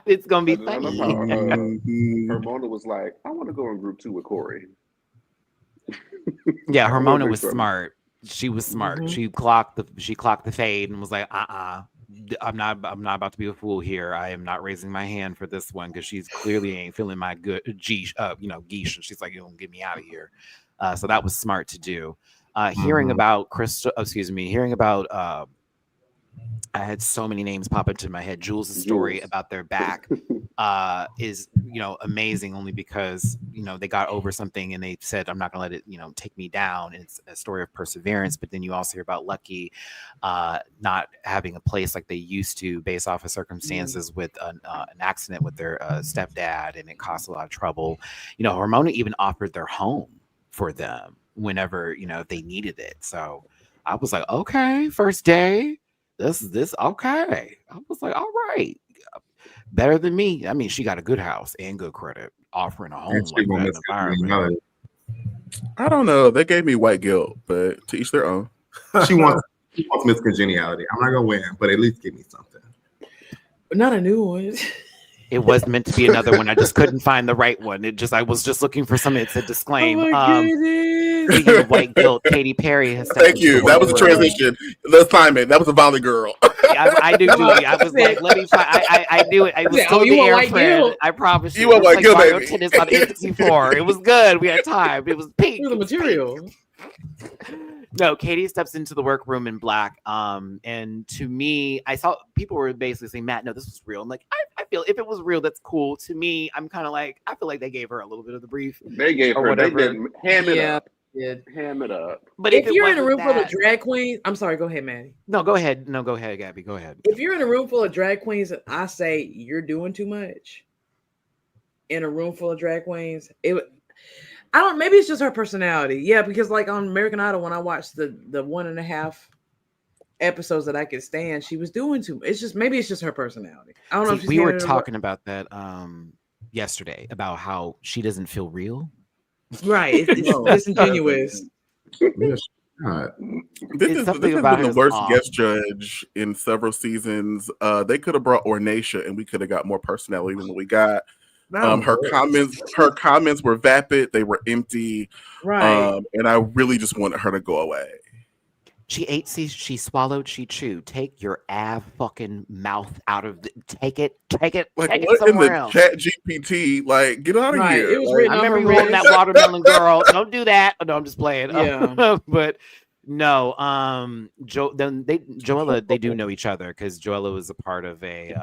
Speaker 3: It's gonna be
Speaker 4: I love how
Speaker 3: funny.
Speaker 4: Hermona was like, I want to go in group 2 with Corey.
Speaker 3: Yeah,
Speaker 4: I love
Speaker 3: Hermona
Speaker 4: Big
Speaker 3: was
Speaker 4: Brother.
Speaker 3: smart. She was smart.
Speaker 7: Mhm.
Speaker 3: She clocked the fade and was like, I'm not about to be a fool here. I am not raising my hand for this one because she's clearly ain't feeling my good geesh, geesh. And she's like, you don't get me out of here. So that was smart to do. Hearing about hearing about I had so many names pop into my head. Jules' story
Speaker 4: Jules.
Speaker 3: about their back is, amazing only because, they got over something and they said, I'm not going to let it, take me down. And it's a story of perseverance. But then you also hear about Lucky not having a place like they used to based off of circumstances with an accident with their stepdad. And it cost a lot of trouble. Ramona even offered their home for them whenever, if they needed it. So I was like, okay, first day. This okay. I was like, all right, better than me. I mean, she got a good house and good credit, offering a home like that environment.
Speaker 5: I don't know. They gave me white guilt, but to each their own.
Speaker 8: She wants Miss Congeniality. I'm not gonna win, but at least give me something.
Speaker 7: Not a new one.
Speaker 3: It was meant to be another one. I just couldn't find the right one. I was just looking for something that said disclaim.
Speaker 7: Oh my goodness.
Speaker 3: Speaking of white guilt, Katy Perry has.
Speaker 5: Thank you. That was a transition. The assignment. That was a volley girl.
Speaker 3: I do. I was like, let me find. I knew it. I was still in the air, friend. I promise you.
Speaker 5: You want white guilt, baby?
Speaker 3: Tennis on N64. It was good. We had time. It was pink.
Speaker 7: The material.
Speaker 3: No, Katie steps into the workroom in black. And to me, I saw people were basically saying, Matt, no, this was real. I'm like, I feel if it was real, that's cool. To me, I'm kind of like, I feel like they gave her a little bit of the brief.
Speaker 4: They gave her,
Speaker 3: whatever.
Speaker 4: they did ham it up.
Speaker 7: Yeah.
Speaker 4: Ham it up.
Speaker 3: But
Speaker 7: if you're in a room full of drag queens, I'm sorry, go ahead, Maddie.
Speaker 3: No, go ahead. No, go ahead, Gabby. Go ahead.
Speaker 7: If you're in a room full of drag queens, I say you're doing too much. In a room full of drag queens, maybe it's just her personality. Yeah, because like on American Idol, when I watched the 1.5 episodes that I could stand, she was doing too much. Maybe it's just her personality. I don't know if
Speaker 3: we were talking about that yesterday about how she doesn't feel real.
Speaker 7: Right. It's disingenuous.
Speaker 5: This has been the worst guest judge in several seasons. They could have brought Ornacia and we could have got more personality than what we got. Her comments were vapid, they were empty.
Speaker 7: Right.
Speaker 5: And I really just wanted her to go away.
Speaker 3: She ate, she swallowed, she chewed. Take your fucking mouth out of take it.
Speaker 5: Like
Speaker 3: take
Speaker 5: what
Speaker 3: it
Speaker 5: in the
Speaker 3: else.
Speaker 5: chat GPT? Like, get out of here.
Speaker 7: It was
Speaker 3: I remember you holding that watermelon girl. Don't do that. No, I'm just playing.
Speaker 7: Yeah.
Speaker 3: But no, Joella, they do know each other because Joella was a part of a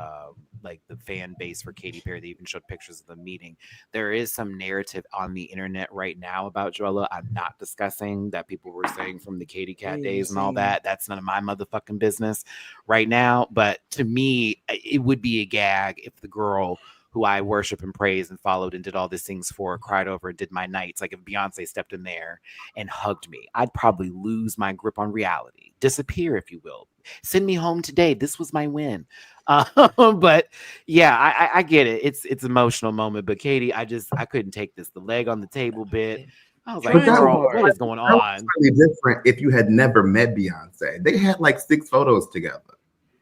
Speaker 3: like the fan base for Katy Perry. They even showed pictures of the meeting. There is some narrative on the internet right now about Joella. I'm not discussing that people were saying from the Katy Cat days and all that. That's none of my motherfucking business right now. But to me, it would be a gag if the girl who I worship and praise and followed and did all these things for, cried over and did my nights. Like if Beyonce stepped in there and hugged me, I'd probably lose my grip on reality, disappear, if you will. Send me home today. This was my win. But yeah, I get it. It's emotional moment. But Katie, I couldn't take this. The leg on the table bit. I was like, girl, what is going on?
Speaker 8: Really different if you had never met Beyonce. They had like 6 photos together.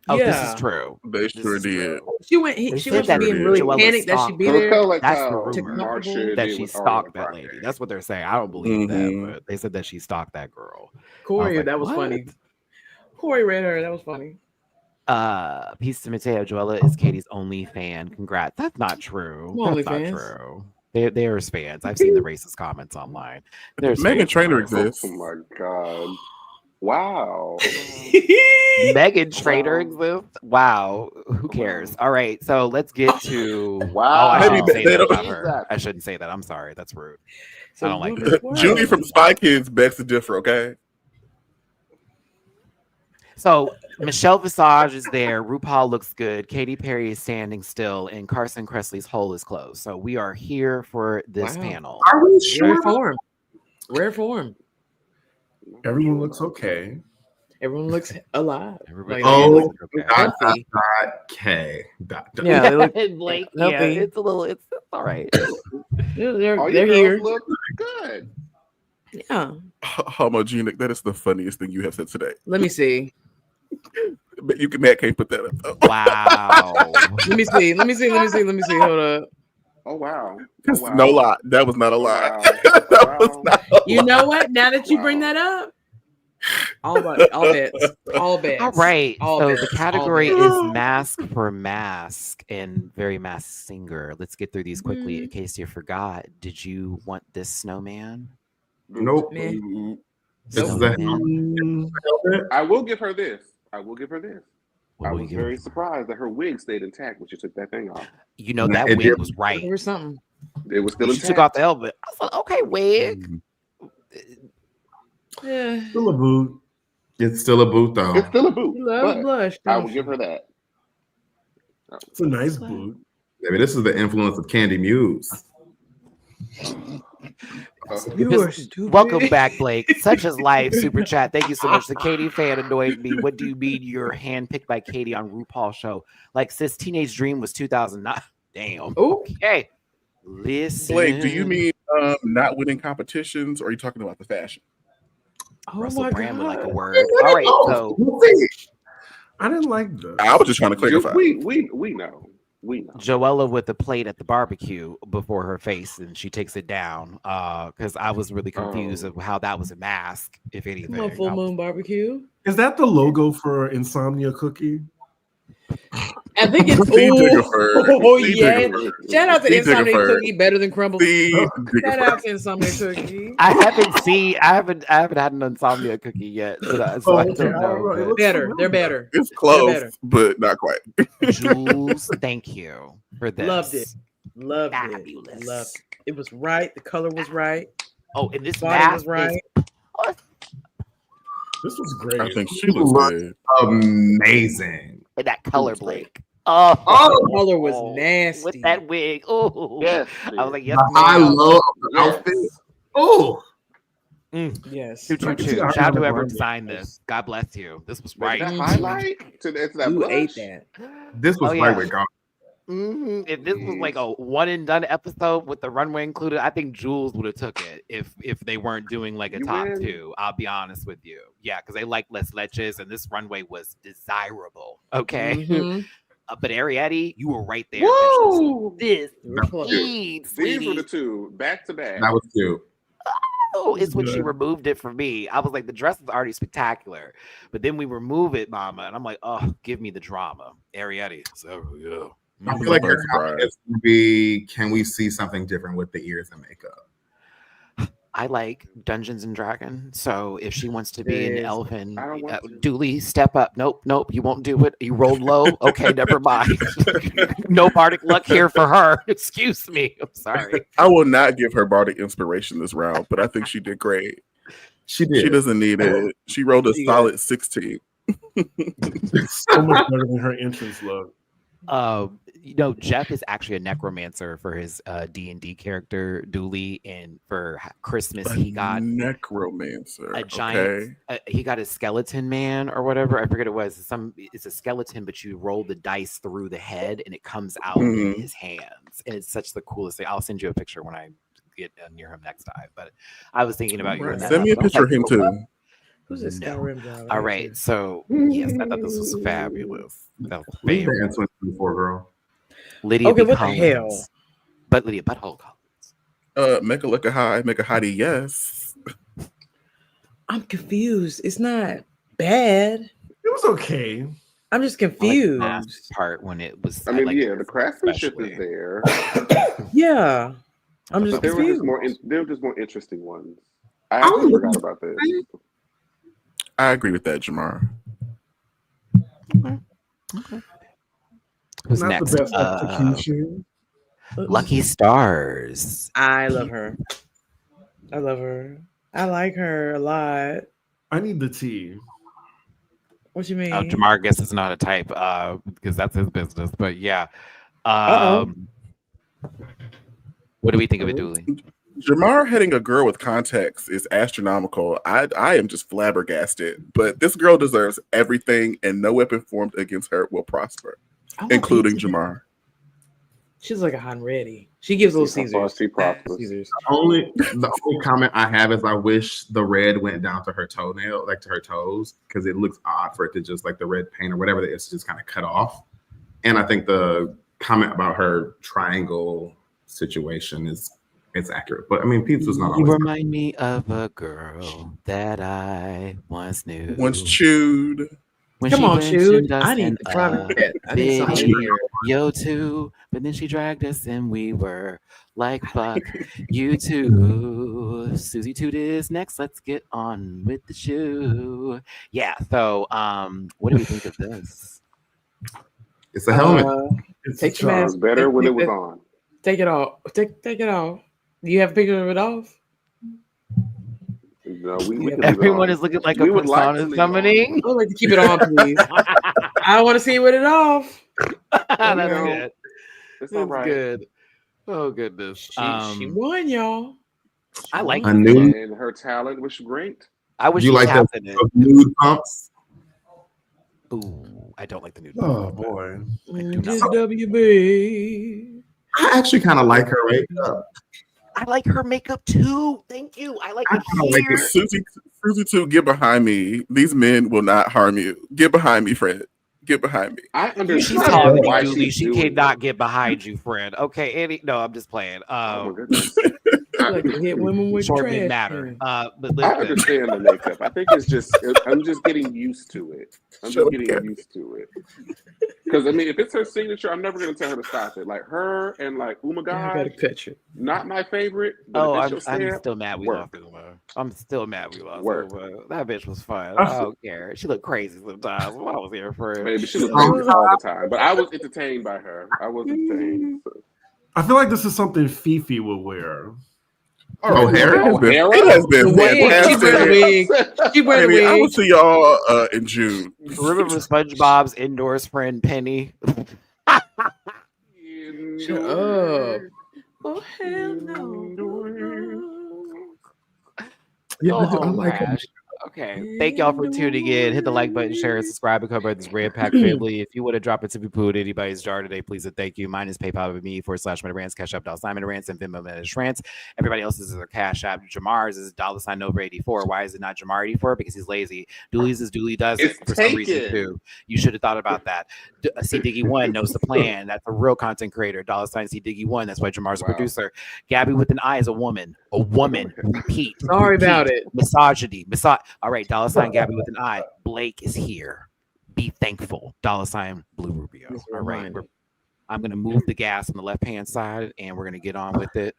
Speaker 3: Oh, this is true.
Speaker 5: They sure did.
Speaker 7: She went from being really panicked that she'd be there.
Speaker 4: Like
Speaker 3: that's the rumor that she stalked that lady. That's what they're saying. I don't believe that, but they said that she stalked that girl.
Speaker 7: Corey, that was funny. Corey read her. That was funny.
Speaker 3: Peace to Mateo. Joella is Katie's only fan. Congrats. That's not true. That's not true. They're fans. I've seen the racist comments online.
Speaker 5: Meghan Trainor exists.
Speaker 4: Oh my god. Wow.
Speaker 3: Megan Trainor exists. Wow, who cares? All right, so let's get to.
Speaker 4: Wow.
Speaker 3: Oh, I
Speaker 5: Maybe
Speaker 3: shouldn't say
Speaker 5: they
Speaker 3: that
Speaker 5: don't-
Speaker 3: about her. I shouldn't say that. I'm sorry. That's rude. I don't like that.
Speaker 5: Judy from Spy Kids begs to differ. Okay.
Speaker 3: So Michelle Visage is there. RuPaul looks good. Katy Perry is standing still, and Carson Kressley's hole is closed. So we are here for this panel.
Speaker 8: Are we
Speaker 7: Rare
Speaker 8: sure?
Speaker 7: form. Rare form.
Speaker 6: Everyone looks okay.
Speaker 7: Everyone looks alive.
Speaker 3: Everybody
Speaker 7: Like,
Speaker 8: Oh,
Speaker 3: okay.
Speaker 7: healthy.
Speaker 8: K.
Speaker 7: Yeah, they look
Speaker 3: Blake,
Speaker 7: healthy.
Speaker 3: yeah, it's a little. It's all right.
Speaker 7: they're
Speaker 4: All your
Speaker 7: here.
Speaker 4: girls look good.
Speaker 7: Yeah.
Speaker 5: Homogenic. That is the funniest thing you have said today.
Speaker 7: Let me see.
Speaker 5: But you can, Matt can't put that up.
Speaker 3: Wow.
Speaker 7: Let me see. Hold up.
Speaker 4: Oh wow.
Speaker 5: That's
Speaker 4: Oh, wow.
Speaker 5: no lie. That was not a lie.
Speaker 4: Wow.
Speaker 5: That was not a
Speaker 7: You
Speaker 5: lie.
Speaker 7: know what? Now that you bring
Speaker 4: Wow.
Speaker 7: that up, all bets. All bets.
Speaker 3: All right.
Speaker 7: All
Speaker 3: So
Speaker 7: bets.
Speaker 3: the
Speaker 7: All
Speaker 3: category
Speaker 7: bets.
Speaker 3: is mask for mask and very mask singer. Let's get through these quickly in case you forgot. Did you want this snowman?
Speaker 8: Nope.
Speaker 7: Meh.
Speaker 8: This is a
Speaker 3: Snowman?
Speaker 4: I will give her this. I will give her this.
Speaker 3: What
Speaker 4: I
Speaker 3: will you
Speaker 4: was
Speaker 3: give her?
Speaker 4: very surprised that her wig stayed intact when she took that thing off.
Speaker 3: You know
Speaker 8: Nah,
Speaker 3: that
Speaker 8: it
Speaker 3: wig
Speaker 8: did-
Speaker 3: was right.
Speaker 7: Or something.
Speaker 4: It was still
Speaker 3: She
Speaker 4: intact.
Speaker 3: took off the helmet. I was like, okay, wig.
Speaker 7: Yeah.
Speaker 6: Still a boot.
Speaker 8: It's still a boot though.
Speaker 4: It's still a boot.
Speaker 7: You love
Speaker 4: but
Speaker 7: blush.
Speaker 4: I
Speaker 7: don't
Speaker 4: will give
Speaker 7: you?
Speaker 4: her that.
Speaker 6: It's a nice boot.
Speaker 8: Maybe this is the influence of Candy Muse.
Speaker 7: You are stupid.
Speaker 3: Welcome back, Blake. Such is life. Super chat. Thank you so much. The Katie fan annoyed me. What do you mean you're handpicked by Katie on RuPaul show? Like, sis, Teenage Dream was 2009. Damn.
Speaker 7: Oh,
Speaker 3: Okay. Listen.
Speaker 5: Blake, do you mean not winning competitions, or are you talking about the fashion?
Speaker 7: oh
Speaker 3: Russell
Speaker 7: my
Speaker 3: Brand would like a
Speaker 7: God.
Speaker 3: word. All right. So
Speaker 6: I didn't like this.
Speaker 5: I was just trying to clarify.
Speaker 4: We know. We know.
Speaker 3: Joella with the plate at the barbecue before her face, and she takes it down. Because I was really confused of how that was a mask, if anything.
Speaker 7: Come on, Full Moon Barbecue.
Speaker 6: Is that the logo for Insomnia Cookie?
Speaker 7: I think it's
Speaker 5: See,
Speaker 7: ooh.
Speaker 5: Diggerford.
Speaker 7: Oh
Speaker 5: See,
Speaker 7: yeah.
Speaker 5: Diggerford.
Speaker 7: Shout out to
Speaker 5: See,
Speaker 7: Insomnia
Speaker 5: Diggerford.
Speaker 7: Cookie, better than Crumble.
Speaker 5: See,
Speaker 7: Shout
Speaker 5: Diggerford.
Speaker 7: out to Insomnia Cookie.
Speaker 3: I haven't had an insomnia cookie yet, so I don't know.
Speaker 6: It
Speaker 3: but-
Speaker 6: looks
Speaker 7: Better.
Speaker 6: familiar.
Speaker 7: They're better.
Speaker 5: It's
Speaker 7: better.
Speaker 5: close, but not quite.
Speaker 3: Jules, thank you for this.
Speaker 7: Loved it. Loved
Speaker 3: Fabulous.
Speaker 7: it. Loved it. It was right. The color was right.
Speaker 3: Oh, and this
Speaker 7: Body
Speaker 3: mask
Speaker 7: was right.
Speaker 6: This was great.
Speaker 5: I think she looks good.
Speaker 8: Amazing.
Speaker 3: and that color, Blake. Oh,
Speaker 7: The color was nasty.
Speaker 3: with that wig. Oh,
Speaker 4: Yes.
Speaker 3: I was like, yes,
Speaker 8: The high
Speaker 3: ma'am.
Speaker 8: low of the outfit. Oh,
Speaker 7: Yes.
Speaker 3: Two, two,
Speaker 6: I can see
Speaker 3: two.
Speaker 6: the
Speaker 3: Shout out to
Speaker 6: Ariana
Speaker 3: whoever
Speaker 6: Grande.
Speaker 3: designed this. God bless you. This was
Speaker 4: Right.
Speaker 3: right.
Speaker 4: That highlight to that
Speaker 7: You
Speaker 4: blush.
Speaker 7: ate that.
Speaker 8: this was
Speaker 3: Oh,
Speaker 8: right
Speaker 3: yeah.
Speaker 8: with God.
Speaker 3: If this was like a one and done episode with the runway included, I think Jules would have took it if they weren't doing like a
Speaker 4: You
Speaker 3: top
Speaker 4: win.
Speaker 3: two. I'll be honest with you. Yeah, because they like Les Leches and this runway was desirable. Okay.
Speaker 7: Mhm.
Speaker 3: But Arietti, you were right there.
Speaker 4: Woo!
Speaker 3: This
Speaker 7: You were close.
Speaker 3: speed,
Speaker 4: These were
Speaker 3: sweetie.
Speaker 4: the two back to back.
Speaker 8: That was cute.
Speaker 3: Oh, it's when she
Speaker 6: Good.
Speaker 3: removed it from me. I was like, the dress is already spectacular. But then we remove it, mama. And I'm like, oh, give me the drama. Arietti. So yeah.
Speaker 8: I feel like
Speaker 5: Buzz
Speaker 8: her
Speaker 5: Fry.
Speaker 8: outfits would be. Can we see something different with the ears and makeup?
Speaker 3: I like Dungeons and Dragons. So if she wants to be an
Speaker 7: Yes.
Speaker 3: elfin,
Speaker 4: I don't want to.
Speaker 3: Dooley, step up. Nope, you won't do it. You rolled low. Okay, never mind. No bardic luck here for her. Excuse me. I'm sorry.
Speaker 5: I will not give her bardic inspiration this round, but I think she did great.
Speaker 8: She did.
Speaker 5: She doesn't need it. She rolled a
Speaker 7: She
Speaker 5: solid 16.
Speaker 6: So much better than her entrance look.
Speaker 3: Jeff is actually a necromancer for his D&D character Dooley, and for Christmas he got
Speaker 5: necromancer.
Speaker 3: a giant. He got a skeleton man or whatever. I forget it was. It's a skeleton, but you roll the dice through the head and it comes out in
Speaker 5: Mhm.
Speaker 3: his hands, and it's such the coolest thing. I'll send you a picture when I get near him next time. But I was thinking about you.
Speaker 5: Right.
Speaker 3: in that
Speaker 5: Send me a
Speaker 3: episode.
Speaker 5: picture of him too.
Speaker 7: Who's this Skyrim guy?
Speaker 3: All right, so yes, I thought this was fabulous. That was
Speaker 8: Leave
Speaker 3: fabulous.
Speaker 8: the answer before, girl.
Speaker 3: Lydia
Speaker 7: Okay,
Speaker 3: B.
Speaker 7: what the
Speaker 3: Collins.
Speaker 7: hell?
Speaker 3: But Lydia Butthole Collins.
Speaker 5: Make a look a high, make a hottie, yes.
Speaker 7: I'm confused. It's not bad.
Speaker 6: It was okay.
Speaker 7: I'm just
Speaker 3: I like the
Speaker 7: confused.
Speaker 3: last part when it was.
Speaker 4: I mean,
Speaker 3: like
Speaker 4: yeah,
Speaker 3: it
Speaker 4: the craftsmanship
Speaker 3: especially.
Speaker 4: is there,
Speaker 7: Yeah. I'm
Speaker 3: But
Speaker 7: just
Speaker 4: but there were
Speaker 7: confused.
Speaker 4: just more. There were just more interesting ones. I actually forgot about this.
Speaker 5: I agree with that, Jamar.
Speaker 3: Okay. Who's
Speaker 6: Not
Speaker 3: next?
Speaker 6: the best execution.
Speaker 3: Lucky Stars.
Speaker 7: I love her. I love her. I like her a lot.
Speaker 6: I need the tea.
Speaker 7: What you mean?
Speaker 3: Jamar guess is not a type because that's his business. But yeah.
Speaker 7: Uh-oh.
Speaker 3: What do we think of it, Dooley?
Speaker 5: Jamar hitting a girl with context is astronomical. I am just flabbergasted. But this girl deserves everything, and no weapon formed against her will prosper, including Jamar.
Speaker 7: She's like a hot and ready. She gives little Caesars.
Speaker 8: The only comment I have is I wish the red went down to her toenail, like to her toes, because it looks odd for it to just like the red paint or whatever it is, just kind of cut off. And I think the comment about her triangle situation it's accurate. But I mean, pizza's not always.
Speaker 3: You remind me of a girl that I once knew.
Speaker 5: Once chewed.
Speaker 3: When
Speaker 7: Come
Speaker 3: she
Speaker 7: on,
Speaker 3: mentioned
Speaker 7: Chewed.
Speaker 3: us
Speaker 7: I need
Speaker 3: in
Speaker 7: the private jet. I need
Speaker 3: big
Speaker 7: something here.
Speaker 3: yo too, but then she dragged us and we were like, fuck you too. Susie Toot is next. Let's get on with the show. Yeah. So, what do we think of this?
Speaker 8: It's a helmet.
Speaker 7: Take your mask.
Speaker 4: Better when it was on.
Speaker 7: Take it off. Take it off. Do you have a picture of it off?
Speaker 4: No, we
Speaker 3: Everyone is looking like a persona is summoning.
Speaker 7: I would like to keep it on, please. I want to see it with it off.
Speaker 3: That's good.
Speaker 4: It's all right.
Speaker 3: Good. Oh goodness.
Speaker 7: She won, y'all.
Speaker 3: I like
Speaker 8: I knew
Speaker 4: and her talent was great.
Speaker 3: I wish
Speaker 8: you
Speaker 3: she
Speaker 8: like
Speaker 3: was
Speaker 8: the
Speaker 3: in it.
Speaker 8: nude pumps.
Speaker 3: Ooh, I don't like the new.
Speaker 6: Oh boy.
Speaker 7: WB.
Speaker 8: I actually kind of like her makeup.
Speaker 3: I like her makeup too. Thank you. I like
Speaker 8: I
Speaker 3: the
Speaker 8: kinda like
Speaker 3: hair.
Speaker 5: Susie too, get behind me. These men will not harm you. Get behind me, Fred. Get behind me.
Speaker 4: I
Speaker 3: She's
Speaker 4: understand
Speaker 3: taller
Speaker 4: why
Speaker 3: than Julie.
Speaker 4: she's
Speaker 3: She
Speaker 4: doing
Speaker 3: cannot get behind you, friend. Okay, Andy. No, I'm just playing.
Speaker 4: Oh my goodness.
Speaker 7: I like to hit women with
Speaker 3: Short
Speaker 7: trash.
Speaker 3: didn't matter. But
Speaker 4: I
Speaker 3: listen,
Speaker 4: understand the makeup. I think it's just I'm just getting used to it. I'm just getting used to it. Because I mean, if it's her signature, I'm never gonna tell her to stop it. Like her and like
Speaker 7: I got a
Speaker 4: Umagad,
Speaker 7: picture.
Speaker 4: not my favorite. But if it's your
Speaker 3: I'm
Speaker 4: stamp,
Speaker 3: still mad we
Speaker 4: work.
Speaker 3: lost Uma. I'm still mad we lost
Speaker 4: Work.
Speaker 3: Uma. That bitch was fun. I don't care. She looked crazy sometimes. When I was here for it.
Speaker 4: Maybe she was crazy all the time, but I was entertained by her. I was entertained. So.
Speaker 6: I feel like this is something Fifi would wear.
Speaker 8: Oh, hair.
Speaker 5: It has been
Speaker 7: She wear the wig. She wear the
Speaker 5: I will
Speaker 7: wig.
Speaker 5: see y'all in June.
Speaker 3: Remember SpongeBob's indoors friend Penny?
Speaker 7: Shut up. Oh hell no.
Speaker 8: Yeah,
Speaker 3: Oh,
Speaker 8: I'm like,
Speaker 3: gosh. Okay. Thank y'all for tuning in. Hit the like button, share, and subscribe, become part of this Red Pack family. If you want to drop a tippy poo in anybody's jar today, please and thank you. Mine is PayPal with me /MattyRants, Cash App $MattyRants, and Venmo MattyRants. Everybody else's is their Cash App. Jamar's is $over84. Why is it not Jamar 84? Because he's lazy. Dooley's is Dooley does it for some reason too. You should have thought about that. C Diggy One knows the plan. That's a real content creator. $C Diggy One. That's why Jamar's a producer. Gabby with an I is a woman. A woman. Repeat.
Speaker 7: Sorry about it.
Speaker 3: Misogyny. All right, $Gabby with an I. Blake is here. Be thankful. $Blue Rubio. All right. I'm going to move the gas on the left-hand side, and we're going to get on with it.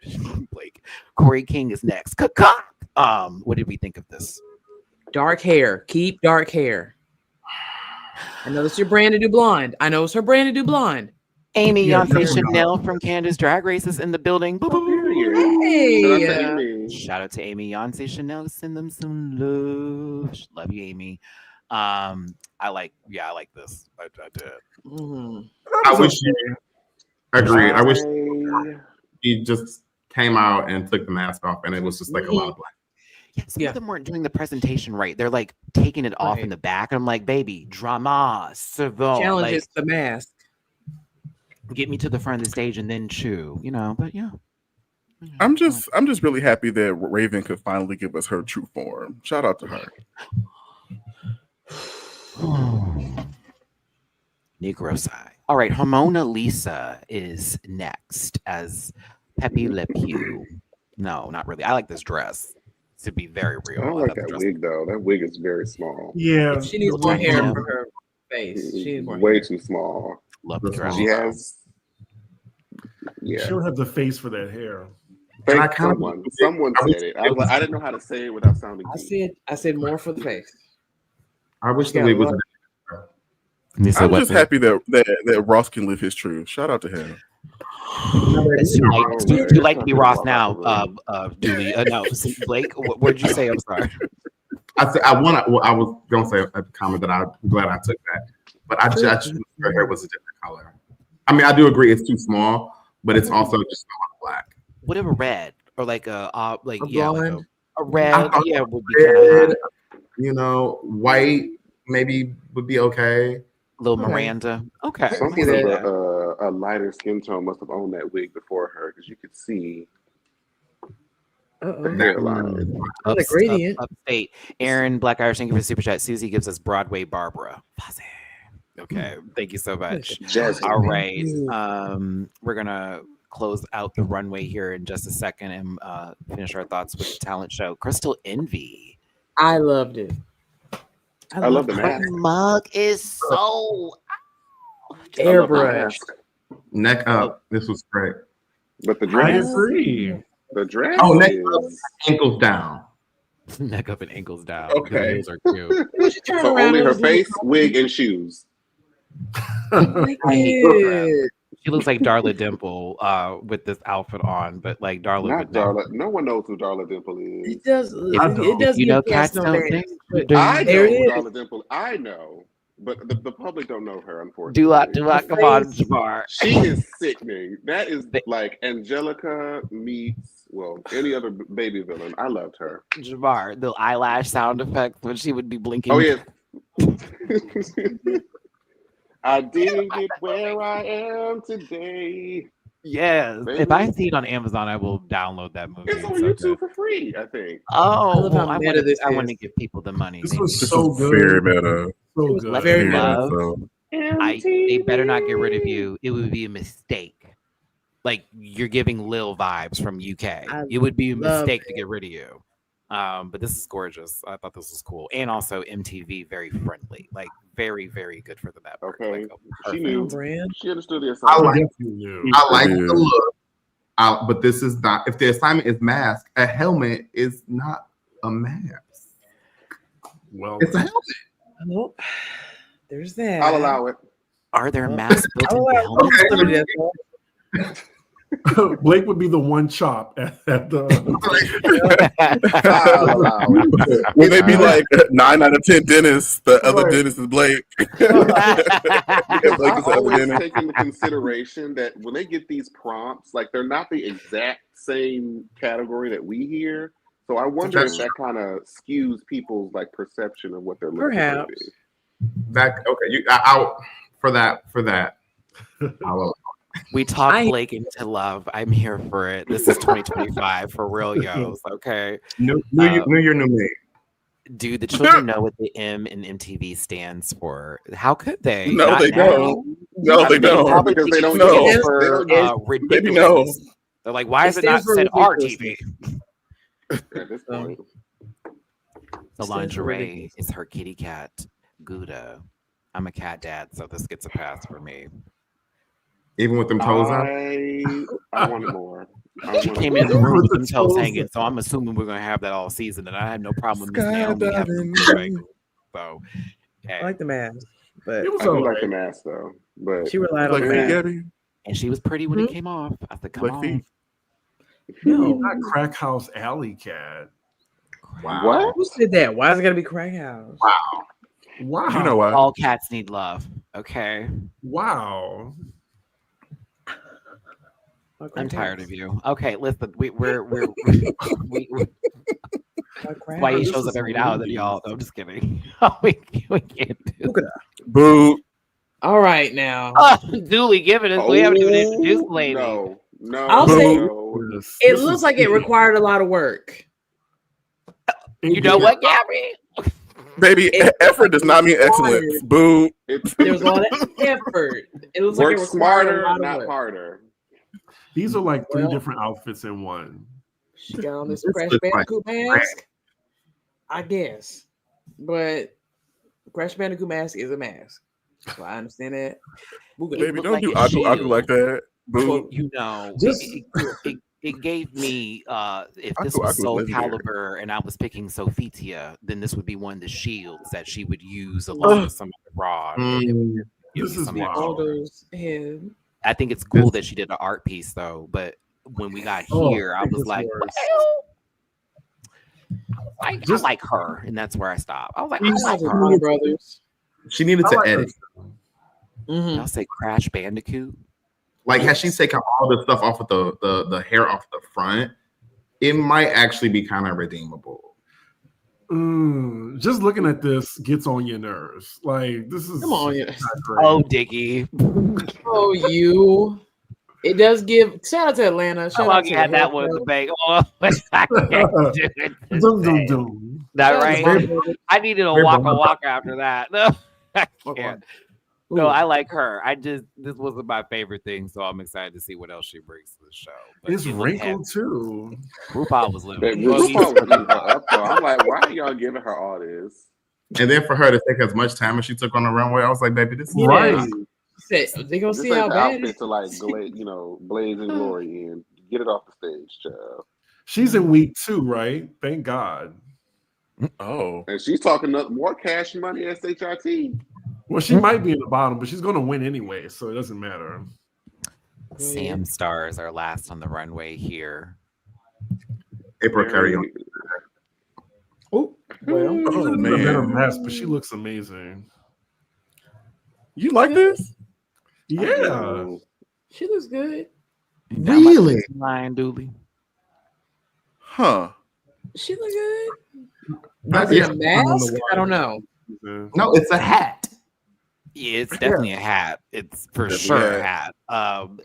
Speaker 3: Blake. Corey King is next. What did we think of this?
Speaker 7: Dark hair. Keep dark hair. I know it's your brand to do blonde. I know it's her brand to do blonde.
Speaker 3: Amy
Speaker 6: Yeah,
Speaker 3: Yonsei Chanel from Candace Drag Race is in the building. Boo, boo, boo.
Speaker 7: Hey.
Speaker 3: Shout out to Amy Yonsei Chanel. Send them some love. Love you, Amy. I like this. I did.
Speaker 7: Mm.
Speaker 8: I wish you agreed. I wish he just came out and took the mask off, and it was just like a lot of black.
Speaker 3: Yeah, some of them weren't doing the presentation right. They're like taking it off in the back. I'm like, baby, drama, seville.
Speaker 7: Challenges the mask.
Speaker 3: Get me to the front of the stage and then chew, but yeah.
Speaker 5: I'm just really happy that Raven could finally give us her true form. Shout out to her.
Speaker 3: Negro side. All right, Hamona Lisa is next as Pepe Le Pew. No, not really. I like this dress. To be very real.
Speaker 4: I don't like that wig though. That wig is very small.
Speaker 6: Yeah.
Speaker 7: She needs more hair for her face. She needs more
Speaker 4: way
Speaker 7: hair.
Speaker 4: too small.
Speaker 3: Love the dress.
Speaker 4: She has. Yeah.
Speaker 6: She don't have the face for that hair.
Speaker 4: Someone said it. I didn't know how to say it without sounding.
Speaker 7: I said more for the face.
Speaker 8: I wish the
Speaker 7: Yeah,
Speaker 8: wig was.
Speaker 7: well-
Speaker 5: I'm just happy that Ross can live his truth. Shout out to him.
Speaker 3: It's too
Speaker 4: Oh,
Speaker 3: late. Too
Speaker 4: man.
Speaker 3: late to be Ross now.
Speaker 4: Walk
Speaker 3: Dooley. No, Blake. What did you say? I'm sorry.
Speaker 8: I said I was gonna say a comment that I'm glad I took that, but I just wish her hair was a different color. I mean, I do agree it's too small, but it's also just not black.
Speaker 3: Whatever, red or like a like
Speaker 7: A
Speaker 3: yeah, like
Speaker 7: blonde?
Speaker 3: a red.
Speaker 8: I thought
Speaker 3: Yeah, would be kind of
Speaker 8: Red,
Speaker 3: hot.
Speaker 8: you know, white maybe would be okay.
Speaker 3: Little
Speaker 7: Okay.
Speaker 3: Miranda. Okay.
Speaker 4: Someone
Speaker 7: see
Speaker 4: of
Speaker 7: that.
Speaker 4: a lighter skin tone must have owned that wig before her because you could see the
Speaker 7: Uh-oh.
Speaker 4: hairline.
Speaker 7: The gradient.
Speaker 3: Upstate. Aaron, Black Irish, thank you for the super chat. Susie gives us Broadway Barbara. Okay, thank you so much.
Speaker 4: Jasmine.
Speaker 3: All right. We're gonna close out the runway here in just a second and finish our thoughts with the talent show. Crystal Envy.
Speaker 7: I loved it.
Speaker 4: I love the
Speaker 3: Her
Speaker 4: mask.
Speaker 3: mug is so
Speaker 4: I love the
Speaker 7: Airbrush.
Speaker 4: mask.
Speaker 8: Neck up. This was great.
Speaker 4: But the
Speaker 6: I
Speaker 4: dress,
Speaker 6: agree.
Speaker 4: the dress
Speaker 8: Oh, neck
Speaker 4: is
Speaker 8: ankles down.
Speaker 3: neck up and ankles down.
Speaker 8: Okay.
Speaker 3: The heels are cute.
Speaker 7: When she turned
Speaker 4: so
Speaker 7: around,
Speaker 4: only
Speaker 7: it
Speaker 4: her
Speaker 7: was
Speaker 4: face, wig, and shoes.
Speaker 7: like, yeah.
Speaker 3: She looks like Darla Dimple with this outfit on, but like Darla
Speaker 4: Not
Speaker 3: would never.
Speaker 4: Darla. No one knows who Darla Dimple is.
Speaker 7: It does. It does.
Speaker 3: You know,
Speaker 7: give cats
Speaker 3: cats
Speaker 7: no
Speaker 3: don't
Speaker 7: dance.
Speaker 3: think.
Speaker 4: I know
Speaker 7: There
Speaker 4: who
Speaker 7: it is.
Speaker 4: Darla Dimple. I know, but the public don't know her. Unfortunately,
Speaker 3: Do I come on, Jabbar?
Speaker 4: She is sickening. That is like Angelica meets any other baby villain. I loved her.
Speaker 3: Jabbar, the eyelash sound effect when she would be blinking.
Speaker 4: Oh yeah. I didn't get where I am today.
Speaker 3: Yes.
Speaker 4: Baby.
Speaker 3: If I see it on Amazon, I will download that movie.
Speaker 4: It's on
Speaker 3: so
Speaker 4: YouTube
Speaker 3: good.
Speaker 4: for free, I think.
Speaker 3: Oh,
Speaker 7: love how meta this
Speaker 3: I want to
Speaker 7: is.
Speaker 3: give people the money.
Speaker 6: This
Speaker 3: They-
Speaker 6: was
Speaker 5: This
Speaker 6: so
Speaker 5: was
Speaker 6: good.
Speaker 5: very meta.
Speaker 6: So
Speaker 7: was
Speaker 6: good.
Speaker 7: very
Speaker 5: Very
Speaker 7: love.
Speaker 5: so.
Speaker 3: they better not get rid of you. It would be a mistake. Like you're giving Lil vibes from UK. It would be a
Speaker 7: love
Speaker 3: mistake to get rid of you. But this is gorgeous. I thought this was cool, and also MTV very friendly, like very, very good for the network.
Speaker 4: Okay.
Speaker 3: Like,
Speaker 4: She knew.
Speaker 7: Brand.
Speaker 4: She understood the
Speaker 8: I
Speaker 4: assignment.
Speaker 8: like,
Speaker 6: Definitely knew.
Speaker 8: I like
Speaker 5: Yeah.
Speaker 8: the look. But this is not. If the assignment is mask, a helmet is not a mask.
Speaker 6: Well,
Speaker 8: It's a helmet.
Speaker 7: Nope. There's that.
Speaker 4: I'll allow it.
Speaker 3: Are there masks built
Speaker 7: I'll
Speaker 3: into
Speaker 7: allow
Speaker 3: helmets?
Speaker 7: it.
Speaker 6: Blake would be the one chop at the.
Speaker 4: I'll allow it.
Speaker 5: When they be like 9 out of 10 dentists, the other dentist is Blake.
Speaker 4: Because
Speaker 5: Blake
Speaker 4: I
Speaker 5: is the other
Speaker 4: always
Speaker 5: dentist.
Speaker 4: take into consideration that when they get these prompts, like they're not the exact same category that we hear. So I wonder if that kind of skews people's like perception of what they're looking
Speaker 7: Perhaps.
Speaker 4: for.
Speaker 8: That okay? I'll for that. I'll
Speaker 3: We talk Blake into love. I'm here for it. This is 2025 for real, yos. Okay,
Speaker 8: New year, new me.
Speaker 3: do the children know what the M in MTV stands for? How could they?
Speaker 5: No,
Speaker 3: Not
Speaker 5: they
Speaker 3: now.
Speaker 5: don't. No,
Speaker 3: I
Speaker 5: they
Speaker 3: mean,
Speaker 5: don't.
Speaker 3: probably
Speaker 4: Because they don't
Speaker 3: think
Speaker 5: know.
Speaker 3: it's for,
Speaker 4: They
Speaker 5: Maybe no.
Speaker 3: ridiculous. They're like, why is it not
Speaker 7: stands for
Speaker 3: said
Speaker 7: ridiculous.
Speaker 3: RTV?
Speaker 4: At this point,
Speaker 3: The
Speaker 7: Stands for
Speaker 3: lingerie
Speaker 7: ridiculous.
Speaker 3: is her kitty cat, Gouda. I'm a cat dad, so this gets a pass for me.
Speaker 8: Even with them toes out.
Speaker 4: I wanted more.
Speaker 3: She came in the room with them toes hanging, so I'm assuming we're gonna have that all season, and I had no problem with Miss Naomi having them toes hanging. So,
Speaker 7: I like the mask, but
Speaker 6: It was
Speaker 4: I do
Speaker 6: all
Speaker 4: like
Speaker 6: right.
Speaker 4: the mask though, but
Speaker 7: she relied on
Speaker 5: Like
Speaker 7: the
Speaker 5: Big
Speaker 7: mask.
Speaker 5: Gabby.
Speaker 3: and she was pretty when it came off. I said, come
Speaker 5: Like
Speaker 3: on.
Speaker 5: Thief.
Speaker 6: No, not Crack House Alley Cat.
Speaker 8: Wow.
Speaker 4: what?
Speaker 7: Who said that? Why is it gotta be Crack House?
Speaker 6: Wow.
Speaker 5: You know why?
Speaker 3: All cats need love. Okay,
Speaker 6: Wow.
Speaker 7: Why Crack
Speaker 3: I'm tired
Speaker 7: House?
Speaker 3: of you. Okay, listen, we're
Speaker 7: Why Crack
Speaker 3: why he
Speaker 7: House?
Speaker 3: shows up every now and then, y'all. No, I'm just kidding. we can't do.
Speaker 7: Look at her.
Speaker 5: Boo.
Speaker 7: All right now.
Speaker 3: Duly given us. We haven't even introduced the lady.
Speaker 4: No,
Speaker 7: I'll say-
Speaker 4: no.
Speaker 7: It looks like it required a lot of work.
Speaker 3: You know what, Gabby?
Speaker 5: Baby,
Speaker 7: It-
Speaker 5: effort does not mean excellence. Boo.
Speaker 7: There was a lot of effort. It looks like
Speaker 4: Work
Speaker 7: it required a
Speaker 4: smarter,
Speaker 7: lot of
Speaker 4: not
Speaker 7: work.
Speaker 4: harder.
Speaker 6: These are like three
Speaker 7: Well-
Speaker 6: different outfits in one.
Speaker 7: She got on this
Speaker 8: This
Speaker 7: Crash
Speaker 8: looks like
Speaker 7: Bandicoot mask, I guess. But Crash Bandicoot mask is a mask. So I understand that. We're gonna-
Speaker 5: Baby,
Speaker 3: look
Speaker 5: don't
Speaker 3: like
Speaker 5: do
Speaker 3: a
Speaker 5: I do
Speaker 3: shield.
Speaker 5: like that. Boo.
Speaker 3: You know,
Speaker 7: Just-
Speaker 3: it gave me if
Speaker 5: I
Speaker 3: this
Speaker 5: thought
Speaker 3: was
Speaker 5: it was
Speaker 3: Soul
Speaker 5: legendary.
Speaker 3: Calibur and I was picking Sophitia, then this would be one of the shields that she would use along with some of the raw. It would give
Speaker 6: This
Speaker 3: me
Speaker 6: is
Speaker 3: some
Speaker 6: wild.
Speaker 3: extra.
Speaker 7: All those head.
Speaker 3: I think it's cool that she did an art piece though, but when we got here, I was
Speaker 6: it's
Speaker 3: like,
Speaker 6: worse.
Speaker 3: well, I
Speaker 6: Just-
Speaker 3: like her, and that's where I stopped. I was like, I
Speaker 8: She's
Speaker 3: like
Speaker 8: like
Speaker 3: her.
Speaker 7: Warner Brothers.
Speaker 8: She needed
Speaker 6: I
Speaker 8: to
Speaker 6: like
Speaker 8: edit.
Speaker 7: Mhm.
Speaker 3: Y'all say Crash Bandicoot?
Speaker 8: Like, has she taken all the stuff off of the hair off the front? It might actually be kind of redeemable.
Speaker 6: Just looking at this gets on your nerves. Like this is
Speaker 7: Come on, yeah.
Speaker 6: not great.
Speaker 3: Oh, Diggy.
Speaker 7: Oh, you. It does give. Shout out to Atlanta. Shout
Speaker 3: How
Speaker 7: out
Speaker 3: long
Speaker 7: to
Speaker 3: you
Speaker 7: the
Speaker 3: had that
Speaker 7: hair
Speaker 3: one in
Speaker 7: pro.
Speaker 3: the bank? Oh, I can't do it.
Speaker 6: Dum, dum, dum.
Speaker 3: That
Speaker 7: Shout out to
Speaker 3: right?
Speaker 7: Warner Brothers.
Speaker 3: I needed a
Speaker 8: Very
Speaker 3: waka
Speaker 8: bummed.
Speaker 3: waka after that. No, I
Speaker 7: Okay.
Speaker 3: can't. No, I like her. This wasn't my favorite thing, so I'm excited to see what else she brings to the show. But
Speaker 6: It's
Speaker 3: it looked
Speaker 6: wrinkled too.
Speaker 3: heavy. RuPaul was
Speaker 4: But
Speaker 3: living.
Speaker 4: RuPaul was eating her up, though. I'm like, why are y'all giving her all this?
Speaker 8: And then for her to take as much time as she took on the runway, I was like, baby, this is
Speaker 6: Right.
Speaker 7: Said, they gonna
Speaker 4: This
Speaker 7: see
Speaker 4: ain't
Speaker 7: how
Speaker 4: the
Speaker 7: bad.
Speaker 4: outfit to like, blaze and glory in. Get it off the stage, child.
Speaker 6: She's in week 2, right? Thank God.
Speaker 5: Oh,
Speaker 4: And she's talking up more cash money SHIT.
Speaker 6: Well, she might be in the bottom, but she's going to win anyway, so it doesn't matter.
Speaker 3: Sam stars are last on the runway here.
Speaker 8: April Carey.
Speaker 7: Oh, well.
Speaker 6: She's
Speaker 5: oh
Speaker 6: in a better
Speaker 5: man,
Speaker 6: mess, but she looks amazing.
Speaker 5: you like this?
Speaker 6: Yeah.
Speaker 7: She looks good.
Speaker 8: Really?
Speaker 3: Lion Dooley.
Speaker 5: Huh?
Speaker 7: She look good.
Speaker 8: That's
Speaker 7: Is
Speaker 8: it.
Speaker 7: it a mask? I don't know.
Speaker 8: No, it's a hat.
Speaker 3: Yeah, it's definitely a hat. It's for
Speaker 5: Definitely
Speaker 3: sure
Speaker 5: a
Speaker 3: a hat.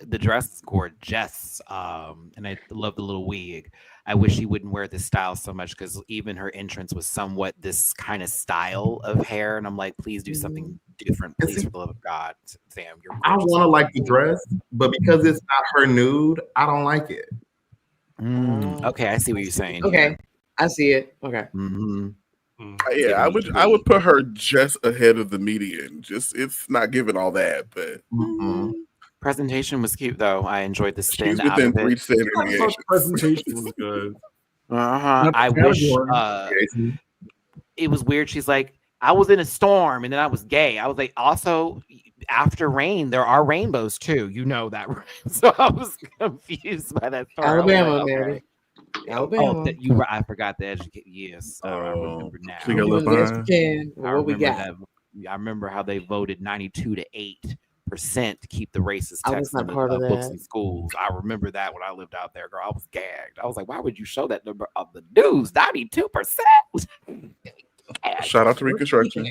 Speaker 3: The dress is gorgeous. And I love the little wig. I wish she wouldn't wear this style so much because even her entrance was somewhat this kind of style of hair. And I'm like, please do something different, please, for the love of God. Sam, you're
Speaker 8: I
Speaker 3: gorgeous.
Speaker 8: want to like the dress, but because it's not her nude, I don't like it.
Speaker 3: Okay, I see what you're saying.
Speaker 7: Okay, I see it. Okay.
Speaker 3: Mm-hmm.
Speaker 5: Yeah, I would put her just ahead of the median. Just it's not giving all that, but
Speaker 3: Presentation was cute though. I enjoyed the spin
Speaker 5: she's
Speaker 3: out
Speaker 5: within
Speaker 3: of
Speaker 5: three
Speaker 3: it.
Speaker 5: standard
Speaker 6: I thought
Speaker 5: deviations.
Speaker 6: the presentation was good.
Speaker 3: I
Speaker 6: Not the
Speaker 3: wish
Speaker 6: category.
Speaker 3: it was weird. She's like, I was in a storm and then I was gay. I was like, also after rain, there are rainbows too. You know that, right? So I was confused by that story. I was
Speaker 7: Alabama,
Speaker 3: like, okay.
Speaker 7: Mary. Alabama.
Speaker 3: I forgot the educate. Yes, I remember now.
Speaker 5: she got left
Speaker 7: Doing the best
Speaker 5: behind.
Speaker 7: we can.
Speaker 3: I
Speaker 7: What we
Speaker 3: remember
Speaker 7: got?
Speaker 3: that. I remember how they voted 92 to 8% to keep the racist
Speaker 7: I was
Speaker 3: text
Speaker 7: not
Speaker 3: in the
Speaker 7: part of
Speaker 3: books
Speaker 7: that.
Speaker 3: in schools. I remember that when I lived out there, girl. I was gagged. I was like, why would you show that number of the news? 92%.
Speaker 5: Shout out to Reconstruction.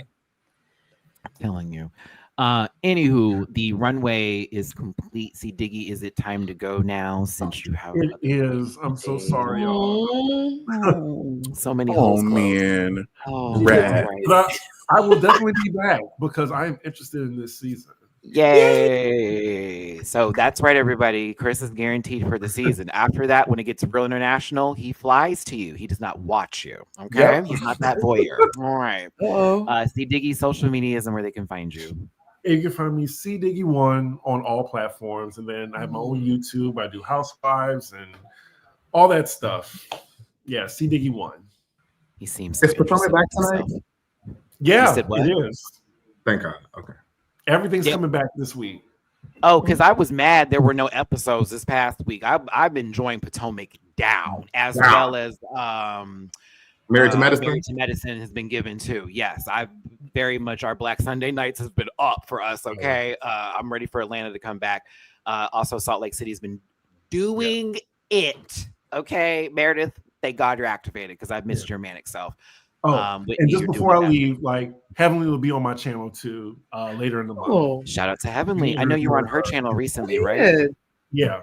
Speaker 3: I'm telling you. Anywho, the runway is complete. See, Diggy, is it time to go now since you have
Speaker 6: It is. I'm so sorry, y'all.
Speaker 3: so many
Speaker 5: Oh
Speaker 3: holes closed.
Speaker 5: man,
Speaker 3: Oh,
Speaker 5: Rat.
Speaker 3: right.
Speaker 6: But I will definitely be back because I am interested in this season.
Speaker 3: Yay! So that's right, everybody. Chris is guaranteed for the season. After that, when it gets real international, he flies to you. He does not watch you. Okay,
Speaker 6: Yep.
Speaker 3: he's not that voyeur. All right. See Diggy's social medias and where they can find you.
Speaker 6: You can find me CDiggy1 on all platforms, and then I have my own YouTube. I do Housewives and all that stuff. Yeah, CDiggy1.
Speaker 3: He seems.
Speaker 8: Is
Speaker 3: so
Speaker 8: Potomac
Speaker 3: interested
Speaker 8: back
Speaker 3: in
Speaker 8: tonight?
Speaker 3: himself.
Speaker 6: Yeah,
Speaker 3: said what?
Speaker 6: it is.
Speaker 8: Thank God. Okay.
Speaker 6: Everything's
Speaker 3: Yeah.
Speaker 6: coming back this week.
Speaker 3: Oh, because I was mad there were no episodes this past week. I've been enjoying Potomac down as well as
Speaker 8: Married to Medicine.
Speaker 3: Married to Medicine has been given too. Yes, I very much our Black Sunday nights has been up for us. Okay, I'm ready for Atlanta to come back. Also, Salt Lake City has been doing it. Okay, Meredith, thank God you're activated because I've missed your manic self.
Speaker 6: Oh,
Speaker 3: Whitney,
Speaker 6: and just
Speaker 3: you're
Speaker 6: before I
Speaker 3: doing that.
Speaker 6: leave, like Heavenly will be on my channel too later in the month.
Speaker 7: Oh,
Speaker 3: Shout out to Heavenly. I know you were on her channel recently, right?
Speaker 7: good.
Speaker 6: Yeah,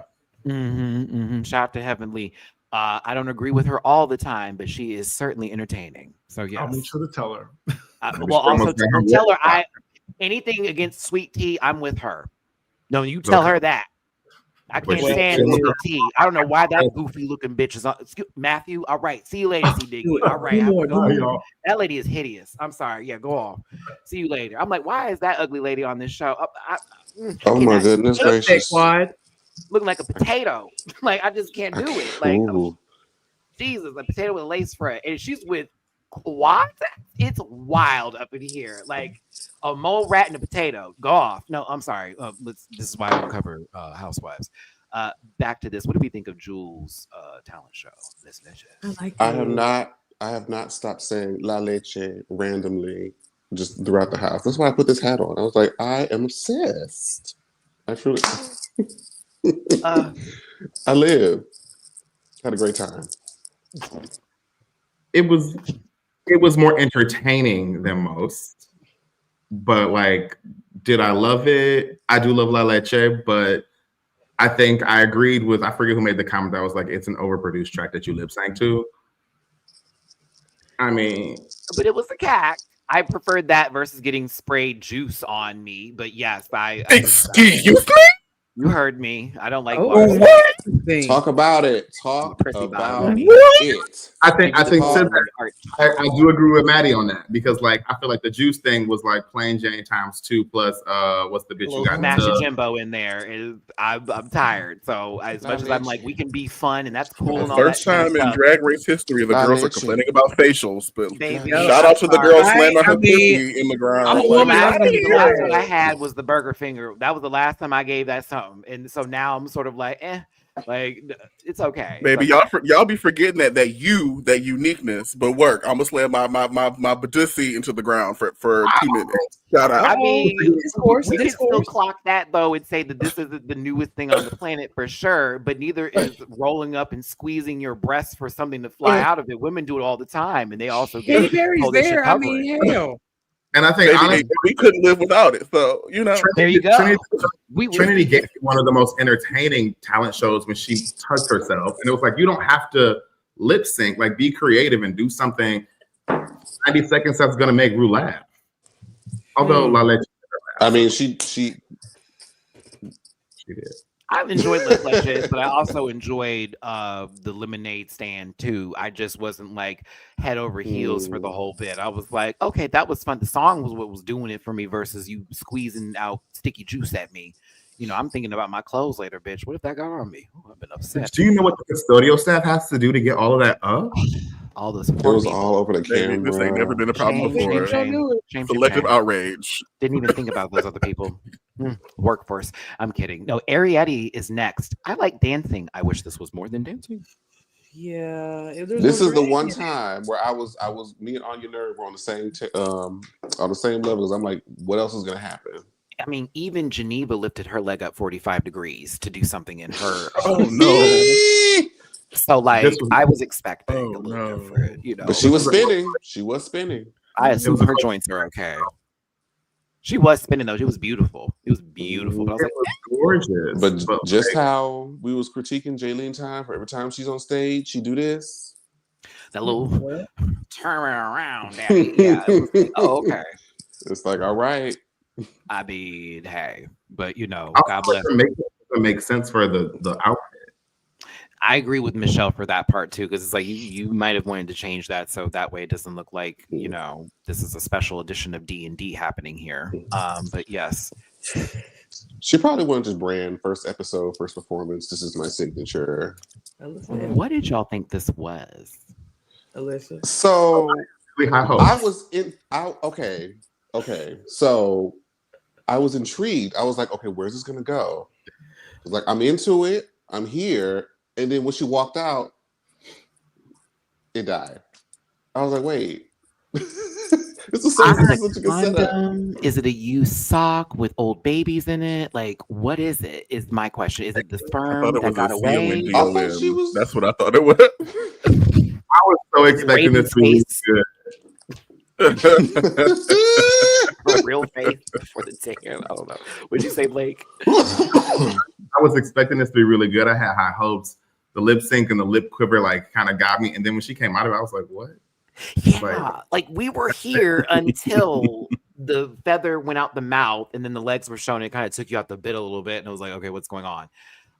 Speaker 3: Shout out to Heavenly. I don't agree with her all the time, but she is certainly entertaining. So
Speaker 6: I'll
Speaker 3: yes.
Speaker 6: make sure to tell her.
Speaker 3: Well, also tell her anything against Sweet Tea, I'm with her. No, you tell her that. I can't
Speaker 8: Well,
Speaker 3: stand
Speaker 8: well,
Speaker 3: Sweet Tea. I don't know why that goofy looking bitch is on. Matthew, all right. See you later, C Diggy. All right.
Speaker 7: Do more,
Speaker 3: Go
Speaker 6: Bye,
Speaker 3: on.
Speaker 6: y'all.
Speaker 3: That lady is hideous. I'm sorry. Yeah, go on. See you later. I'm like, why is that ugly lady on this show?
Speaker 4: Oh my goodness
Speaker 7: Upset
Speaker 4: gracious.
Speaker 7: quad.
Speaker 3: looking like a potato. Like I just can't do it. Like
Speaker 4: Ooh.
Speaker 3: Jesus, a potato with a lace front, and she's with what? It's wild up in here. Like a mole rat and a potato. Go off. No, I'm sorry. This is why I don't cover Housewives. Back to this. What do we think of Jules' talent show? Miss Bitches.
Speaker 4: I have not stopped saying La Leche randomly just throughout the house. That's why I put this hat on. I was like, I am obsessed. I truly I live. Had a great time.
Speaker 8: It was more entertaining than most, but like, did I love it? I do love La Leche, but I think I agreed with, I forget who made the comment that was like, it's an overproduced track that you lip sync to. I mean,
Speaker 3: but it was a cat. I preferred that versus getting sprayed juice on me. But yes,
Speaker 5: Excuse me?
Speaker 3: You heard me. I don't like
Speaker 5: what?
Speaker 4: Talk about it. Talk about it.
Speaker 8: I think I do agree with Matty on that, because like I feel like the juice thing was like plain Jane times 2 plus what's the bitch you got?
Speaker 3: Smash a Jimbo in there. I'm tired. So as much as I'm like, we can be fun and that's cool.
Speaker 5: The first time in Drag Race history, the girls are complaining about facials. But
Speaker 3: baby,
Speaker 5: shout out to the girl slamming her pussy in the ground.
Speaker 3: The last one I had was the burger finger. That was the last time I gave that something. And so now I'm sort of like, like it's okay,
Speaker 5: baby. Y'all be forgetting that uniqueness, but work. I'm gonna slam my badussi into the ground for 2 minutes. Shout out.
Speaker 3: I mean, of course, we can still clock that though and say that this is the newest thing on the planet for sure. But neither is rolling up and squeezing your breasts for something to fly out of it. Women do it all the time, and they also
Speaker 7: Katy Perry's there. I mean, hell.
Speaker 8: And I think
Speaker 5: honestly, we couldn't live without it. So, you know,
Speaker 3: there you go.
Speaker 8: Trinity gave one of the most entertaining talent shows when she touched herself. And it was like, you don't have to lip sync, like be creative and do something 90 seconds that's going to make Rue laugh. Although, La Leche,
Speaker 4: I mean, she
Speaker 8: did.
Speaker 3: I enjoyed Lip Leches, but I also enjoyed the lemonade stand too. I just wasn't like head over heels for the whole bit. I was like, okay, that was fun. The song was what was doing it for me versus you squeezing out sticky juice at me. You know, I'm thinking about my clothes later, bitch. What if that got on me? Oh, I've been upset.
Speaker 8: Do you know what the custodial staff has to do to get all of that up?
Speaker 3: All those.
Speaker 4: It was all over the camera.
Speaker 5: This ain't never been a problem before. Selective outrage.
Speaker 3: Didn't even think about those other people. Workforce. I'm kidding. No, Arietti is next. I like dancing. I wish this was more than dancing.
Speaker 7: Yeah.
Speaker 4: This is the one time where I was me and Anya Nerve were on the same on the same levels. I'm like, what else is gonna happen?
Speaker 3: I mean, even Geneva lifted her leg up 45 degrees to do something in her.
Speaker 5: Oh no.
Speaker 3: So like I was expecting a little different, you know.
Speaker 4: But she was spinning. She was spinning.
Speaker 3: I assume her joints are okay. She was spinning though. It was beautiful. It was beautiful. But I was like,
Speaker 8: gorgeous.
Speaker 4: But just how we was critiquing Jaylene Time for every time she's on stage, she do this.
Speaker 3: That little turn around. Yeah. Oh, okay.
Speaker 4: It's like, all right.
Speaker 3: I mean, hey, but you know,
Speaker 8: God bless. It makes sense for the outfit.
Speaker 3: I agree with Michelle for that part too, because it's like you might have wanted to change that so that way it doesn't look like, you know, this is a special edition of D&D happening here. But yes,
Speaker 4: she probably wanted to brand first episode, first performance. This is my signature.
Speaker 3: What did y'all think this was,
Speaker 7: Alyssa?
Speaker 4: So I was in. Okay. So I was intrigued. I was like, okay, where's this gonna go? I was like, I'm into it. I'm here. And then when she walked out, it died. I was like, wait. It's the same thing that you can set up.
Speaker 3: Is it a used sock with old babies in it? Like, what is it? Is my question. Is it the sperm that got away?
Speaker 5: That's what I thought it was.
Speaker 8: I was so expecting this to be good.
Speaker 3: A real face for the ticket. I don't know. What'd you say, Blake?
Speaker 8: I was expecting this to be really good. I had high hopes. The lip sync and the lip quiver like kind of got me. And then when she came out of it, I was like, what?
Speaker 3: Yeah, like we were here until the feather went out the mouth and then the legs were shown. It kind of took you out the bit a little bit. And I was like, okay, what's going on?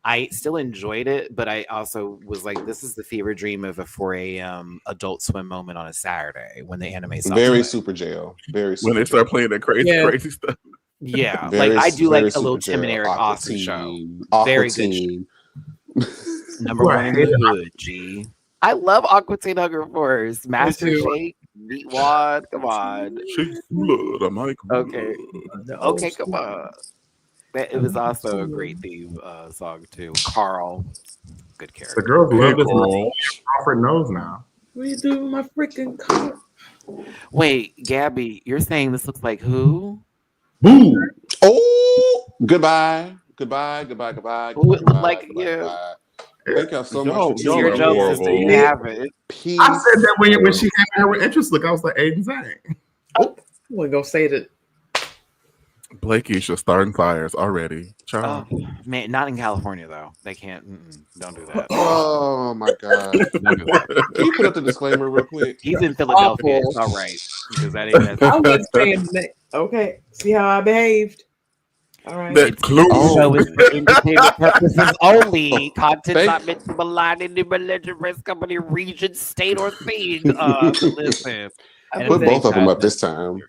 Speaker 3: I still enjoyed it, but I also was like, this is the fever dream of a 4 a.m. Adult Swim moment on a Saturday when the anime
Speaker 4: very super jail. Very super
Speaker 5: when they start playing that crazy stuff.
Speaker 3: Yeah,
Speaker 4: Very,
Speaker 3: like I do
Speaker 4: very
Speaker 3: like a little
Speaker 4: super
Speaker 3: Tim and
Speaker 4: chill.
Speaker 3: Eric
Speaker 4: Aqua
Speaker 3: Austin show.
Speaker 4: Teen. Aqua
Speaker 3: Very good
Speaker 4: Teen.
Speaker 3: Number one in the hood, G. I love Aqua Teen Hunger Force. Master
Speaker 7: too.
Speaker 3: Shake, Meat Wad, come on.
Speaker 5: She's blood. I'm like,
Speaker 3: Okay.
Speaker 5: blood.
Speaker 3: Okay, come on. It was also a great theme song too. Carl, good
Speaker 8: The
Speaker 3: character.
Speaker 8: girls
Speaker 5: Hey,
Speaker 8: love this.
Speaker 5: girl.
Speaker 8: Crawford knows now.
Speaker 7: What are you doing with my freaking car?
Speaker 3: Wait, Gabby, you're saying this looks like who?
Speaker 8: Boo!
Speaker 4: Oh, goodbye. Goodbye. Goodbye. Goodbye.
Speaker 3: Who
Speaker 4: Goodbye.
Speaker 3: like
Speaker 4: Goodbye.
Speaker 3: yeah.
Speaker 4: Goodbye. Thank y'all so much
Speaker 5: Y'all-
Speaker 4: for
Speaker 3: It's
Speaker 5: y'all
Speaker 3: your
Speaker 5: are
Speaker 4: tuning
Speaker 3: joke,
Speaker 4: in.
Speaker 3: sister. You
Speaker 5: horrible.
Speaker 3: have it.
Speaker 4: Peace.
Speaker 8: I said that when she came in here with interest look, I was like, Aiden Zhang.
Speaker 7: Oh, we're gonna say that.
Speaker 5: Blakey should starting fires already.
Speaker 3: Oh
Speaker 5: Child.
Speaker 3: man, not in California though. They can't. Don't do that.
Speaker 4: Oh my God.
Speaker 3: Don't do that.
Speaker 4: Can you put up the disclaimer real quick?
Speaker 3: He's in Philadelphia.
Speaker 7: Awful.
Speaker 3: It's all right because that ain't.
Speaker 7: I was saying that. Okay, see how I behaved. All right.
Speaker 5: That clue.
Speaker 3: This show is for entertainment purposes only.
Speaker 4: Oh,
Speaker 3: Content
Speaker 4: thank-
Speaker 3: not meant to malign any religion, race, company, region, state, or thing. Listen. And
Speaker 4: Put
Speaker 3: if
Speaker 4: both
Speaker 3: they
Speaker 4: of them
Speaker 3: try
Speaker 4: up this time.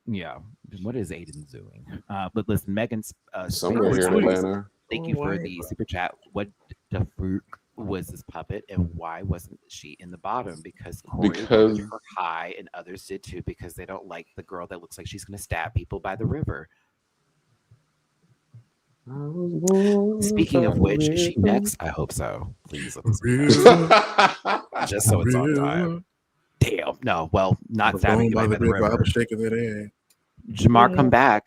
Speaker 3: Yeah. What is Aiden doing? But listen, Megan's
Speaker 4: Somewhere here in Atlanta.
Speaker 3: thank you for the super chat. What the fruit was this puppet, and why wasn't she in the bottom? Because Corey
Speaker 4: Because-
Speaker 3: voted her high, and others did too, because they don't like the girl that looks like she's going to stab people by the river. Speaking of which, is she next? I hope so. Please let this be next. Just so it's on time. Damn. No, well, not stabbing you by the river.
Speaker 5: I was shaking that ass.
Speaker 3: Jamar, come back.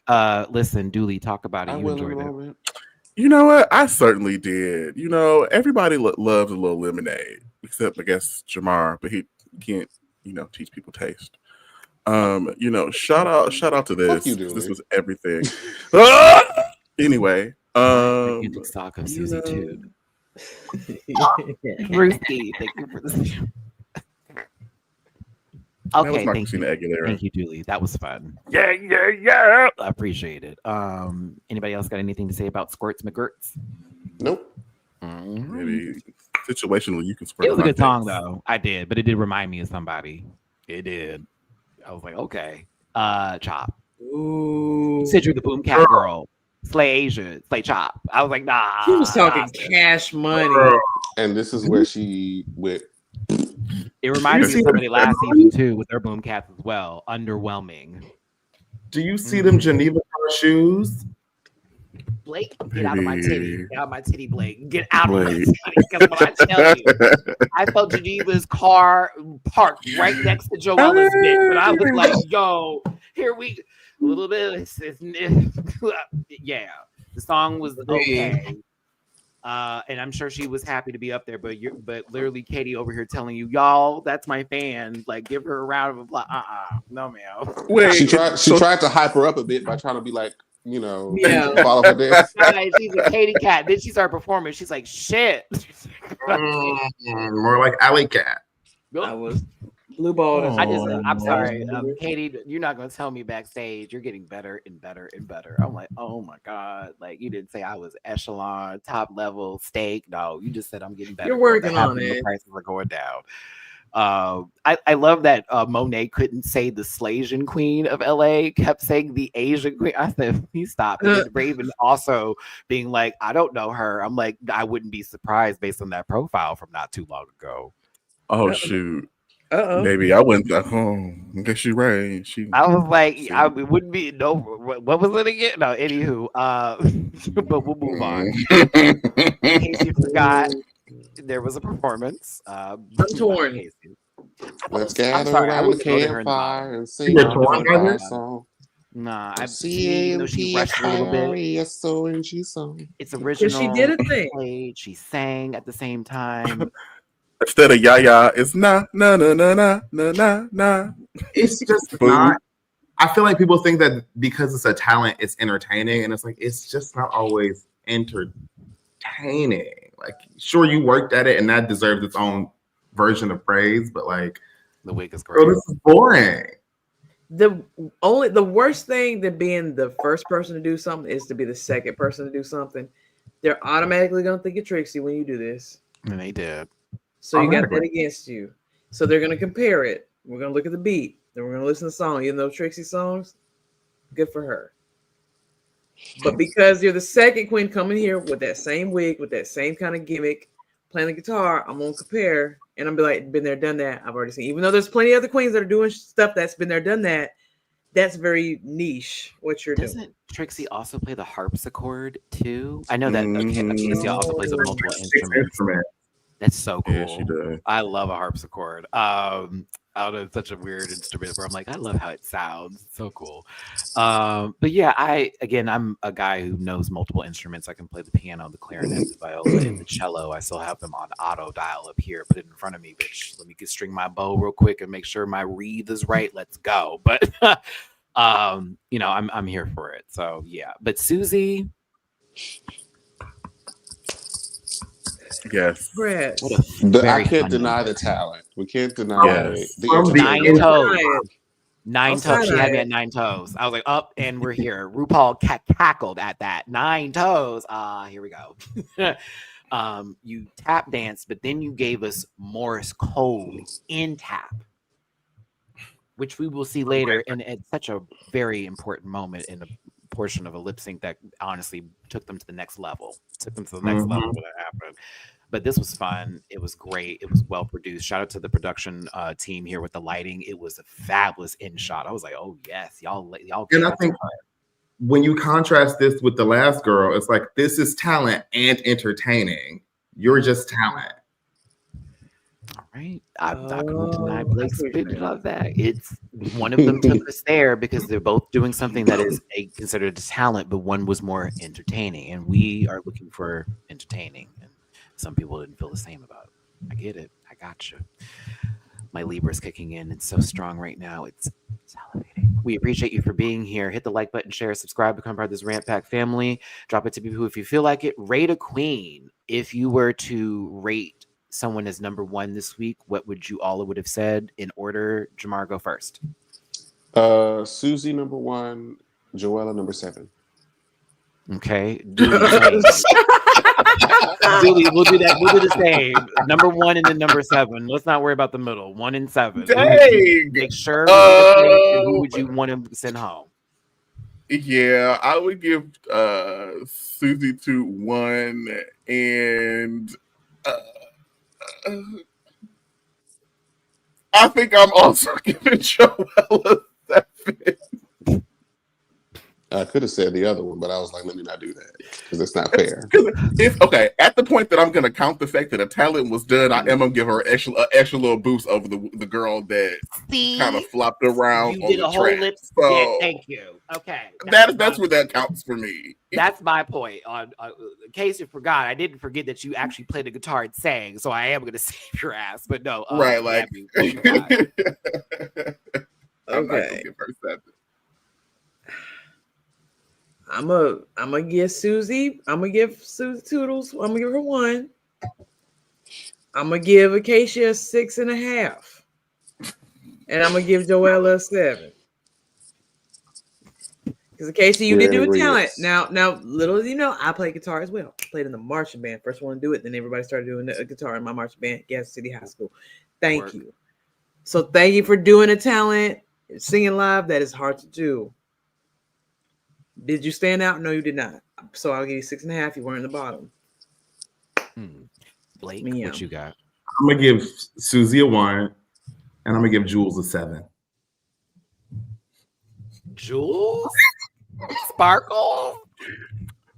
Speaker 3: Listen, Dooley, talk about it.
Speaker 4: I
Speaker 3: You
Speaker 4: will in a
Speaker 3: enjoyed it.
Speaker 4: moment.
Speaker 5: You know what? I certainly did. You know, everybody loves a little lemonade, except I guess Jamar, but he can't, teach people taste. Shout out to this.
Speaker 4: you,
Speaker 5: 'Cause this
Speaker 4: Dooley.
Speaker 5: was everything. Anyway,
Speaker 3: Gigantic sock of Susie too. Ruthie, thank you for this.
Speaker 5: that was
Speaker 3: Okay,
Speaker 5: my
Speaker 3: thank you.
Speaker 5: Christina Aguilera.
Speaker 3: Thank you, Dooley. That was fun. Yeah. I appreciate it. Anybody else got anything to say about Squirts McGurts?
Speaker 4: Nope.
Speaker 5: Maybe situationally you can spread.
Speaker 3: It was a good song though. I did, but it did remind me of somebody. It did. I was like, okay. Chop.
Speaker 7: Ooh.
Speaker 3: Sidra the Boom Cat Girl. Slay Asia. Slay Chop. I was like, nah.
Speaker 7: She was talking cash money.
Speaker 4: And this is where she went.
Speaker 3: It reminded me of somebody last season too with their Boom Cats as well. Underwhelming.
Speaker 8: Do you see them Geneva car shoes?
Speaker 3: Blake, get out of my titty.
Speaker 5: Baby.
Speaker 3: Get out of my titty, Blake. Get out of my
Speaker 5: Blake.
Speaker 3: titty. Because when I tell you, I felt Geneva's car parked right next to Joella's bitch. And I was like, yo, here we a little bit. Yeah. The song was okay. And I'm sure she was happy to be up there, but literally Katie over here telling you, y'all, that's my fan. Like, give her a round of applause. No, ma'am.
Speaker 5: Wait,
Speaker 4: She tried to hype her up a bit by trying to be like,
Speaker 7: Yeah.
Speaker 4: follow her dance.
Speaker 3: Right, she's a Katie cat. Then she started performing. She's like, shit.
Speaker 8: More like Alley Cat.
Speaker 7: I was blue ball.
Speaker 3: I'm sorry, Katie. You're not gonna tell me backstage. You're getting better and better and better. I'm like, oh my god! Like you didn't say I was echelon, top level, steak. No, you just said I'm getting better.
Speaker 7: You're working
Speaker 3: That
Speaker 7: on
Speaker 3: happens,
Speaker 7: it.
Speaker 3: The prices are going down. I love that Monet couldn't say the Slasian queen of LA, kept saying the Asian queen. I said, please stop. And then Raven also being like, I don't know her. I'm like, I wouldn't be surprised based on that profile from not too long ago.
Speaker 5: Oh shoot.
Speaker 7: Uh-oh.
Speaker 5: Maybe I went I guess you're right.
Speaker 3: I was like, it wouldn't be no. What was it again? No, anywho. But we'll move on. In case you forgot, there was a performance.
Speaker 7: I'm torn.
Speaker 4: Let's
Speaker 3: I'm
Speaker 4: gather
Speaker 3: sorry, I
Speaker 4: around the
Speaker 3: was voting her in the
Speaker 4: campfire and sing
Speaker 8: You were
Speaker 4: our
Speaker 8: torn,
Speaker 4: bonfire
Speaker 8: Heather?
Speaker 4: song.
Speaker 3: Nah, I've seen though she rushed a little bit.
Speaker 4: C-A-M-P-F-I-R-E-S-O-N-G song.
Speaker 3: It's original.
Speaker 7: She did a thing.
Speaker 3: Played, she sang at the same time.
Speaker 5: Instead of ya, it's na na na na na na na na.
Speaker 8: It's just not. I feel like people think that because it's a talent, it's entertaining, and it's like it's just not always entertaining. Like, sure, you worked at it, and that deserves its own version of praise, but like,
Speaker 3: The wig is
Speaker 8: girl,
Speaker 3: great.
Speaker 8: this is boring.
Speaker 7: The worst thing than being the first person to do something is to be the second person to do something. They're automatically gonna think you're Trixie when you do this.
Speaker 3: And they did.
Speaker 7: So you got that against you. So they're gonna compare it. We're gonna look at the beat. Then we're gonna listen to the song. You know Trixie songs? Good for her. But because you're the second queen coming here with that same wig, with that same kind of gimmick, playing the guitar, I'm gonna compare, and I'm be like, been there, done that. I've already seen. Even though there's plenty of other queens that are doing stuff that's been there, done that. That's very niche. What you're doing.
Speaker 3: Doesn't Trixie also play the harpsichord too? I know that. Okay, Trixie also plays a multiple instruments. That's so cool.
Speaker 5: Yeah, she does.
Speaker 3: I love a harpsichord. I don't know, it's such a weird instrument where I'm like, I love how it sounds. It's so cool. But yeah, I'm a guy who knows multiple instruments. I can play the piano, the clarinet, the viola, and the cello. I still have them on auto dial up here. Put it in front of me, bitch. Let me get string my bow real quick and make sure my wreath is right. Let's go. But I'm here for it. So yeah. But Susie.
Speaker 5: Yes.
Speaker 7: Brett.
Speaker 4: I can't deny the talent. We can't deny
Speaker 3: Nine toes. Nine toes. She had me at 9 toes. I was like, up, and we're here. RuPaul cackled at that. 9 toes. Here we go. You tap danced, but then you gave us Morse code in tap, which we will see later. And it's such a very important moment in a portion of a lip sync that honestly took them to the next level. Level when that happened. But this was fun. It was great. It was well produced. Shout out to the production team here with the lighting. It was a fabulous in shot. I was like, oh yes, y'all.
Speaker 8: And I think when you contrast this with the last girl, it's like this is talent and entertaining. You're just talent.
Speaker 3: All right. I'm not going to deny Blake's opinion of that. It's one of them took us there because they're both doing something that is considered a talent, but one was more entertaining, and we are looking for entertaining. And some people didn't feel the same about it. I get it. I got you. My Libra's kicking in. It's so strong right now. It's elevating. We appreciate you for being here. Hit the like button, share, subscribe, become part of this Rant Pack family. Drop it to people if you feel like it. Rate a queen. If you were to rate someone as number 1 this week, what would you all would have said in order? Jamar, go first.
Speaker 4: Susie number 1, Joella number 7.
Speaker 3: Okay. Dooley, we'll do that. We'll do the same. Number 1 and then number 7. Let's not worry about the middle. 1 and 7.
Speaker 5: Dang.
Speaker 3: Make sure. Who would you want to send home?
Speaker 5: Yeah, I would give Susie to 1 and I think I'm also giving Joella 7.
Speaker 4: I could have said the other one, but I was like, let me not do that because it's not fair.
Speaker 5: It's okay. At the point that I'm going to count the fact that a talent was done, I am going to give her an extra little boost over the girl that kind of flopped around on the track.
Speaker 3: Lip.
Speaker 5: So
Speaker 3: yeah, thank you. Okay.
Speaker 5: That's where that counts for me.
Speaker 3: That's my point. In case you forgot, I didn't forget that you actually played the guitar and sang, so I am going to save your ass. But no.
Speaker 5: Right, like.
Speaker 3: Abby, what you got?
Speaker 5: I'm not going to give her 7.
Speaker 7: I'm gonna give Susie. I'm gonna give Susie Toodles. I'm gonna give her 1. I'm gonna give Acacia a 6.5, and I'm gonna give Joella a 7. Because Acacia, you did do a talent. Now, little as you know, I play guitar as well. Played in the marching band. First one to do it. Then everybody started doing the guitar in my marching band, Gas City High School. Thank you. So thank you for doing a talent, singing live. That is hard to do. Did you stand out? No, you did not. So I'll give you 6.5. You weren't in the bottom.
Speaker 3: Blake, what you got?
Speaker 8: I'm gonna give Susie a 1, and I'm gonna give Jules a 7.
Speaker 3: Jules, Sparkle.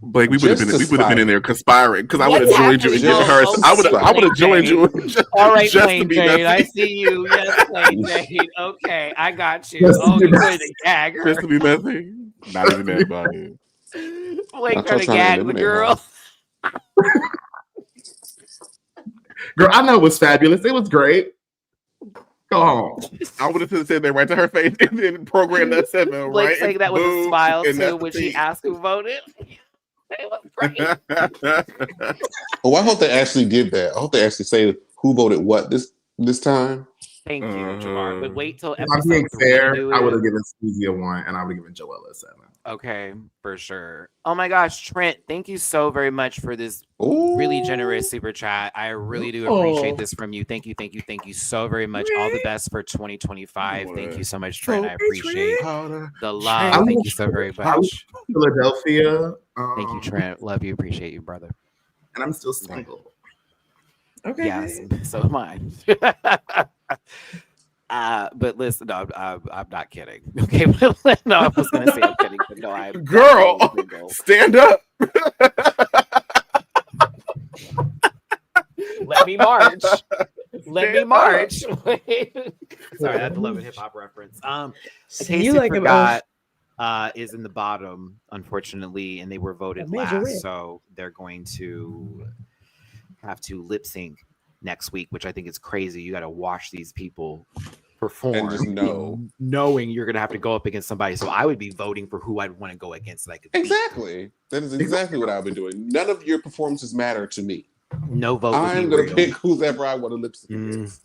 Speaker 5: Blake, we would have been in there conspiring because I would have joined you and given her. I would have joined you.
Speaker 3: All right, Plain Jane, I see you. Yes, Plain Jane. Okay, I got you. Oh, you put a gag.
Speaker 5: Just to be messy. Not even that about it.
Speaker 3: Blake trying to gag the girl.
Speaker 8: Girl, I know it was fabulous. It was great. Go home.
Speaker 5: I would have said that right to her face and then programmed that 7.
Speaker 3: Blake
Speaker 5: right?
Speaker 3: saying that with a smile
Speaker 5: and
Speaker 3: too when she asked who voted. It was great.
Speaker 4: Oh, I hope they actually did that. I hope they actually say who voted what this time.
Speaker 3: Thank you, Jamar. But wait till
Speaker 8: if I'm being fair, I would have given Susie a 1 and I would have given Joella a 7.
Speaker 3: Okay, for sure. Oh my gosh, Trent, thank you so very much for this
Speaker 4: Ooh.
Speaker 3: really generous super chat. I really do appreciate this from you. Thank you so very much. All the best for 2025. Thank you so much, Trent. I appreciate the love. Thank you so very much.
Speaker 8: Philadelphia.
Speaker 3: Thank you, Trent. Love you. Appreciate you, brother.
Speaker 8: And I'm still single.
Speaker 7: Okay.
Speaker 3: Yes, so am I. But listen, no, I'm not kidding. Okay, no, I was gonna say I'm kidding, but no, I'm
Speaker 5: Girl, stand up.
Speaker 3: Let me march. Let me march. Sorry, that's a Love and Hip Hop reference. In case you forgot, is in the bottom, unfortunately, and they were voted last, so they're going to have to lip sync next week, which I think is crazy. You got to watch these people perform
Speaker 4: and just
Speaker 3: knowing you're gonna have to go up against somebody. So I would be voting for who I'd want to go against. Like
Speaker 4: exactly, that is exactly what I've been doing. None of your performances matter to me.
Speaker 3: No vote.
Speaker 4: I'm gonna pick whoever I want to lip sync against.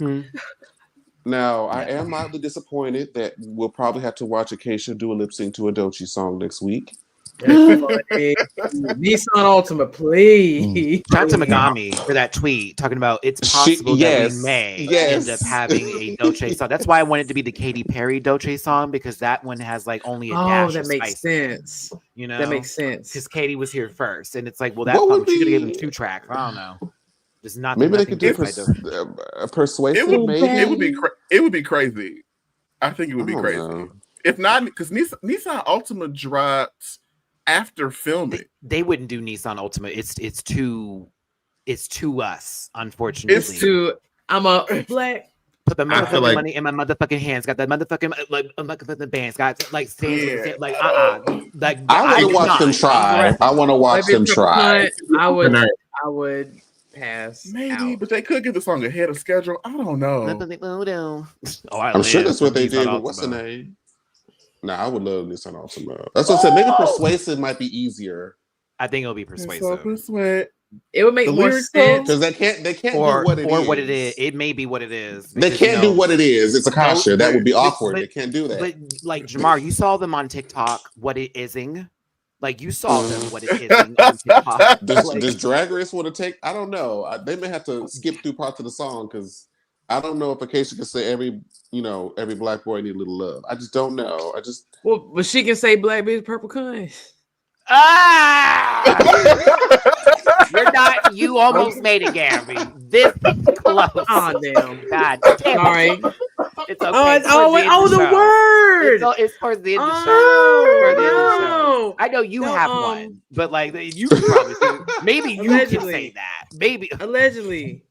Speaker 4: Now I am mildly disappointed that we'll probably have to watch Acacia do a lip sync to a Doechii song next week.
Speaker 7: Nissan Ultima, please.
Speaker 3: Shout out to Megami for that tweet talking about it's possible that we may end up having a Doechii song. That's why I wanted to be the Katy Perry Doechii song, because that one has like only a dash of
Speaker 7: makes
Speaker 3: spice.
Speaker 7: sense.
Speaker 3: You know,
Speaker 7: that makes sense
Speaker 3: because Katy was here first, and it's like, well, that probably should have given him 2 tracks. I don't know. Just not.
Speaker 4: Maybe they could do persuasive.
Speaker 5: It would be crazy. I think it would be crazy. Know. If not, because Nissan Ultima dropped after filming.
Speaker 3: They wouldn't do Nissan Ultima. It's too us, unfortunately.
Speaker 7: It's too. I'm a black.
Speaker 3: Put the motherfucking money in my motherfucking hands. Got that motherfucking motherfucking bands. Got like stands. Like Like
Speaker 4: I want to watch them try. I want to watch them try.
Speaker 7: I would pass.
Speaker 5: Maybe, but they could get the song ahead of schedule. I don't know.
Speaker 4: I'm sure that's what they did. But what's the name? Nah, I would love Nissan Ultima. That's what I said. Maybe Persuasive might be easier.
Speaker 3: I think it'll be Persuasive.
Speaker 7: It would make more sense
Speaker 4: because they can't do what it is.
Speaker 3: What it is. It may be what it is.
Speaker 4: They can't do what it is. It's Akasha. That would be awkward. They can't do that.
Speaker 3: But like Jamar, you saw them on TikTok. What it ising. Like you saw them. What it ising on TikTok.
Speaker 4: Does Drag Race want to take? I don't know. They may have to skip through parts of the song because I don't know if Acacia can say every black boy need a little love. I just don't know.
Speaker 7: But she can say black bitch purple cunt.
Speaker 3: You're not. You almost made it, Gabby. This close.
Speaker 7: Oh damn!
Speaker 3: God damn.
Speaker 7: Sorry.
Speaker 3: It's okay.
Speaker 7: The word.
Speaker 3: It's towards the end of the show. I know you have one, but like you can probably say, maybe you can say that. Maybe
Speaker 7: allegedly.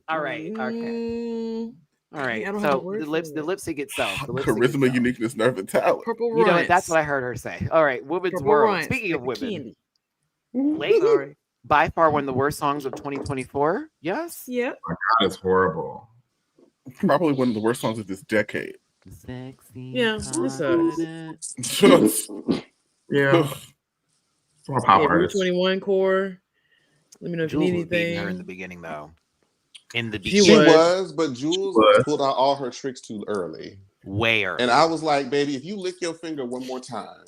Speaker 3: All right. Okay. All right. So the lip sync itself.
Speaker 5: Charisma, uniqueness, nerve, and talent.
Speaker 7: Purple
Speaker 3: you know, that's what I heard her say. All right. Women's Purple World. Runs. Speaking of women, Lady, by far one of the worst songs of 2024. Yes.
Speaker 7: Yeah.
Speaker 8: Oh my God, it's horrible.
Speaker 5: Probably one of the worst songs of this decade.
Speaker 3: Sexy.
Speaker 7: Yeah.
Speaker 8: Yeah. Pop artist.
Speaker 7: 21 core. Let me know if you need anything.
Speaker 3: Her in the beginning, though.
Speaker 4: She was, but Jules pulled out all her tricks too early.
Speaker 3: Way early.
Speaker 4: And I was like, baby, if you lick your finger one more time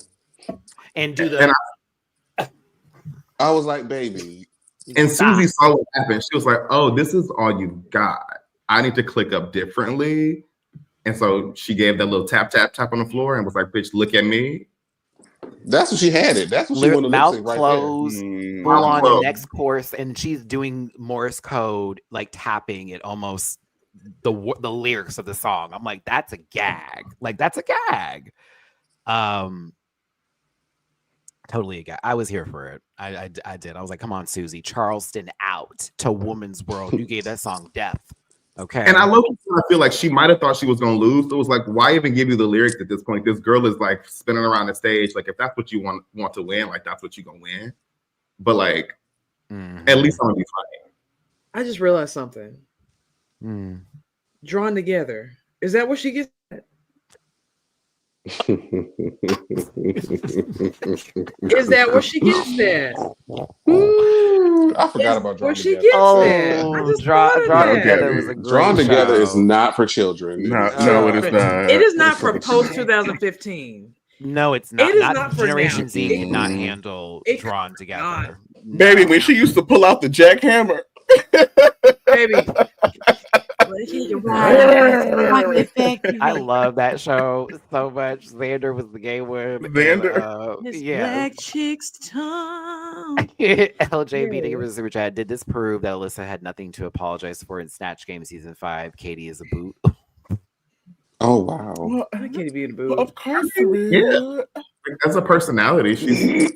Speaker 3: and do the.
Speaker 4: I was like, baby.
Speaker 8: And Susie saw what happened. She was like, oh, this is all you got. I need to click up differently. And so she gave that little tap, tap, tap on the floor and was like, bitch, look at me.
Speaker 4: That's what she had it. That's what she wanted to
Speaker 3: mouth
Speaker 4: lip sync
Speaker 3: closed,
Speaker 4: right
Speaker 3: full on the next course, and she's doing Morse code, like tapping it almost the lyrics of the song. I'm like, that's a gag. Like that's a gag. Totally a gag. I was here for it. I did. I was like, come on, Susie. Charleston out to Woman's World. You gave that song depth. Okay.
Speaker 8: And I feel like she might have thought she was going to lose. So it was like, why even give you the lyrics at this point? This girl is like spinning around the stage. Like, if that's what you want to win, like, that's what you're going to win. But like, at least I'm going to be funny.
Speaker 7: I just realized something. Drawn Together. Is that what she gets? Is that where she gets that?
Speaker 4: I forgot about Drawn Together.
Speaker 7: She gets that.
Speaker 3: Drawn Together was a great
Speaker 4: Drawn Together is not for children.
Speaker 5: No, it is not.
Speaker 7: It is not for post 2015.
Speaker 3: No, it's not.
Speaker 7: It is
Speaker 3: Not
Speaker 7: not for
Speaker 3: Generation
Speaker 7: now.
Speaker 3: Z cannot handle
Speaker 7: It
Speaker 3: drawn
Speaker 7: could
Speaker 3: together.
Speaker 7: not.
Speaker 5: Baby, when she used to pull out the jackhammer.
Speaker 7: Baby.
Speaker 3: I love that show so much. Xander was the gay one.
Speaker 5: Xander.
Speaker 3: And, yeah.
Speaker 7: Black chick's tongue.
Speaker 3: LJB to give
Speaker 7: Yeah.
Speaker 3: us a super chat. Did this prove that Alyssa had nothing to apologize for in Snatch Game season 5? Katie is a boot.
Speaker 4: Oh wow.
Speaker 5: Well,
Speaker 7: I can't be in the booth.
Speaker 5: of course,
Speaker 8: Yeah. As a personality, she's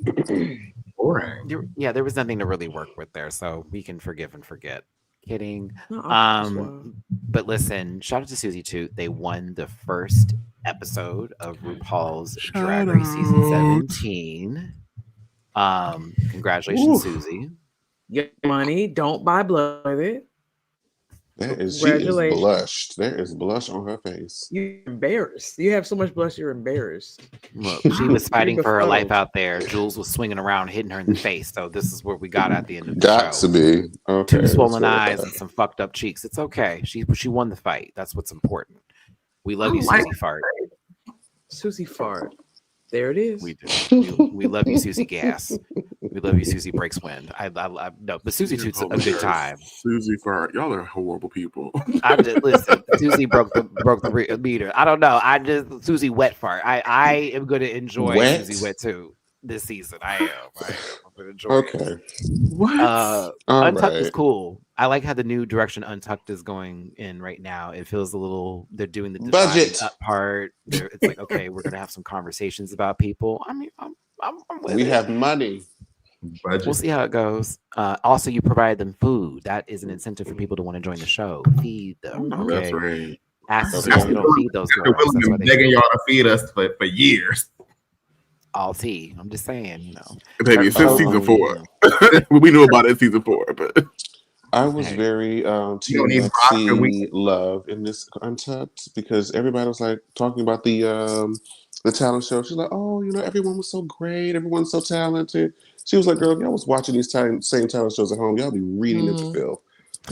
Speaker 8: boring.
Speaker 3: There was nothing to really work with there, so we can forgive and forget. Kidding.
Speaker 7: No,
Speaker 3: But listen, shout out to Susie too. They won the first episode of RuPaul's Drag Race season 17. Congratulations, Susie.
Speaker 7: Get money. Don't buy blood with it.
Speaker 4: She is blushed. There is blush on her face.
Speaker 7: You're embarrassed. You have so much blush. You're embarrassed.
Speaker 3: Look, she was fighting for her life out there. Jules was swinging around, hitting her in the face. So this is where we got at the end of the
Speaker 4: Got
Speaker 3: show.
Speaker 4: to be. Okay.
Speaker 3: 2 swollen eyes and some fucked up cheeks. It's okay. She won the fight. That's what's important. We love you, Susie Fart.
Speaker 7: Susie Fart. There it is.
Speaker 3: We do. We love you, Susie Gas. We love you, Susie Breaks Wind. No, but Susie Toots a good time.
Speaker 5: Susie Fart, y'all are horrible people.
Speaker 3: I just listen. Susie broke the meter. I don't know. Susie Wet Fart. I am going to enjoy Susie Wet too this season. I am. I'm going to enjoy it.
Speaker 5: What?
Speaker 3: Untucked is cool. I like how the new direction Untucked is going in right now. It feels a little. They're doing the
Speaker 4: budget
Speaker 3: up part. It's like, okay, we're going to have some conversations about people. I mean, I'm with
Speaker 4: we
Speaker 3: it.
Speaker 4: have money.
Speaker 8: Budget.
Speaker 3: We'll see how it goes. Also, you provide them food. That is an incentive for people to want to join the show. Feed them. Okay?
Speaker 5: That's right.
Speaker 3: Ask them if you don't feed those girls.
Speaker 8: We've been begging y'all to feed us for years.
Speaker 3: All tea. I'm just saying, you know.
Speaker 5: Baby, since season 4. We knew about it in season 4, but
Speaker 4: I was very team love in this Untucked because everybody was like talking about the talent show. She's like, oh, you know, everyone was so great, everyone's so talented. She was like, girl, if y'all was watching these same talent shows at home, y'all be reading into Phil.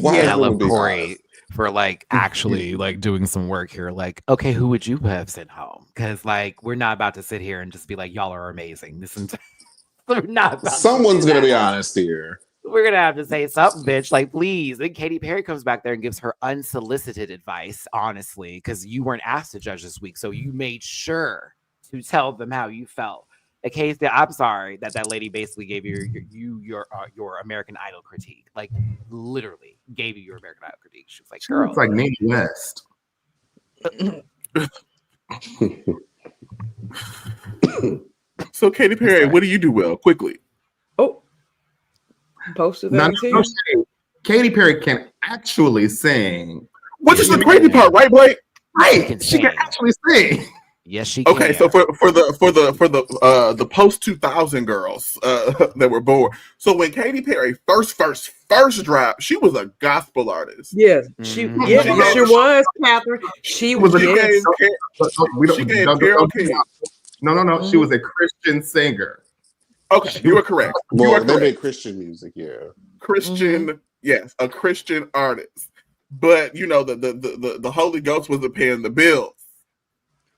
Speaker 3: Why I love Corey for like actually like doing some work here. Like, okay, who would you have sent home? Because like we're not about to sit here and just be like, y'all are amazing. We're not.
Speaker 4: Someone's gonna be honest here.
Speaker 3: We're gonna have to say something, bitch. Like, please. Then Katy Perry comes back there and gives her unsolicited advice, honestly, because you weren't asked to judge this week, so you made sure to tell them how you felt. Okay, I'm sorry that lady basically gave your American Idol critique, like literally gave you your American Idol critique. She was like, "Girl,
Speaker 8: it's like Nene West."
Speaker 5: So, Katy Perry, what do you do well? Quickly.
Speaker 7: Oh, posted that.
Speaker 8: No, Katy Perry can actually sing,
Speaker 5: which is the crazy part, right, Blake?
Speaker 8: Right, she can actually sing.
Speaker 3: Yes, she can.
Speaker 5: Okay, so for the post 2000 girls that were born. So when Katy Perry first dropped, she was a gospel artist.
Speaker 7: Yes, she was, Catherine. She was a
Speaker 8: No. She was a Christian singer.
Speaker 5: Okay, you were correct.
Speaker 4: Well, they made Christian music, yeah.
Speaker 5: Christian, yes, a Christian artist. But you know, the Holy Ghost wasn't paying the bills.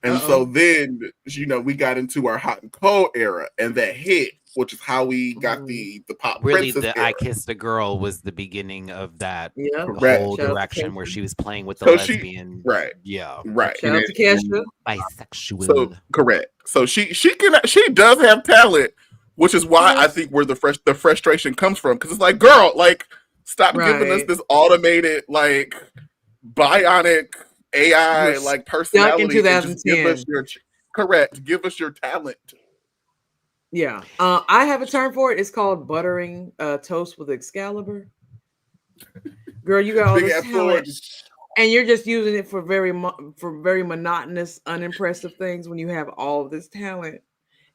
Speaker 5: And so then, you know, we got into our hot and cold era, and that hit, which is how we got the pop
Speaker 3: really
Speaker 5: princess
Speaker 3: the
Speaker 5: era.
Speaker 3: I Kissed a Girl was the beginning of that whole
Speaker 5: Correct.
Speaker 3: direction where she was playing with the lesbian.
Speaker 5: Right.
Speaker 7: Shout out to Kesha.
Speaker 3: Bisexual.
Speaker 5: So correct. So she does have talent, which is why I think where the frustration comes from. Because it's like, girl, like, stop giving us this automated, like, bionic AI like personality.
Speaker 7: In 2010.
Speaker 5: Give us your talent.
Speaker 7: Yeah. I have a term for it. It's called buttering toast with Excalibur. Girl, you got all this talent, and you're just using it for very monotonous, unimpressive things when you have all of this talent.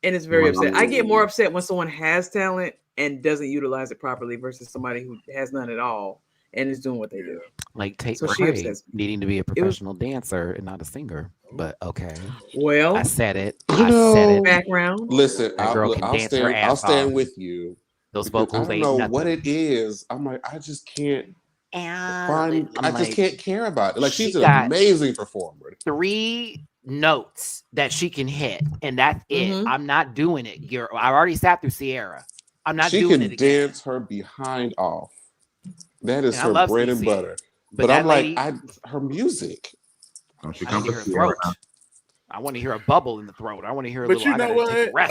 Speaker 7: And it's very upset. I get more upset when someone has talent and doesn't utilize it properly versus somebody who has none at all and is doing what they do.
Speaker 3: Like Tate McRae needing to be a professional dancer and not a singer. But okay.
Speaker 7: Well,
Speaker 3: I said it.
Speaker 7: Background.
Speaker 4: Listen,
Speaker 3: I'll
Speaker 4: stand with you.
Speaker 3: Those vocals
Speaker 4: I
Speaker 3: ain't
Speaker 4: don't know
Speaker 3: nothing.
Speaker 4: what it is. I'm like, I just can't can't care about it. Like, she's an amazing performer.
Speaker 3: 3 notes that she can hit, and that's it.
Speaker 7: Mhm.
Speaker 3: I'm not doing it. I already sat through Sierra. I'm not
Speaker 4: She
Speaker 3: doing
Speaker 4: can
Speaker 3: it again.
Speaker 4: dance her behind off. That is
Speaker 3: And I
Speaker 4: her
Speaker 3: love
Speaker 4: bread and
Speaker 3: CC,
Speaker 4: butter.
Speaker 3: but
Speaker 4: But I'm
Speaker 3: that
Speaker 4: like,
Speaker 3: lady,
Speaker 4: her music.
Speaker 8: Don't you
Speaker 3: I
Speaker 8: come
Speaker 3: need to
Speaker 8: for
Speaker 3: hear a
Speaker 8: Sierra
Speaker 3: throat.
Speaker 8: now.
Speaker 3: I want to hear a bubble in the throat. I want to hear a
Speaker 5: But
Speaker 3: little.
Speaker 5: you
Speaker 3: I
Speaker 5: know
Speaker 3: gotta take a
Speaker 5: what?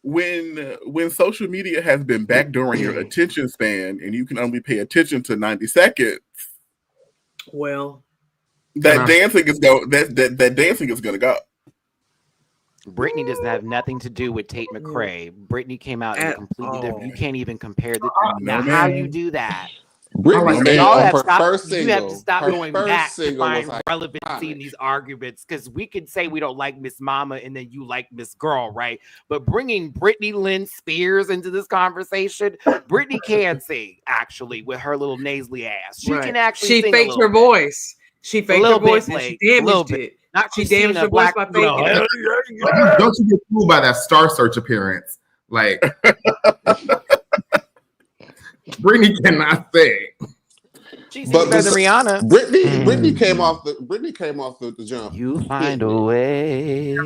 Speaker 3: rest.
Speaker 5: When social media has been backdooring your attention span and you can only pay attention to 90 seconds,
Speaker 7: Well,
Speaker 5: that dancing is gonna go.
Speaker 3: Brittany doesn't have nothing to do with Tate McRae. Brittany came out in a
Speaker 7: At
Speaker 3: completely different. You
Speaker 7: all.
Speaker 3: can't even compare the.
Speaker 5: No,
Speaker 3: Now, how
Speaker 5: man.
Speaker 3: you do that?
Speaker 4: Brittany
Speaker 8: like
Speaker 4: said
Speaker 3: Y'all
Speaker 4: on
Speaker 3: have
Speaker 4: her
Speaker 3: stopped.
Speaker 4: first single,
Speaker 3: You have to stop
Speaker 4: her
Speaker 3: going
Speaker 4: first
Speaker 3: back to
Speaker 4: single was
Speaker 3: find relevancy in
Speaker 4: iconic.
Speaker 3: these arguments, because we could say we don't like Miss Mama and then you like Miss Girl, right? But bringing Brittany Lynn Spears into this conversation, Brittany can sing actually with her little nasally ass. She can actually.
Speaker 7: She
Speaker 3: sing
Speaker 7: faked her voice. She faked her voice and she damaged it.
Speaker 3: Not
Speaker 7: She
Speaker 3: Christina
Speaker 7: damaged her voice
Speaker 3: Black,
Speaker 7: by faking it.
Speaker 8: Don't you get fooled by that Star Search appearance? Like Brittany cannot sing.
Speaker 3: She's better than Rihanna.
Speaker 4: Brittany came off the jump.
Speaker 3: You find a way.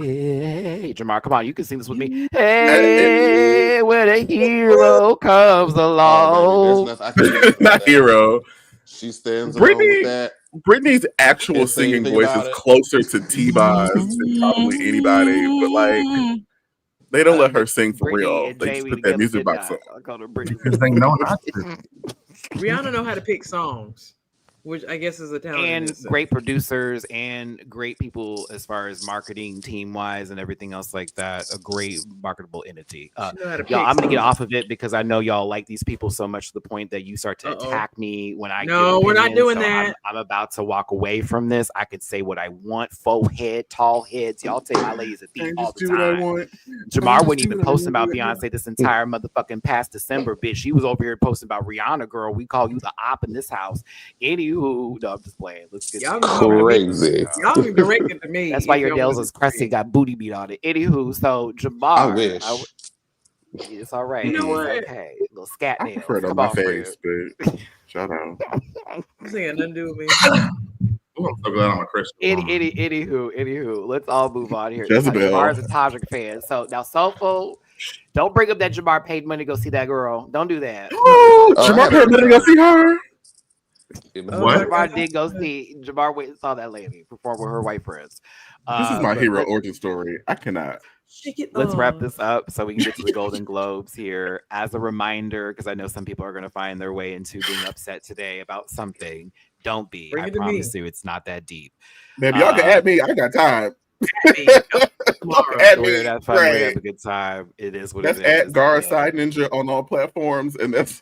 Speaker 3: Jamar, come on, you can sing this with me. Hey, when a hero comes along.
Speaker 4: There's nothing.
Speaker 5: Not hero.
Speaker 4: She stands alone with that.
Speaker 5: Brittany's actual singing voice is closer to T-Boz than probably anybody, but like they don't let her sing for real. They just put that music box on.
Speaker 3: I call her Brittany.
Speaker 7: Rihanna know how to pick songs, which I guess is a talent.
Speaker 3: And great producers and great people as far as marketing team wise and everything else like that. A great marketable entity. Y'all, I'm gonna get off of it because I know y'all like these people so much to the point that you start to attack me when I.
Speaker 7: No, we're not doing that.
Speaker 3: I'm about to walk away from this. I could say what I want. Faux head, tall heads. Y'all take my ladies a thief all the time. Jamar wasn't even posting about Beyonce this entire motherfucking past December, bitch. She was over here posting about Rihanna, girl. We call you the op in this house. Anywho, no, I'm just playing. Let's get
Speaker 4: crazy.
Speaker 7: Y'all be directed to me.
Speaker 3: That's why your nails is crusty, got booty beat on it. Anywho, so Jamar,
Speaker 4: I wish.
Speaker 3: It's all right.
Speaker 7: You know what?
Speaker 3: Okay, little scat
Speaker 5: I
Speaker 3: nails.
Speaker 5: prefer it on my face, but shout out.
Speaker 7: This ain't got nothing to do with me.
Speaker 8: Oh, I'm so glad I'm a Christian.
Speaker 3: Anywho, let's all move on here.
Speaker 5: Jezebel.
Speaker 3: Jamar's a Tajik fan. So now, Soulful, don't bring up that Jamar paid money to go see that girl. Don't do that.
Speaker 5: Oh, Jamar paid money to go see her.
Speaker 8: What?
Speaker 3: Jamar did go see. Jamar went and saw that lady perform with her white friends.
Speaker 5: This is my hero origin story. I cannot.
Speaker 3: Let's wrap this up so we can get to the Golden Globes here. As a reminder, because I know some people are going to find their way into being upset today about something. Don't be. I promise you, it's not that deep.
Speaker 5: Baby, y'all can add me. I got time.
Speaker 3: We're have fun. We have a good time. It is what
Speaker 5: that's
Speaker 3: it is.
Speaker 5: At Gar Side Ninja on all platforms, and that's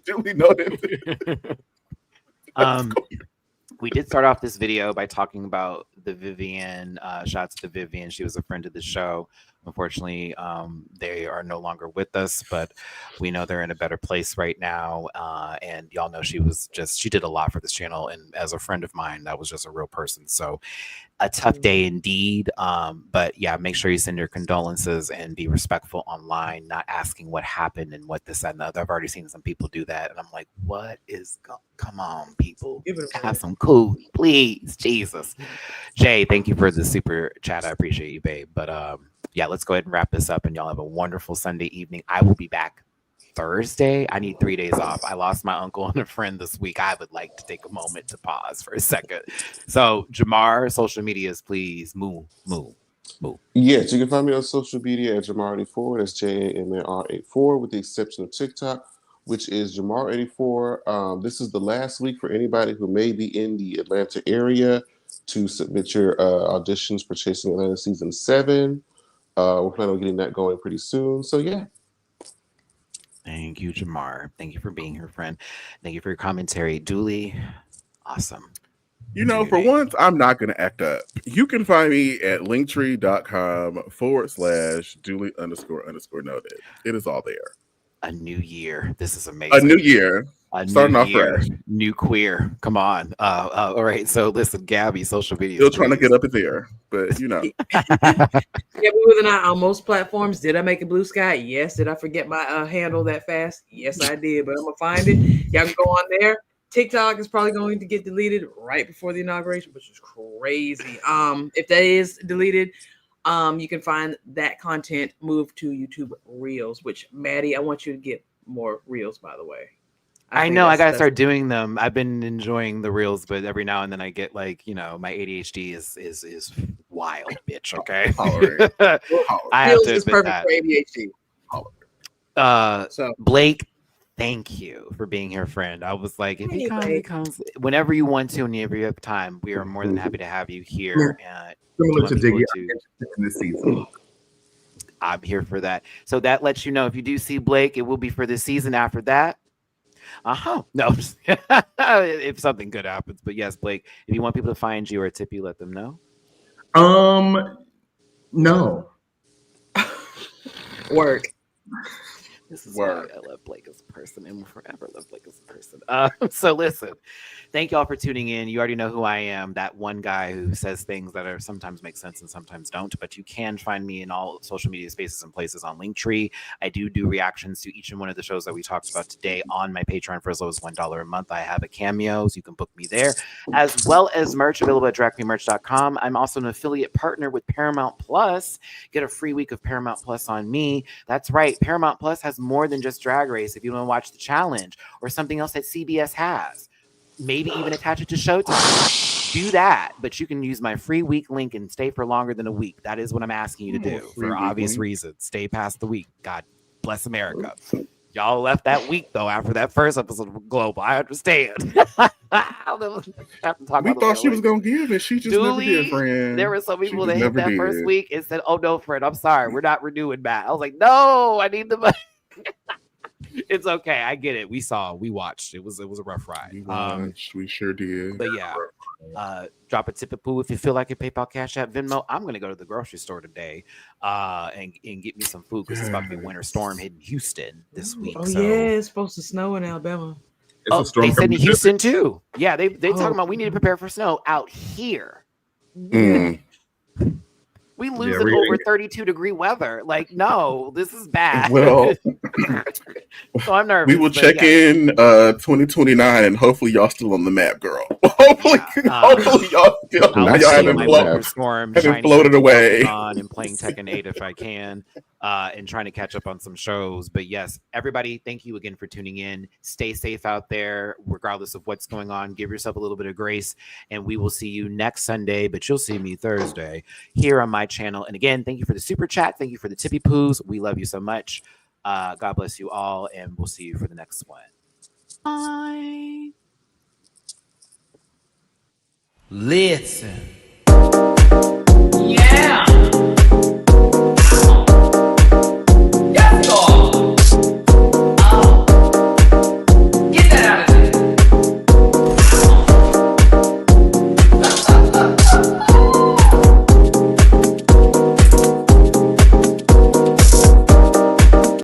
Speaker 5: duly noted.
Speaker 3: We did start off this video by talking about the Vivienne. Shots to Vivienne. She was a friend of the show. Unfortunately, they are no longer with us, but we know they're in a better place right now. And y'all know she did a lot for this channel. And as a friend of mine, that was just a real person. So a tough day indeed. But yeah, make sure you send your condolences and be respectful online, not asking what happened and what this and the other. I've already seen some people do that. And I'm like, what is, come on, people, have some cool, please, Jesus. Jay, thank you for the super chat. I appreciate you, babe. But yeah, let's go ahead and wrap this up and y'all have a wonderful Sunday evening. I will be back Thursday. I need 3 days off. I lost my uncle and a friend this week. I would like to take a moment to pause for a second. So Jamar, social medias, please move.
Speaker 4: Yes, you can find me on social media at Jamar84. That's JAMAR84 with the exception of TikTok, which is Jamar84. This is the last week for anybody who may be in the Atlanta area to submit your auditions for Chasing Atlanta Season 7. We're planning on getting that going pretty soon. So yeah.
Speaker 3: Thank you, Jamar. Thank you for being here, friend. Thank you for your commentary. Duly awesome.
Speaker 5: You know, for once, I'm not going to act up. You can find me at linktree.com/Julie__noted. It is all there.
Speaker 3: A new year. This is amazing.
Speaker 5: A new year. Starting off fresh.
Speaker 3: New queer. Come on. All right. So listen, Gabby, social media.
Speaker 5: Still trying to get up in there, but you know.
Speaker 7: Yeah, we were not on most platforms. Did I make a blue sky? Yes. Did I forget my handle that fast? Yes, I did. But I'm gonna find it. Y'all can go on there. TikTok is probably going to get deleted right before the inauguration, which is crazy. If that is deleted, you can find that content moved to YouTube Reels, which Maddie, I want you to get more Reels, by the way.
Speaker 3: I know I gotta start doing them. I've been enjoying the Reels, but every now and then I get like, you know, my ADHD is wild, bitch. Okay, I have
Speaker 7: Reels
Speaker 3: to
Speaker 7: is
Speaker 3: admit
Speaker 7: perfect
Speaker 3: that.
Speaker 7: for ADHD.
Speaker 3: So Blake, thank you for being here, friend. I was like, if he comes, he comes. Whenever you want to, whenever you have time, we are more than happy to have you here.
Speaker 8: Similar to Diggy in this season.
Speaker 3: I'm here for that. So that lets you know if you do see Blake, it will be for this season. After that, no, if something good happens. But yes, Blake, if you want people to find you or tip you, let them know.
Speaker 8: No.
Speaker 7: Work.
Speaker 3: This is why I love Blake as a person and will forever love Blake as a person. So listen, thank y'all for tuning in. You already know who I am, that one guy who says things that are sometimes make sense and sometimes don't. But you can find me in all social media spaces and places on Linktree. I do reactions to each and one of the shows that we talked about today on my Patreon for as low as $1 a month. I have a cameo, so you can book me there, as well as merch available at dragqueenmerch.com. I'm also an affiliate partner with Paramount Plus. Get a free week of Paramount Plus on me. That's right, Paramount Plus has more than just Drag Race. If you want to watch The Challenge or something else that CBS has, maybe even attach it to Showtime, do that. But you can use my free week link and stay for longer than a week. That is what I'm asking you to do for obvious reasons. Stay past the week. God bless America. Y'all left that week though after that first episode of Global. I understand. We
Speaker 5: thought she was gonna give it. She just never did, friend.
Speaker 3: There were some people that hit that first week and said, "Oh no, friend, I'm sorry, we're not renewing Matt." I was like, "No, I need the money." It's okay. I get it. We watched. It was a rough ride.
Speaker 5: We sure did.
Speaker 3: But yeah, drop a tip at Pooh if you feel like it. PayPal, Cash App, Venmo. I'm gonna go to the grocery store today, and get me some food because it's about to be a winter storm hitting Houston this week.
Speaker 7: Oh yeah, it's supposed to snow in Alabama.
Speaker 3: They said in Houston too. Yeah, they talking about we need to prepare for snow out here. We lose it over 32-degree weather. Like, no, this is bad.
Speaker 5: Well,
Speaker 3: so I'm nervous.
Speaker 5: We will check in 2029 and hopefully y'all still on the map, girl. hopefully y'all still. Now y'all haven't floated away.
Speaker 3: On and playing Tekken 8 if I can, and trying to catch up on some shows. But yes, everybody, thank you again for tuning in. Stay safe out there, regardless of what's going on. Give yourself a little bit of grace, and we will see you next Sunday. But you'll see me Thursday here on my channel. And again, thank you for the super chat. Thank you for the tippy poos. We love you so much. God bless you all, and we'll see you for the next one. Bye.
Speaker 1: Listen.